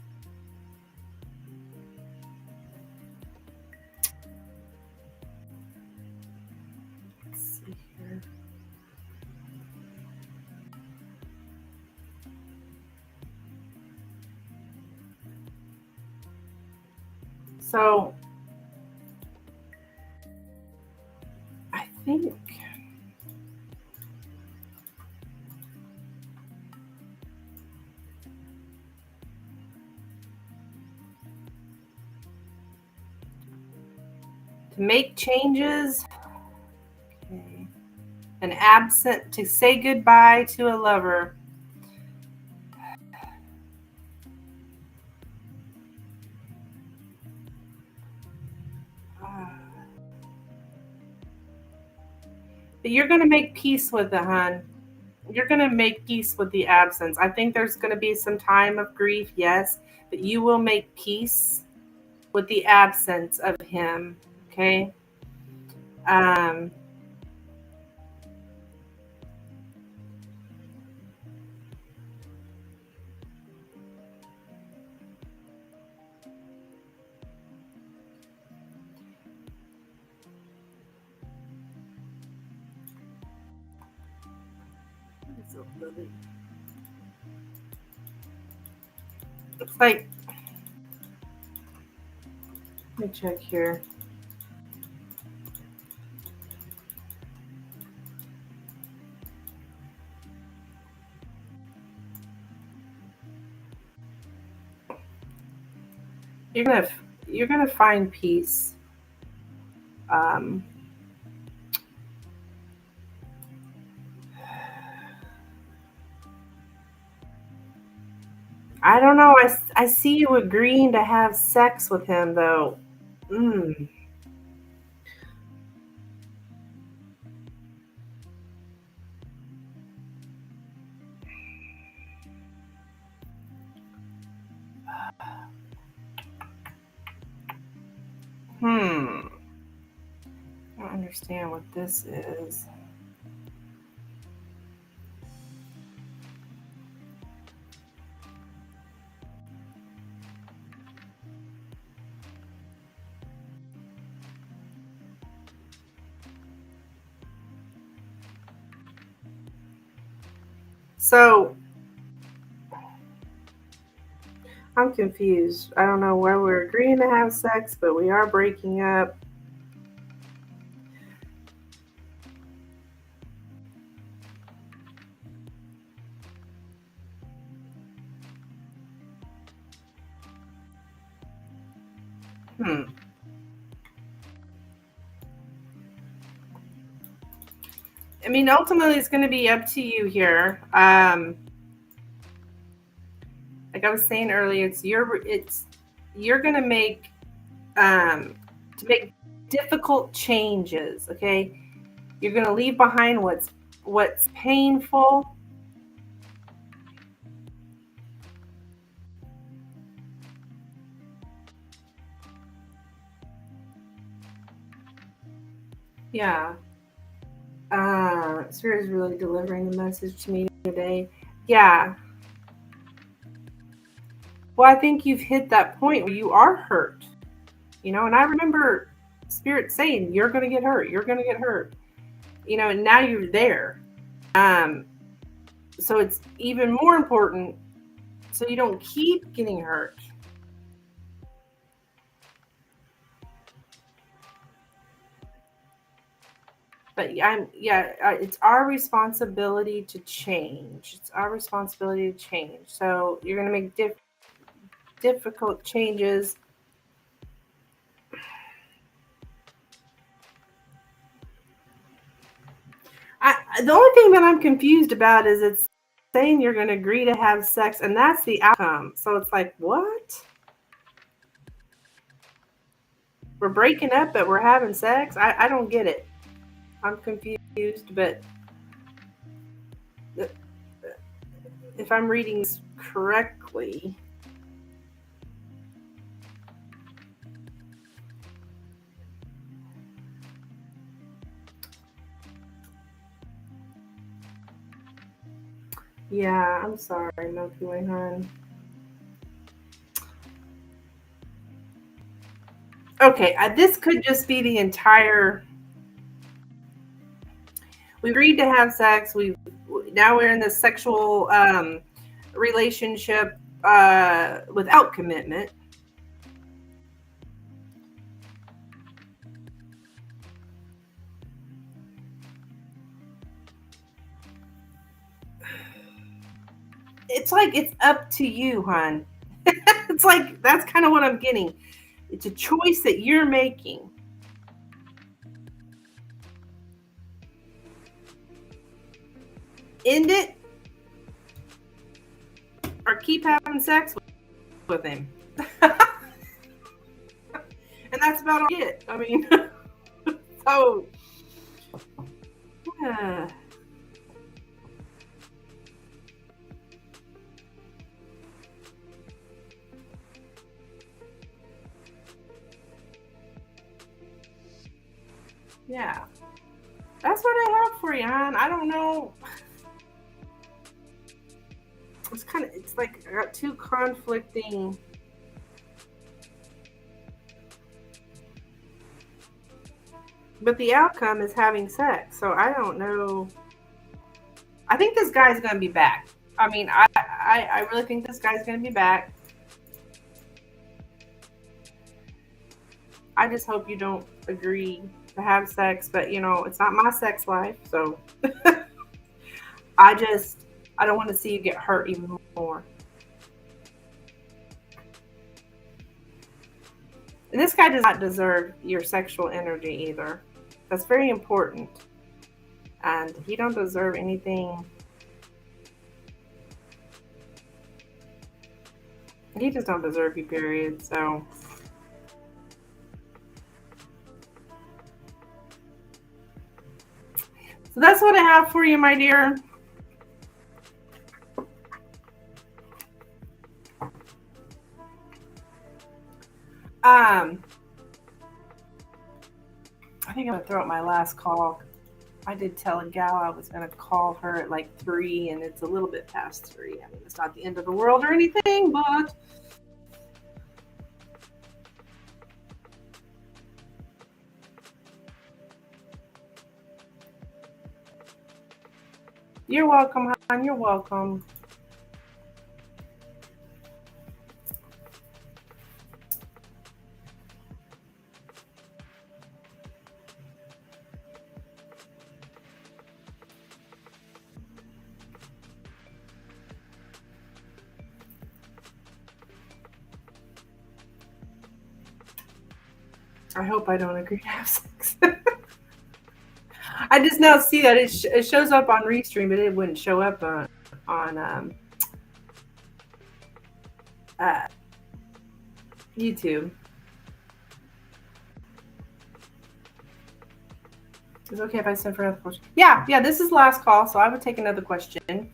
let's see here. So I think to make changes, okay, to say goodbye to a lover. But you're going to make peace with it, hon. You're going to make peace with the absence. I think there's going to be some time of grief, yes, but you will make peace with the absence of him, okay? Um, It's like, let me check here. You're gonna find peace. Um, I don't know. I see you agreeing to have sex with him though. Mm. Hmm. I don't understand what this is. So I'm confused. I don't know where we're agreeing to have sex, but we are breaking up. Hmm. I mean, ultimately, it's going to be up to you here. Like I was saying earlier, you're going to make difficult changes. Okay, you're going to leave behind what's painful. Yeah. Spirit is really delivering the message to me today. Yeah. Well, I think you've hit that point where you are hurt. And I remember Spirit saying, "You're going to get hurt. You're going to get hurt." And now you're there. Um, so it's even more important so you don't keep getting hurt. But it's our responsibility to change. It's our responsibility to change. So you're going to make difficult changes. The only thing that I'm confused about is it's saying you're going to agree to have sex, and that's the outcome. So it's like, what? We're breaking up, but we're having sex? I don't get it. I'm confused, but if I'm reading this correctly. Yeah, I'm sorry, Milky Way Hun. Okay, this could just be the entire. We agreed to have sex. Now we're in this sexual relationship without commitment. It's like it's up to you, hon. It's like that's kind of what I'm getting. It's a choice that you're making. End it or keep having sex with him. And that's about it. I mean, so yeah. Yeah. That's what I have for you, hon. I don't know. It's like I got two conflicting. But the outcome is having sex. So I don't know. I think this guy's going to be back. I mean, I really think this guy's going to be back. I just hope you don't agree to have sex, but it's not my sex life, so I don't want to see you get hurt even more. And this guy does not deserve your sexual energy either. That's very important. And he don't deserve anything. He just don't deserve you, period. So that's what I have for you, my dear. I think I'm gonna throw out my last call. I did tell a gal I was gonna call her at like 3, and it's a little bit past 3. I mean, it's not the end of the world or anything, but you're welcome, hon. You're welcome. I hope I don't agree to have sex. I just now see that it shows up on Restream, but it wouldn't show up on YouTube. Is it okay if I send for another question? Yeah, this is the last call, so I would take another question.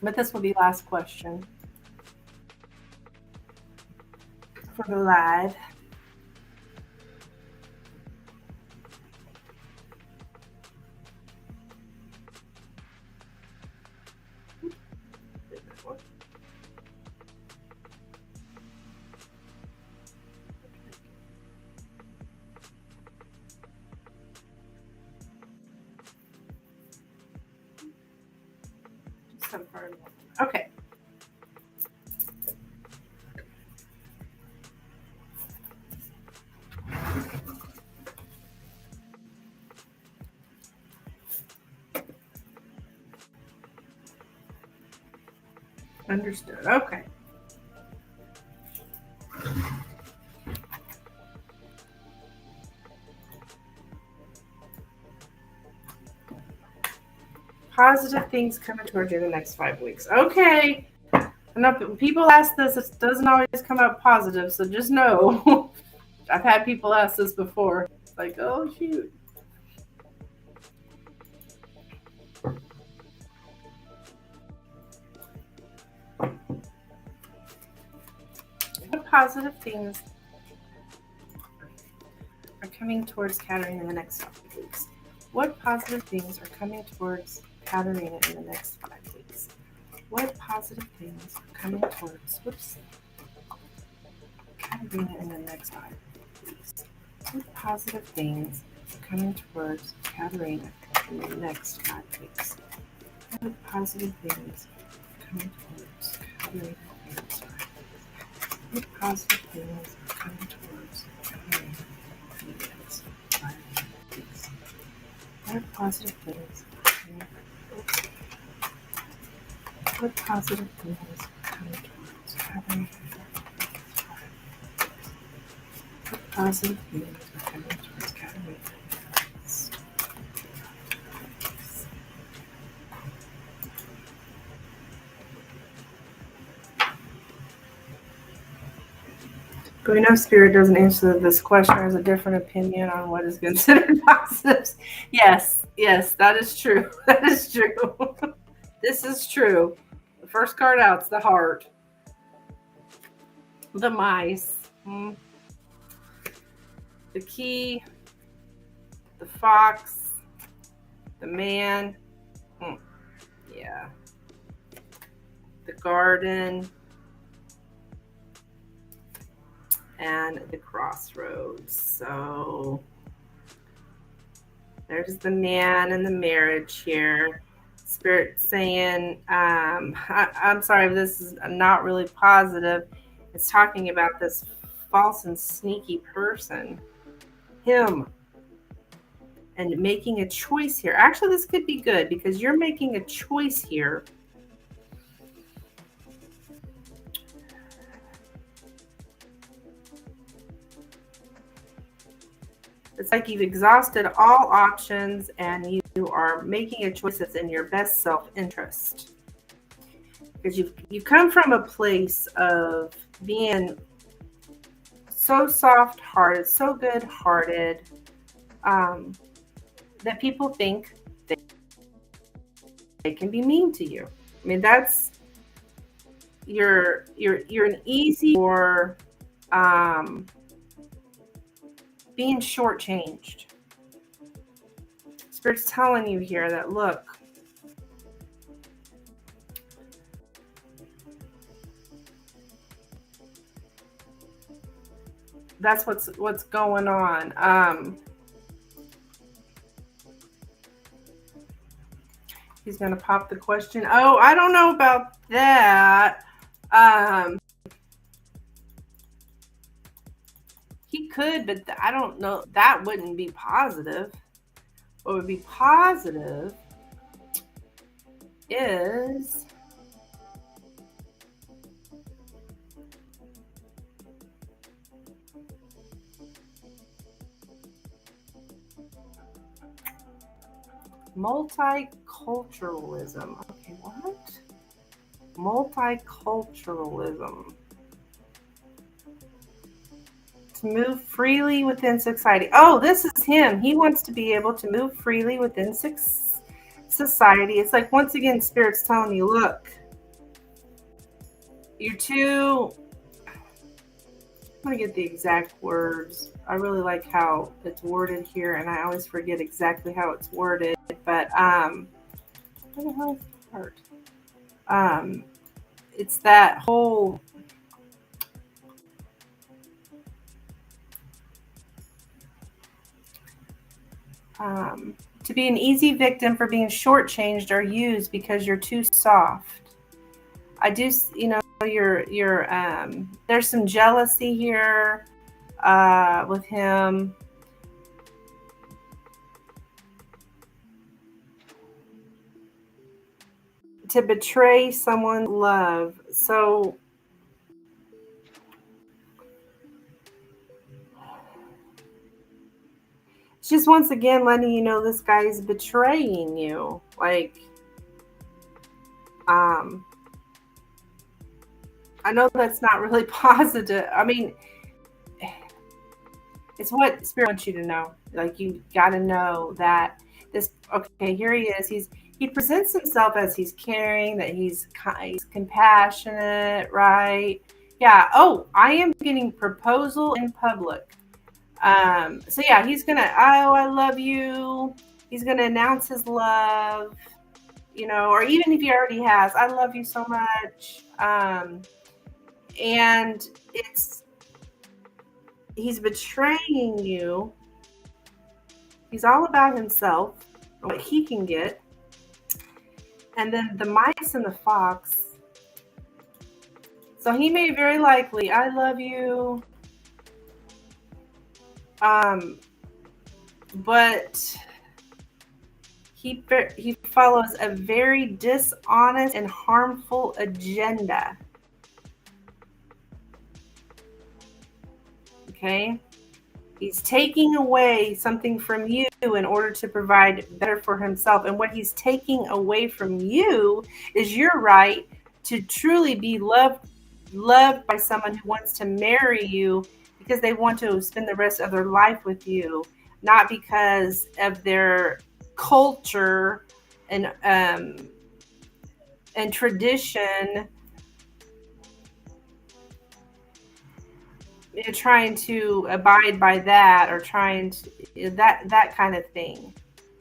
But this will be last question for the live. Okay. Understood. Okay. Positive things coming toward you in the next 5 weeks. Okay. Enough. People ask this. It doesn't always come out positive, so just know. I've had people ask this before. It's like, oh, shoot. What positive things are coming towards Katerina in the next 5 weeks? What positive things are coming towards Katerina in the next 5 weeks? What positive things are coming towards Katerina in the next 5 weeks? What positive things are coming towards Katerina in the next 5 weeks? What positive things are coming towards Katerina in the next 5 weeks? What positive things are coming towards Katerina in the next 5 weeks? What positive things are coming What positive things are coming towards Katerina? What positive things are coming towards Katerina? But we know Spirit doesn't answer this question, has a different opinion on what is considered positive. Yes, that is true. That is true. This is true. The first card out's the heart. The mice. Hmm. The key, the fox, the man. Hmm. Yeah. The garden, and the crossroads. So there's the man and the marriage here. Spirit saying, I'm sorry if this is not really positive. It's talking about this false and sneaky person, him, and making a choice here. Actually, this could be good because you're making a choice here. It's like you've exhausted all options and you are making a choice that's in your best self-interest. Because you've come from a place of being so soft-hearted, so good-hearted, that people think they can be mean to you. I mean, that's you're an easy for being shortchanged. Spirit's telling you here that, look, that's what's going on. He's gonna pop the question. Oh, I don't know about that. He could, but I don't know. That wouldn't be positive. What would be positive is multiculturalism. Okay, what? Multiculturalism. To move freely within society. Oh, this is him. He wants to be able to move freely within society. It's like, once again, Spirit's telling you, look, you're too... I'm going to get the exact words. I really like how it's worded here, and I always forget exactly how it's worded. But, where the hell is the part? It's that whole... to be an easy victim for being shortchanged or used because you're too soft. I do, you're there's some jealousy here with him. To betray someone's love. So it's just, once again, letting you know this guy's betraying you. Like, I know that's not really positive. I mean, it's what Spirit wants you to know. Like, you got to know that this, okay, here he is. He presents himself as he's caring, that he's compassionate, right? Yeah. Oh, I am getting proposal in public. So yeah, he's gonna, oh, I love you. He's gonna announce his love, or even if he already has, I love you so much. And he's betraying you. He's all about himself, what he can get. And then the mice and the fox. So he may very likely, I love you. But he follows a very dishonest and harmful agenda. Okay? He's taking away something from you in order to provide better for himself. And what he's taking away from you is your right to truly be loved by someone who wants to marry you because they want to spend the rest of their life with you, not because of their culture and tradition. trying to abide by that, or trying to that kind of thing.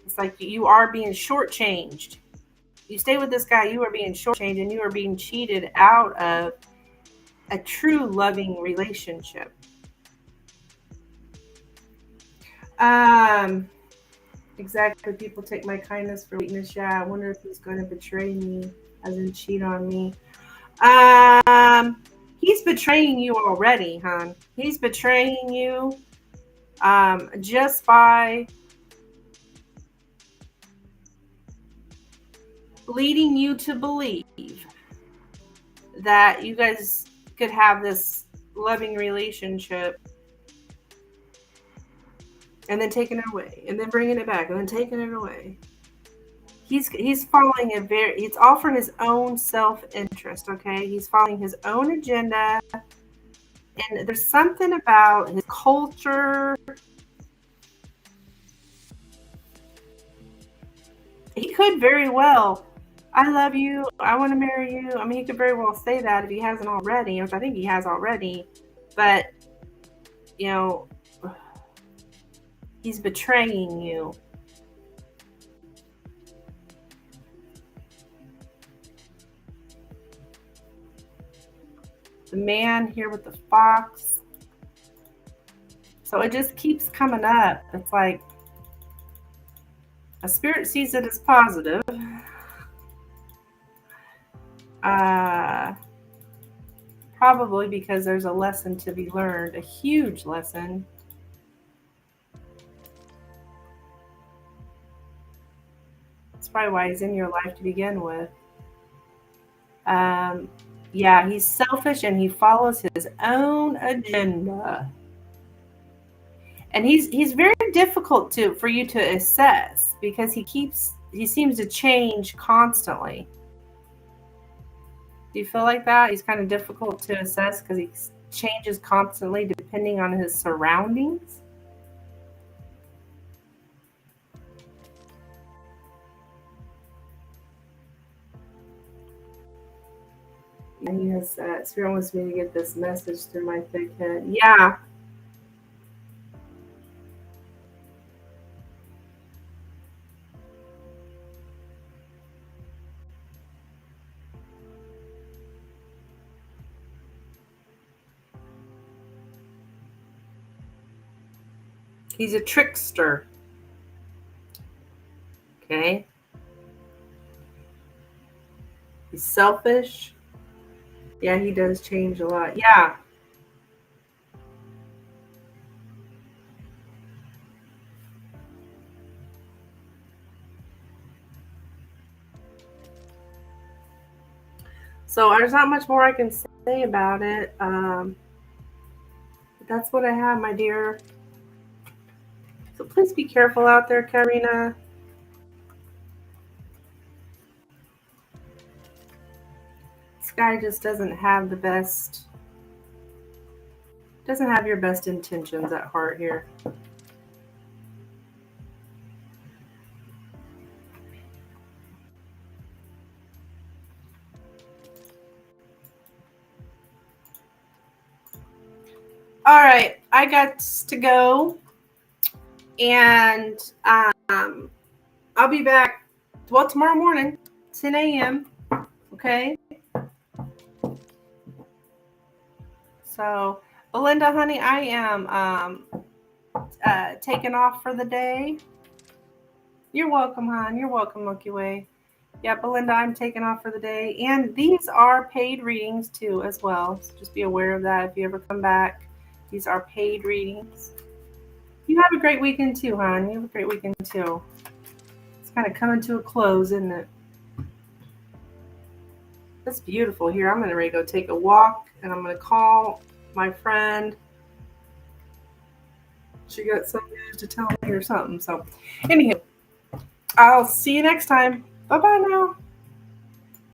It's like you are being shortchanged. You stay with this guy, you are being shortchanged, and you are being cheated out of a true loving relationship. Exactly. People take my kindness for weakness. Yeah, I wonder if he's going to betray me, as in cheat on me. He's betraying you already, hon. He's betraying you just by leading you to believe that you guys could have this loving relationship, and then taking it away, and then bringing it back, and then taking it away. He's following it's all for his own self-interest, okay? He's following his own agenda, and there's something about his culture. He could very well, I love you, I want to marry you. I mean, he could very well say that if he hasn't already, which I think he has already. But, you know, he's betraying you. The man here with the fox. So it just keeps coming up. It's like a spirit sees it as positive. Probably because there's a lesson to be learned, a huge lesson. That's probably why he's in your life to begin with. Yeah, he's selfish and he follows his own agenda. And he's very difficult for you to assess, because he seems to change constantly. Do you feel like that? He's kind of difficult to assess because he changes constantly depending on his surroundings. And he has Spirit wants me to get this message through my thick head. Yeah. He's a trickster. Okay. He's selfish. Yeah, he does change a lot. Yeah. So there's not much more I can say about it. That's what I have, my dear. So please be careful out there, Karina. This guy just doesn't have your best intentions at heart here. All right, I got to go, and I'll be back, tomorrow morning, 10 a.m., okay? So, Belinda, honey, I am taking off for the day. You're welcome, hon. You're welcome, Milky Way. Yeah, Belinda, I'm taking off for the day. And these are paid readings, too, as well. So just be aware of that if you ever come back. These are paid readings. You have a great weekend, too, hon. You have a great weekend, too. It's kind of coming to a close, isn't it? It's beautiful here. I'm going to go take a walk, and I'm going to call my friend. She got some news to tell me or something. So, anywho, I'll see you next time. Bye-bye now.